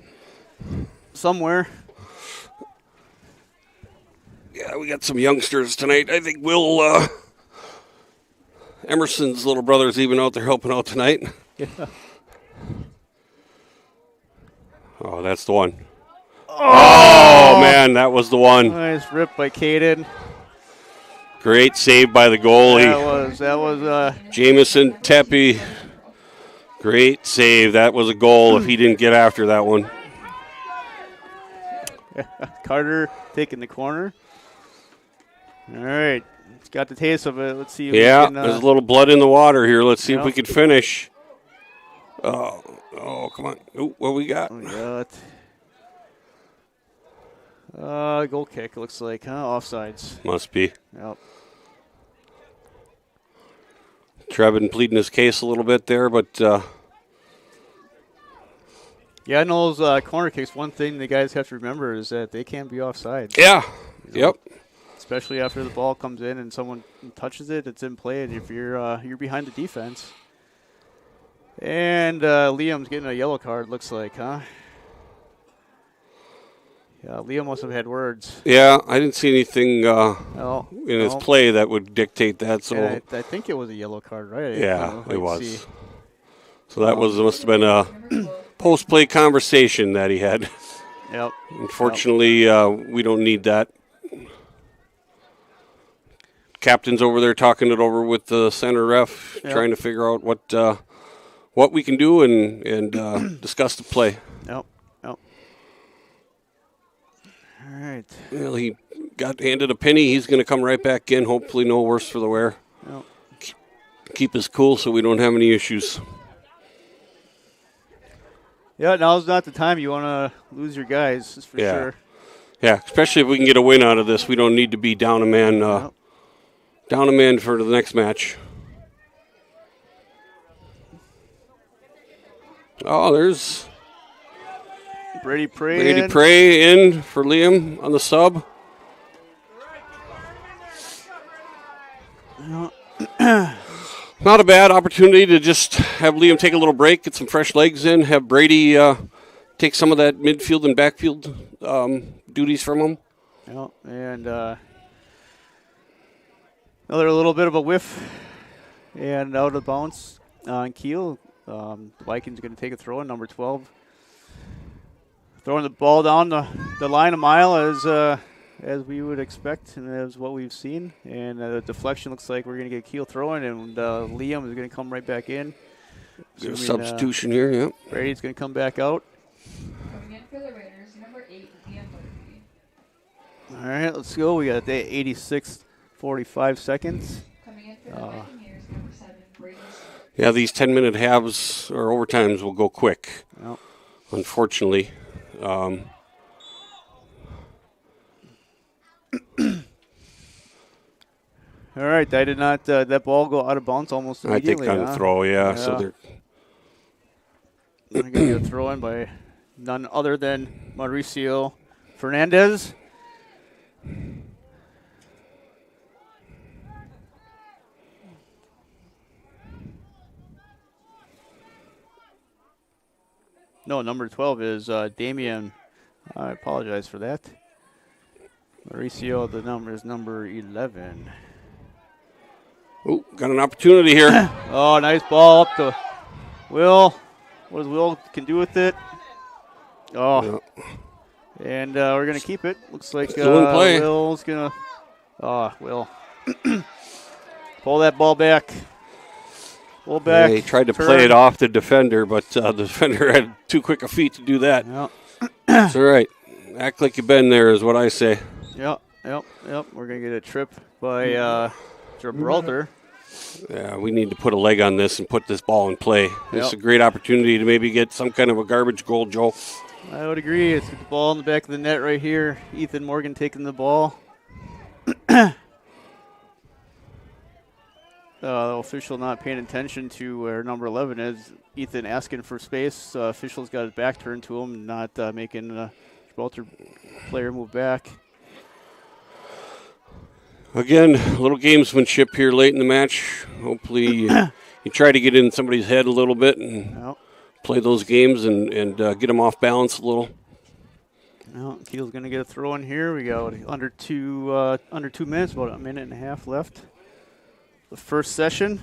somewhere. Yeah, we got some youngsters tonight. I think Will Emerson's little brother's even out there helping out tonight. Yeah. Oh, that's the one. Oh, man, that was the one. Nice rip by Caden. Great save by the goalie. That was Jamison Tepe. Great save. That was a goal if he didn't get after that one. Carter taking the corner. All right. It's got the taste of it. Let's see if we can, there's a little blood in the water here. Let's see if we can finish. Oh, come on. Ooh, what we got? Goal kick, looks like, huh? Offsides. Must be. Yep. Trevin pleading his case a little bit there, but Yeah, in those corner kicks, one thing the guys have to remember is that they can't be offside. Yeah. Yep. Especially after the ball comes in and someone touches it, it's in play. And if you're behind the defense, and Liam's getting a yellow card, looks like, huh? Yeah, Liam must have had words. Yeah, I didn't see anything in his play that would dictate that. So yeah, I think it was a yellow card, right? Yeah, it was. See. So that must have been a post-play conversation that he had. Yep. Unfortunately, we don't need that. Captain's over there talking it over with the center ref, trying to figure out what we can do and discuss the play. Yep. All right. Well, he got handed a penny. He's going to come right back in. Hopefully, no worse for the wear. Yep. Keep us cool so we don't have any issues. Yeah, now's not the time you want to lose your guys, that's for sure. Yeah, especially if we can get a win out of this. We don't need to be down a man. Down a man for the next match. Oh, there's Brady Prey in for Liam on the sub. Not a bad opportunity to just have Liam take a little break, get some fresh legs in, have Brady take some of that midfield and backfield duties from him. Yeah, and another little bit of a whiff and out of bounds on Kiel. The Vikings going to take a throw in, number 12. Throwing the ball down the line a mile as we would expect and as what we've seen. And the deflection looks like we're going to get Kiel throwing, and Liam is going to come right back in. Substitution here, yeah. Brady's going to come back out. Coming in for the Raiders, number 8, Ian Murphy. All right, let's go. We got 46:45 seconds. Coming in for the Vikings, number 7, Brady. Yeah, these 10-minute halves or overtimes will go quick, unfortunately. All right, I did not that ball go out of bounds almost immediately. I think on the throw, yeah. So they're going to get a throw in by none other than Mauricio Fernandez. No, number 12 is Damian. I apologize for that. Mauricio, the number is number 11. Oh, got an opportunity here. Oh, nice ball up to Will. What does Will can do with it? Oh. Yeah. And we're going to keep it. Looks like Still in play. Will's going to... Oh, Will. Pull that ball back. Pull back. Yeah, he tried to play it off the defender, but the defender had too quick a feet to do that. Yep. It's all right. Act like you've been there is what I say. Yep. We're going to get a trip by Gibraltar. Yeah, we need to put a leg on this and put this ball in play. This is a great opportunity to maybe get some kind of a garbage goal, Joe. I would agree. It's the ball in the back of the net right here. Ethan Morgan taking the ball. The official not paying attention to where number 11 is. Ethan asking for space. Official's got his back turned to him, not making the Gibraltar player move back. Again, a little gamesmanship here late in the match. Hopefully you try to get in somebody's head a little bit and play those games and get them off balance a little. Well, Kiel's going to get a throw in here. We got under 2 minutes, about a minute and a half left. The first session.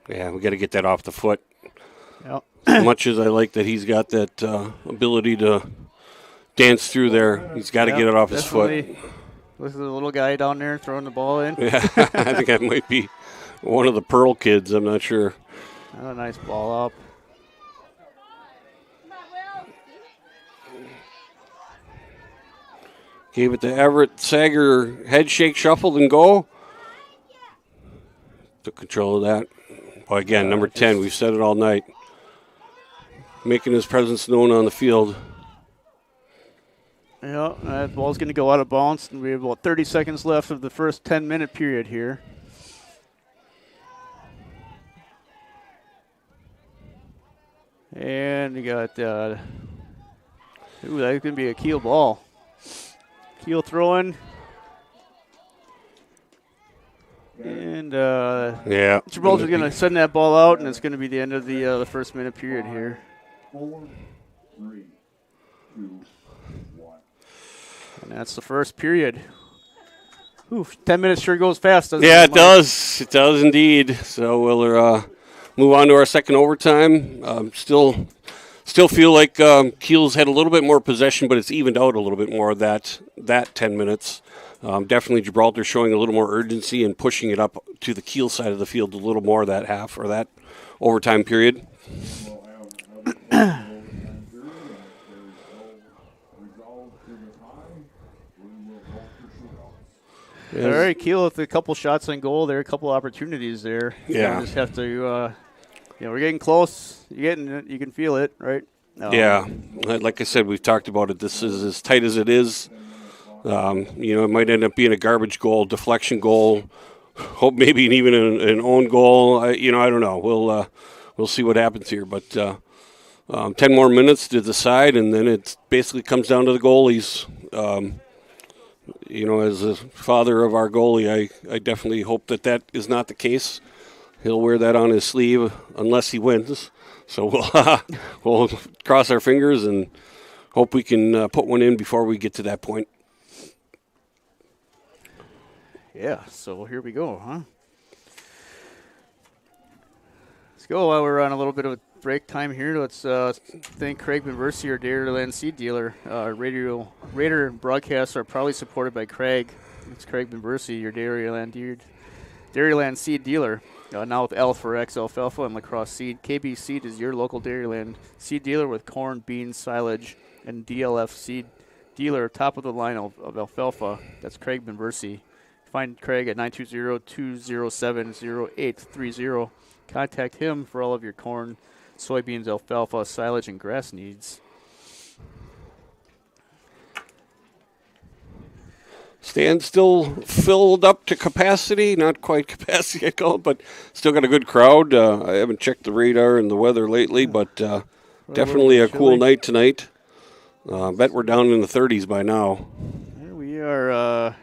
Yeah, we got to get that off the foot. Yep. As much as I like that he's got that ability to dance through there, he's got to get it off his foot. This is a little guy down there throwing the ball in. Yeah, I think that might be one of the Pearl kids. I'm not sure. A nice ball up. Gave it to Everett Sager, head shake, shuffle, and go. Took control of that. Well, again, number 10, we've said it all night. Making his presence known on the field. Yeah, that ball's going to go out of bounds. And we have about 30 seconds left of the first 10-minute period here. And you got, ooh, that's going to be a Kiel ball. Kiel throwing. And Gibraltar's going to send that ball out, and it's going to be the end of the first minute period here. 4, 3, 2, 1. And that's the first period. Ooh, 10 minutes sure goes fast, doesn't it? Yeah, it does. It does indeed. So we'll move on to our second overtime. Still feel like Kiel's had a little bit more possession, but it's evened out a little bit more of that 10 minutes. Definitely Gibraltar showing a little more urgency and pushing it up to the Kiel side of the field a little more that half or that overtime period. All right, Kiel with a couple shots on goal there, a couple opportunities there. Yeah. You just have to, we're getting close. You can feel it, right? Yeah. Like I said, we've talked about it. This is as tight as it is. It might end up being a garbage goal, deflection goal, hope maybe even an own goal. I don't know. We'll see what happens here. But 10 more minutes to decide, and then it basically comes down to the goalies. As a father of our goalie, I definitely hope that is not the case. He'll wear that on his sleeve unless he wins. So we'll cross our fingers and hope we can put one in before we get to that point. Yeah, so here we go, huh? Let's go while we're on a little bit of a break time here. Let's thank Craig Benversi, our Dairyland seed dealer. Raider broadcasts are proudly supported by Craig. It's Craig Benversi, your Dairyland seed dealer. Now with L for X alfalfa and lacrosse seed. KB Seed is your local Dairyland seed dealer with corn, beans, silage, and DLF seed dealer, top of the line of alfalfa. That's Craig Benversi. Find Craig at 920-207-0830. Contact him for all of your corn, soybeans, alfalfa, silage, and grass needs. Stand still filled up to capacity, not quite capacity I call it, but still got a good crowd. I haven't checked the radar and the weather lately, but definitely a cool night tonight. Bet we're down in the 30s by now. Here we are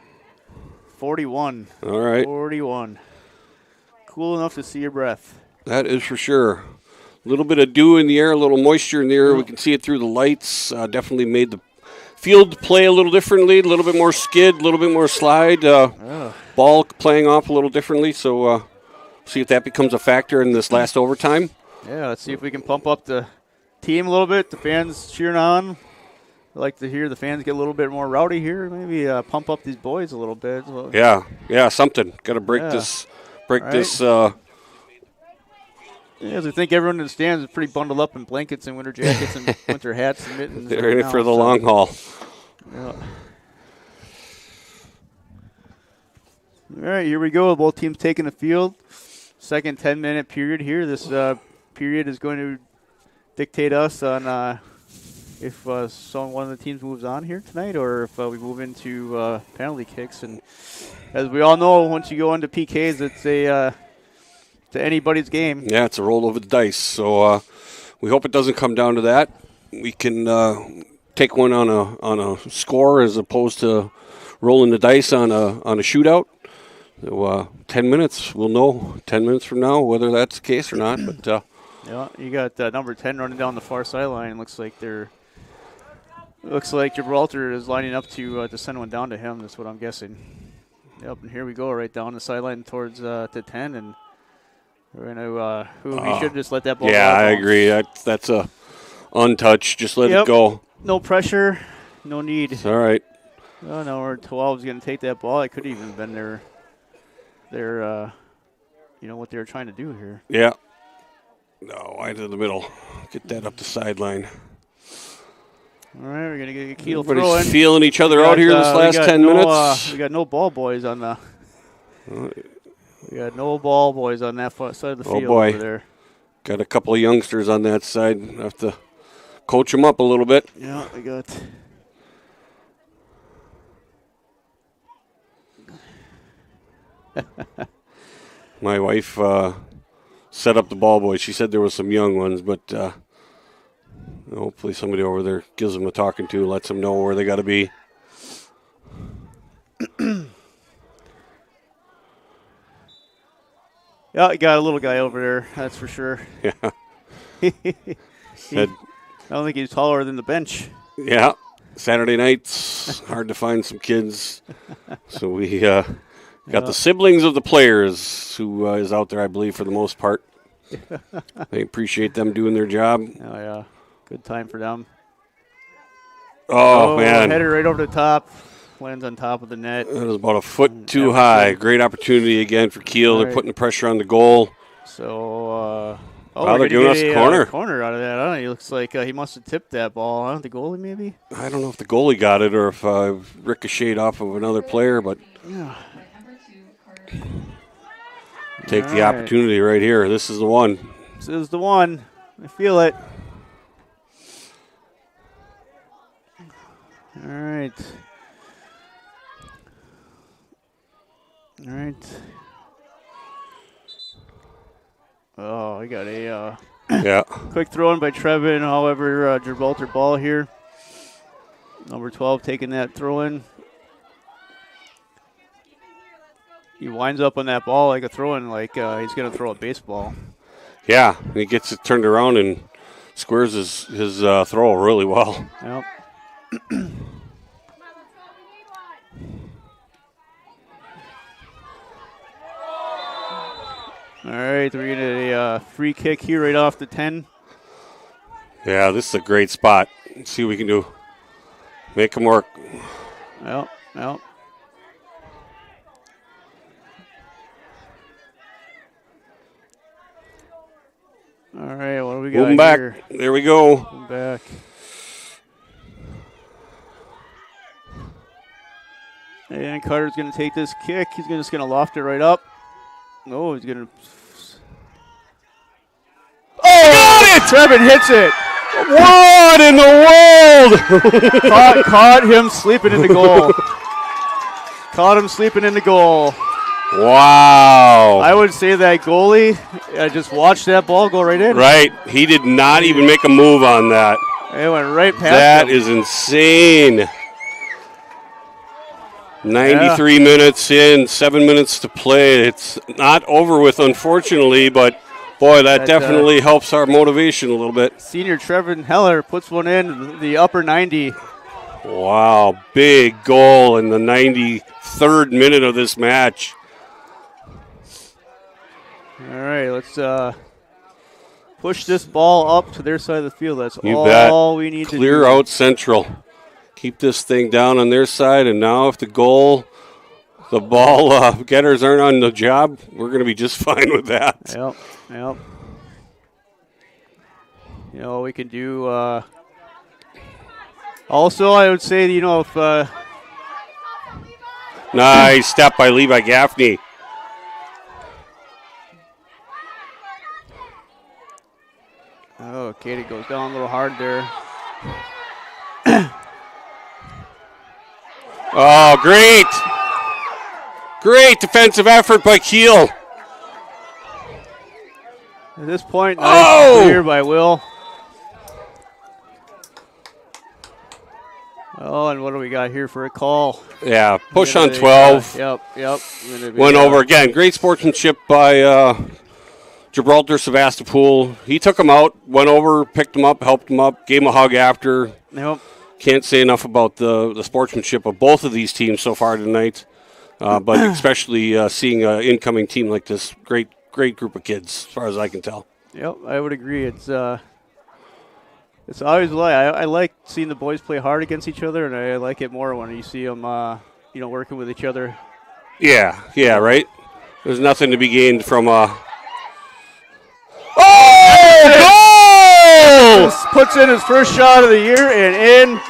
41. All right. 41. Cool enough to see your breath. That is for sure. A little bit of dew in the air, a little moisture in the air. We can see it through the lights. Definitely made the field play a little differently, a little bit more skid, a little bit more slide. Ball playing off a little differently. So see if that becomes a factor in this last overtime. Yeah, let's see if we can pump up the team a little bit. The fans cheering on. I like to hear the fans get a little bit more rowdy here. Maybe pump up these boys a little bit. Yeah, something. Got to break this. This. Yeah, I think everyone in the stands is pretty bundled up in blankets and winter jackets and winter hats and mittens. They're in it for the long haul. Yeah. All right, here we go. Both teams taking the field. Second 10-minute period here. This period is going to dictate us on if one of the teams moves on here tonight or if we move into penalty kicks. And as we all know, once you go into PKs, it's to anybody's game. Yeah, it's a roll over the dice. So we hope it doesn't come down to that. We can take one on a score as opposed to rolling the dice on a shootout. So 10 minutes, we'll know 10 minutes from now whether that's the case or not. But yeah, you got number 10 running down the far sideline. Looks like Gibraltar is lining up to send one down to him. That's what I'm guessing. Yep, and here we go, right down the sideline towards to 10 and. We're going to, we should just let that ball go. Yeah, I agree. That's a untouched. Just let it go. No pressure, no need. It's all right. Oh, no, our 12 is going to take that ball. It could even have been their what they were trying to do here. Yeah. No, wide to the middle. Get that up the sideline. All right, we're going to get a Kiel throwing. Everybody's feeling each other out here this last 10 minutes. We got no ball boys on the... We got no ball boys on that side of the field over there. Got a couple of youngsters on that side. Have to coach them up a little bit. Yeah, we got. My wife set up the ball boys. She said there was some young ones, but Hopefully somebody over there gives them a talking to, lets them know where they got to be. Yeah, you got a little guy over there, that's for sure. Yeah. I don't think he's taller than the bench. Yeah. Saturday nights, hard to find some kids. So we got the siblings of the players who is out there, I believe, for the most part. They appreciate them doing their job. Oh, yeah. Good time for them. Oh, man. Header right over the top. Lands on top of the net. It was about a foot too high. Great opportunity again for Kiel. They're putting the pressure on the goal. So, they're giving us a corner. Corner out of that. I don't know. It looks like he must have tipped that ball. I don't know, the goalie maybe? I don't know if the goalie got it or if ricocheted off of another player, but take the opportunity right here. This is the one. This is the one. I feel it. All right. All right. Oh, we got a quick throw in by Trevin. However, Gibraltar ball here. Number 12 taking that throw in. He winds up on that ball like a throw in, like he's going to throw a baseball. Yeah, he gets it turned around and squares his throw really well. Yep. All right, we're going to a free kick here right off the 10. Yeah, this is a great spot. Let's see what we can do. Make them work. Well. All right, what do we got Moving back. here? There we go. Moving back. And Carter's going to take this kick. He's just going to loft it right up. Oh, he's going to. Oh! Got it! Trevin hits it. What in the world? Caught him sleeping in the goal. Caught him sleeping in the goal. Wow. I would say that goalie just watched that ball go right in. Right. He did not even make a move on that. It went right past That him. is insane. 93 minutes in, 7 minutes to play. It's not over with, unfortunately, but, boy, that definitely helps our motivation a little bit. Senior Trevin Heller puts one in the upper 90. Wow, big goal in the 93rd minute of this match. All right, let's push this ball up to their side of the field. That's You all bet. we need to do. Clear out Central. Keep this thing down on their side, and now if the ball getters aren't on the job, we're going to be just fine with that. Yep. You know, we can do. Also, I would say, if. Nice step by Levi Gaffney. Oh, Katie goes down a little hard there. Oh, great. Great defensive effort by Kiel. At this point, nice clear by Will. Oh, and what do we got here for a call? Yeah, push on 12. Yep. Went over again. Great sportsmanship by Gibraltar Sevastopol. He took him out, went over, picked him up, helped him up, gave him a hug after. Yep. Can't say enough about the sportsmanship of both of these teams so far tonight, but especially seeing an incoming team like this. Great group of kids, as far as I can tell. Yep, I would agree. It's always I like seeing the boys play hard against each other, and I like it more when you see them, working with each other. Yeah, right. There's nothing to be gained from. Goal! Puts in his first shot of the year and in.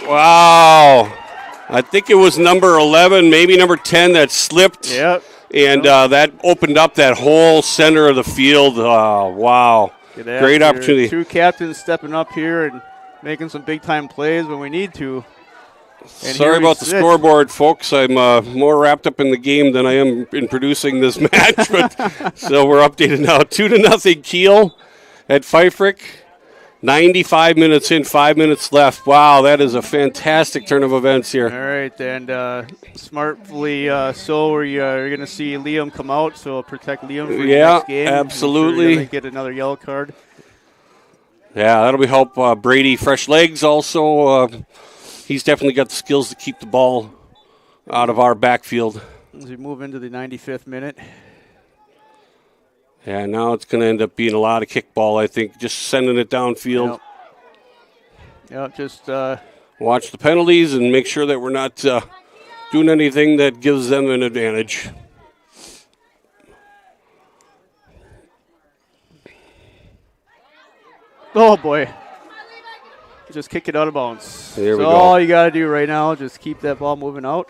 Wow. I think it was number 11, maybe number 10 that slipped. Yep. And that opened up that whole center of the field. Wow. Great opportunity. Two captains stepping up here and making some big-time plays when we need to. And sorry about the scoreboard, folks. I'm more wrapped up in the game than I am in producing this match. But so we're updated now. 2-0 Kiel. at Pfeifferich. 95 minutes in, 5 minutes left. Wow, that is a fantastic turn of events here. All right, and smartly so you're going to see Liam come out, so protect Liam for the next game. Absolutely. Sure get another yellow card. Yeah, that'll be help Brady fresh legs also. He's definitely got the skills to keep the ball out of our backfield. As we move into the 95th minute. Yeah, now it's going to end up being a lot of kickball, I think, just sending it downfield. Yep, just watch the penalties and make sure that we're not doing anything that gives them an advantage. Oh, boy. Just kick it out of bounds. There we so go. all you got to do right now, just keep that ball moving out.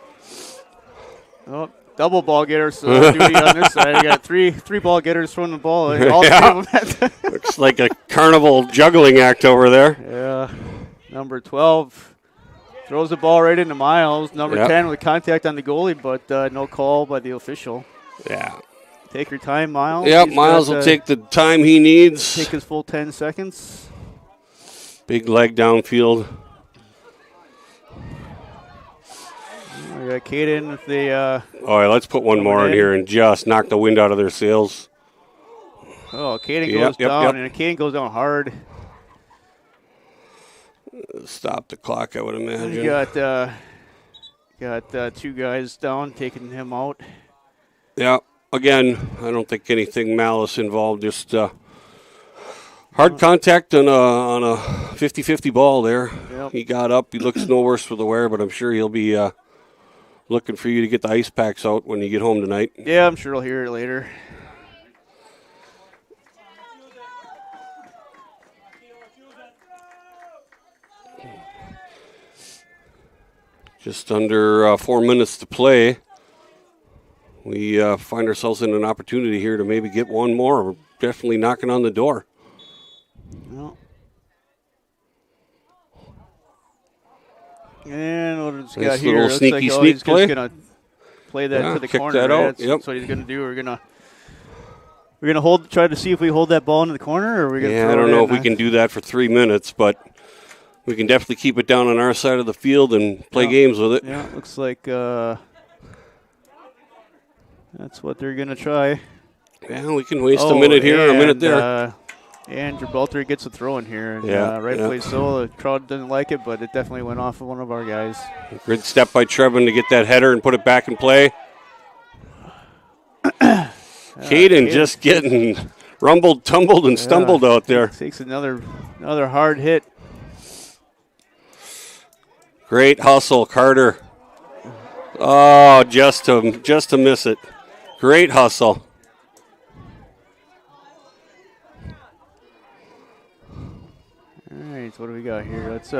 Oh, double ball getter, so duty on this side. You got three ball getters throwing the ball. All three of them. Looks like a carnival juggling act over there. Yeah. Number 12 throws the ball right into Miles. Number 10 with contact on the goalie, but no call by the official. Yeah. Take your time, Miles. Yep, He's Miles will take the time he needs. Take his full 10 seconds. Big leg downfield. We got Caden if they. All right, let's put one more in here and just knock the wind out of their sails. Oh, Caden goes down, and Caden goes down hard. Stop the clock, I would imagine. You got two guys down, taking him out. Yeah, again, I don't think anything malice involved. Just hard contact on a 50-50 ball there. Yep. He got up. He looks no worse for the wear, but I'm sure he'll be looking for you to get the ice packs out when you get home tonight. Yeah, I'm sure I'll hear it later. Just under 4 minutes to play. We find ourselves in an opportunity here to maybe get one more. We're definitely knocking on the door. Well. And what it's got here, little sneaky sneak he's play. just gonna play that to the kick corner. that Right? out. That's what he's gonna do. We're gonna hold, try to see if we hold that ball into the corner, or we're gonna. Yeah, I don't know if we can do that for 3 minutes, but we can definitely keep it down on our side of the field and play games with it. Yeah, looks like that's what they're gonna try. Yeah, we can waste a minute here, a minute there. And Gibraltar gets a throw in here. And, Yeah, rightfully so. The crowd doesn't like it, but it definitely went off of one of our guys. Good step by Trevin to get that header and put it back in play. Caden just getting rumbled, tumbled, and stumbled out there. Takes another hard hit. Great hustle, Carter. Oh, just to miss it. Great hustle. All right, so what do we got here? Let's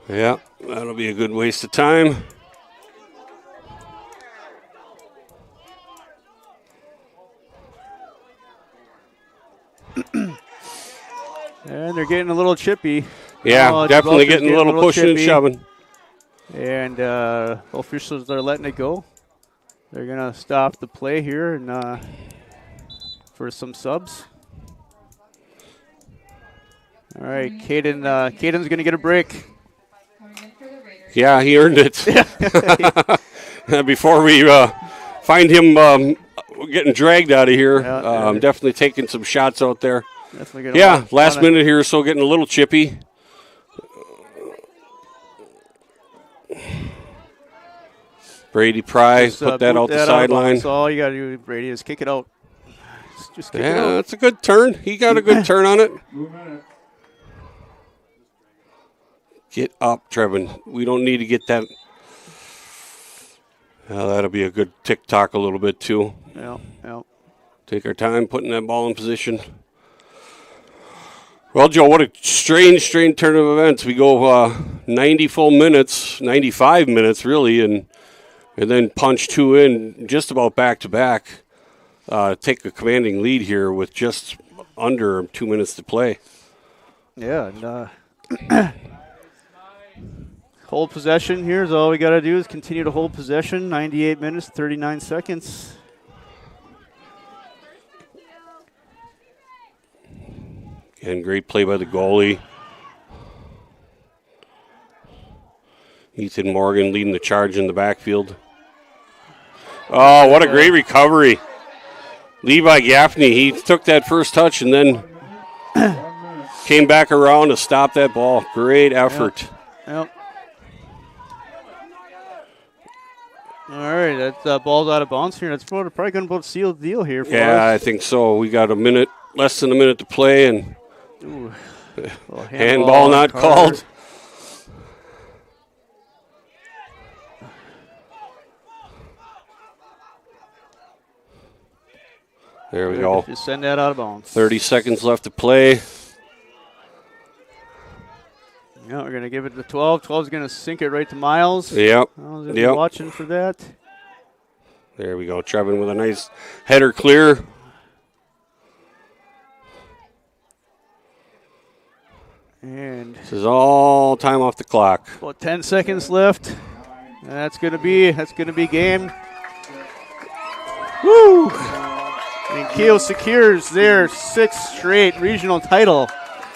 Yeah, that'll be a good waste of time. And they're getting a little chippy. Yeah, definitely getting a little pushing and shoving. And officials are letting it go. They're going to stop the play here and for some subs. All right, Caden's going to get a break. Yeah, he earned it. Before we find him getting dragged out of here, definitely taking some shots out there. Yeah, last minute here or so, getting a little chippy. Brady Pry put that out the sideline. So all you got to do, Brady, is kick it out. Just kick it out. Yeah, that's a good turn. He got a good turn on it. Get up, Trevin. We don't need to get that. That'll be a good tick-tock a little bit, too. Yeah. Take our time putting that ball in position. Well, Joe, what a strange turn of events. We go 90 full minutes, 95 minutes, really, and then punch two in just about back-to-back. Take a commanding lead here with just under 2 minutes to play. Yeah, and hold possession here is all we got to do is continue to hold possession. 98 minutes, 39 seconds. And great play by the goalie. Ethan Morgan leading the charge in the backfield. Oh, what a great recovery. Levi Gaffney, he took that first touch and then came back around to stop that ball. Great effort. Yep. All right, that ball's out of bounds here. That's probably going to seal the deal here for us. Yeah, I think so. We got less than a minute to play, and handball not called. There we go. Just send that out of bounds. 30 seconds left to play. Yeah, we're going to give it to 12. 12's going to sink it right to Miles. Yep. Miles will be watching for that. There we go. Trevin with a nice header clear. And this is all time off the clock. About 10 seconds left. And that's going to be game. Woo! And Kiel secures their 6th straight regional title.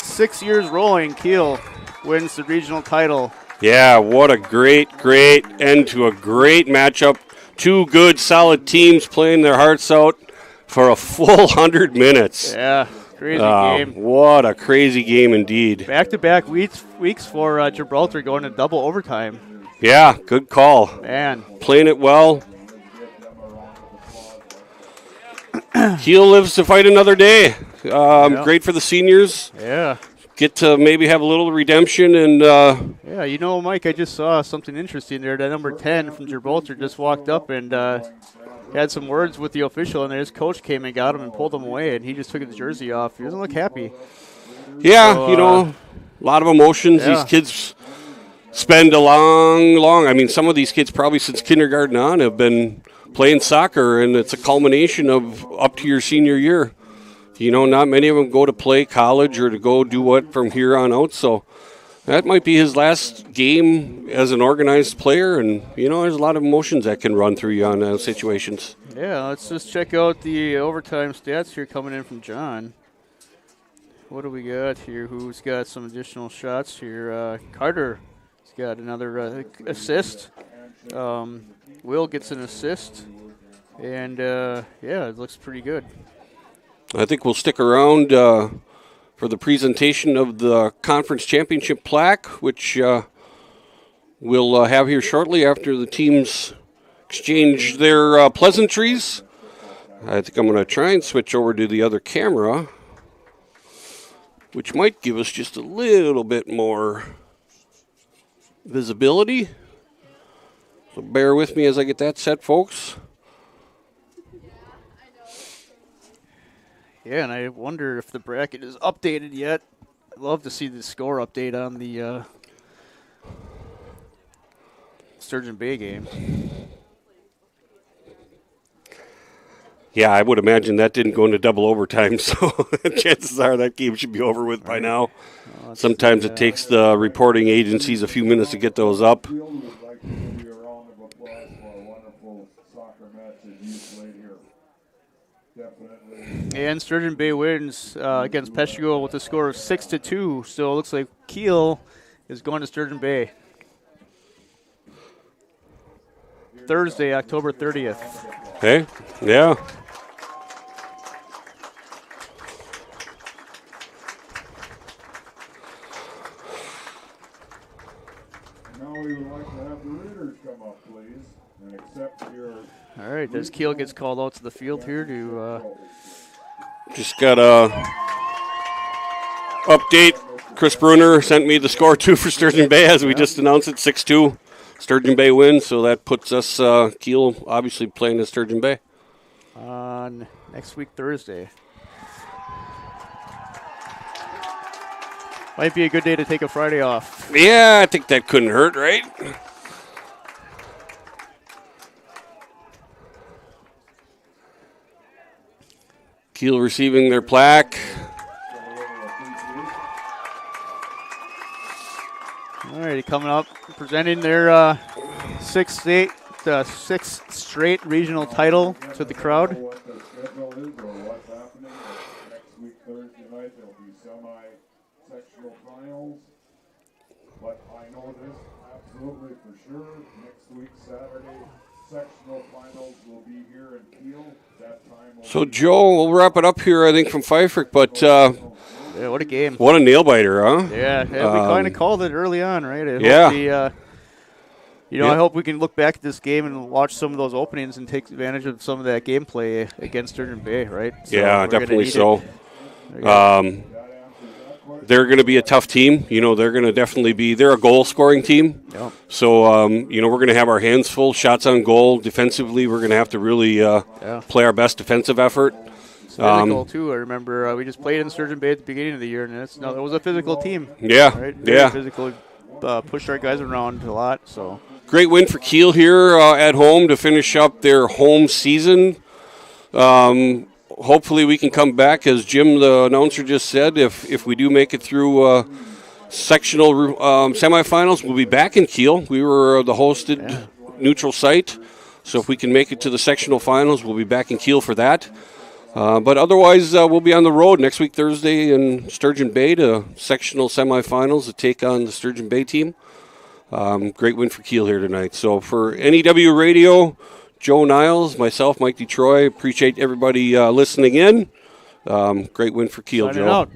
6 years rolling, Kiel wins the regional title. Yeah, what a great end to a great matchup. Two good, solid teams playing their hearts out for a full 100 minutes. Yeah, crazy game. What a crazy game indeed. Back-to-back weeks for Gibraltar going to double overtime. Yeah, good call. Man. Playing it well. Kiel lives to fight another day. Great for the seniors. Yeah. Get to maybe have a little redemption and. Yeah, you know, Mike, I just saw something interesting there. That number 10 from Gibraltar just walked up and had some words with the official, and his coach came and got him and pulled him away, and he just took his jersey off. He doesn't look happy. Yeah, so, a lot of emotions. Yeah. These kids spend a long. I mean, some of these kids probably since kindergarten on have been playing soccer, and it's a culmination of up to your senior year. You know, not many of them go to play college or to go do what from here on out. So that might be his last game as an organized player. And, there's a lot of emotions that can run through you on those situations. Yeah, let's just check out the overtime stats here coming in from John. What do we got here? Who's got some additional shots here? Carter has got another assist. Will gets an assist. And, it looks pretty good. I think we'll stick around for the presentation of the conference championship plaque, which we'll have here shortly after the teams exchange their pleasantries. I think I'm going to try and switch over to the other camera, which might give us just a little bit more visibility. So bear with me as I get that set, folks. Yeah, and I wonder if the bracket is updated yet. I'd love to see the score update on the Sturgeon Bay game. Yeah, I would imagine that didn't go into double overtime, so chances are that game should be over with by now. Sometimes it takes the reporting agencies a few minutes to get those up. And Sturgeon Bay wins against Peshtigo with a score of 6-2. So it looks like Kiel is going to Sturgeon Bay. Thursday, October 30th. Okay, yeah. Now we would like to have the Raiders come up, please, and accept your... All right, as Kiel gets called out to the field here to... Just got a update. Chris Bruner sent me the score, too, for Sturgeon Bay, as we just announced it, 6-2. Sturgeon Bay wins, so that puts us, Kiel, obviously playing at Sturgeon Bay. On next week, Thursday. Might be a good day to take a Friday off. Yeah, I think that couldn't hurt, right? Kiel receiving their plaque. All right, coming up, presenting their sixth straight regional title to the crowd. What the schedule is or what's happening. Next week, Thursday night, there'll be semi sectional finals. But I know this absolutely for sure. Next week, Saturday, sectional finals will be here in Kiel. That time will So, Joe, we'll wrap it up here, I think, from Pfeiffer, but yeah, what a game. What a nail-biter, huh? Yeah, we kind of called it early on, right? I I hope we can look back at this game and watch some of those openings and take advantage of some of that gameplay against Sturgeon Bay, right? So yeah, definitely so. They're going to be a tough team. They're going to definitely be – they're a goal-scoring team. Yep. So, we're going to have our hands full, shots on goal. Defensively, we're going to have to really play our best defensive effort. It's physical, too. I remember we just played in Sturgeon Bay at the beginning of the year, and it was a physical team. Yeah, right? yeah. Very physical, pushed our guys around a lot, so – Great win for Kiel here at home to finish up their home season. Hopefully we can come back, as Jim, the announcer, just said. If we do make it through sectional semifinals, we'll be back in Kiel. We were the hosted neutral site. So if we can make it to the sectional finals, we'll be back in Kiel for that. But otherwise, we'll be on the road next week, Thursday, in Sturgeon Bay to sectional semifinals to take on the Sturgeon Bay team. Great win for Kiel here tonight. So for NEW Radio, Joe Niles, myself, Mike DeTroy, appreciate everybody listening in. Great win for Kiel, Signing Joe. out.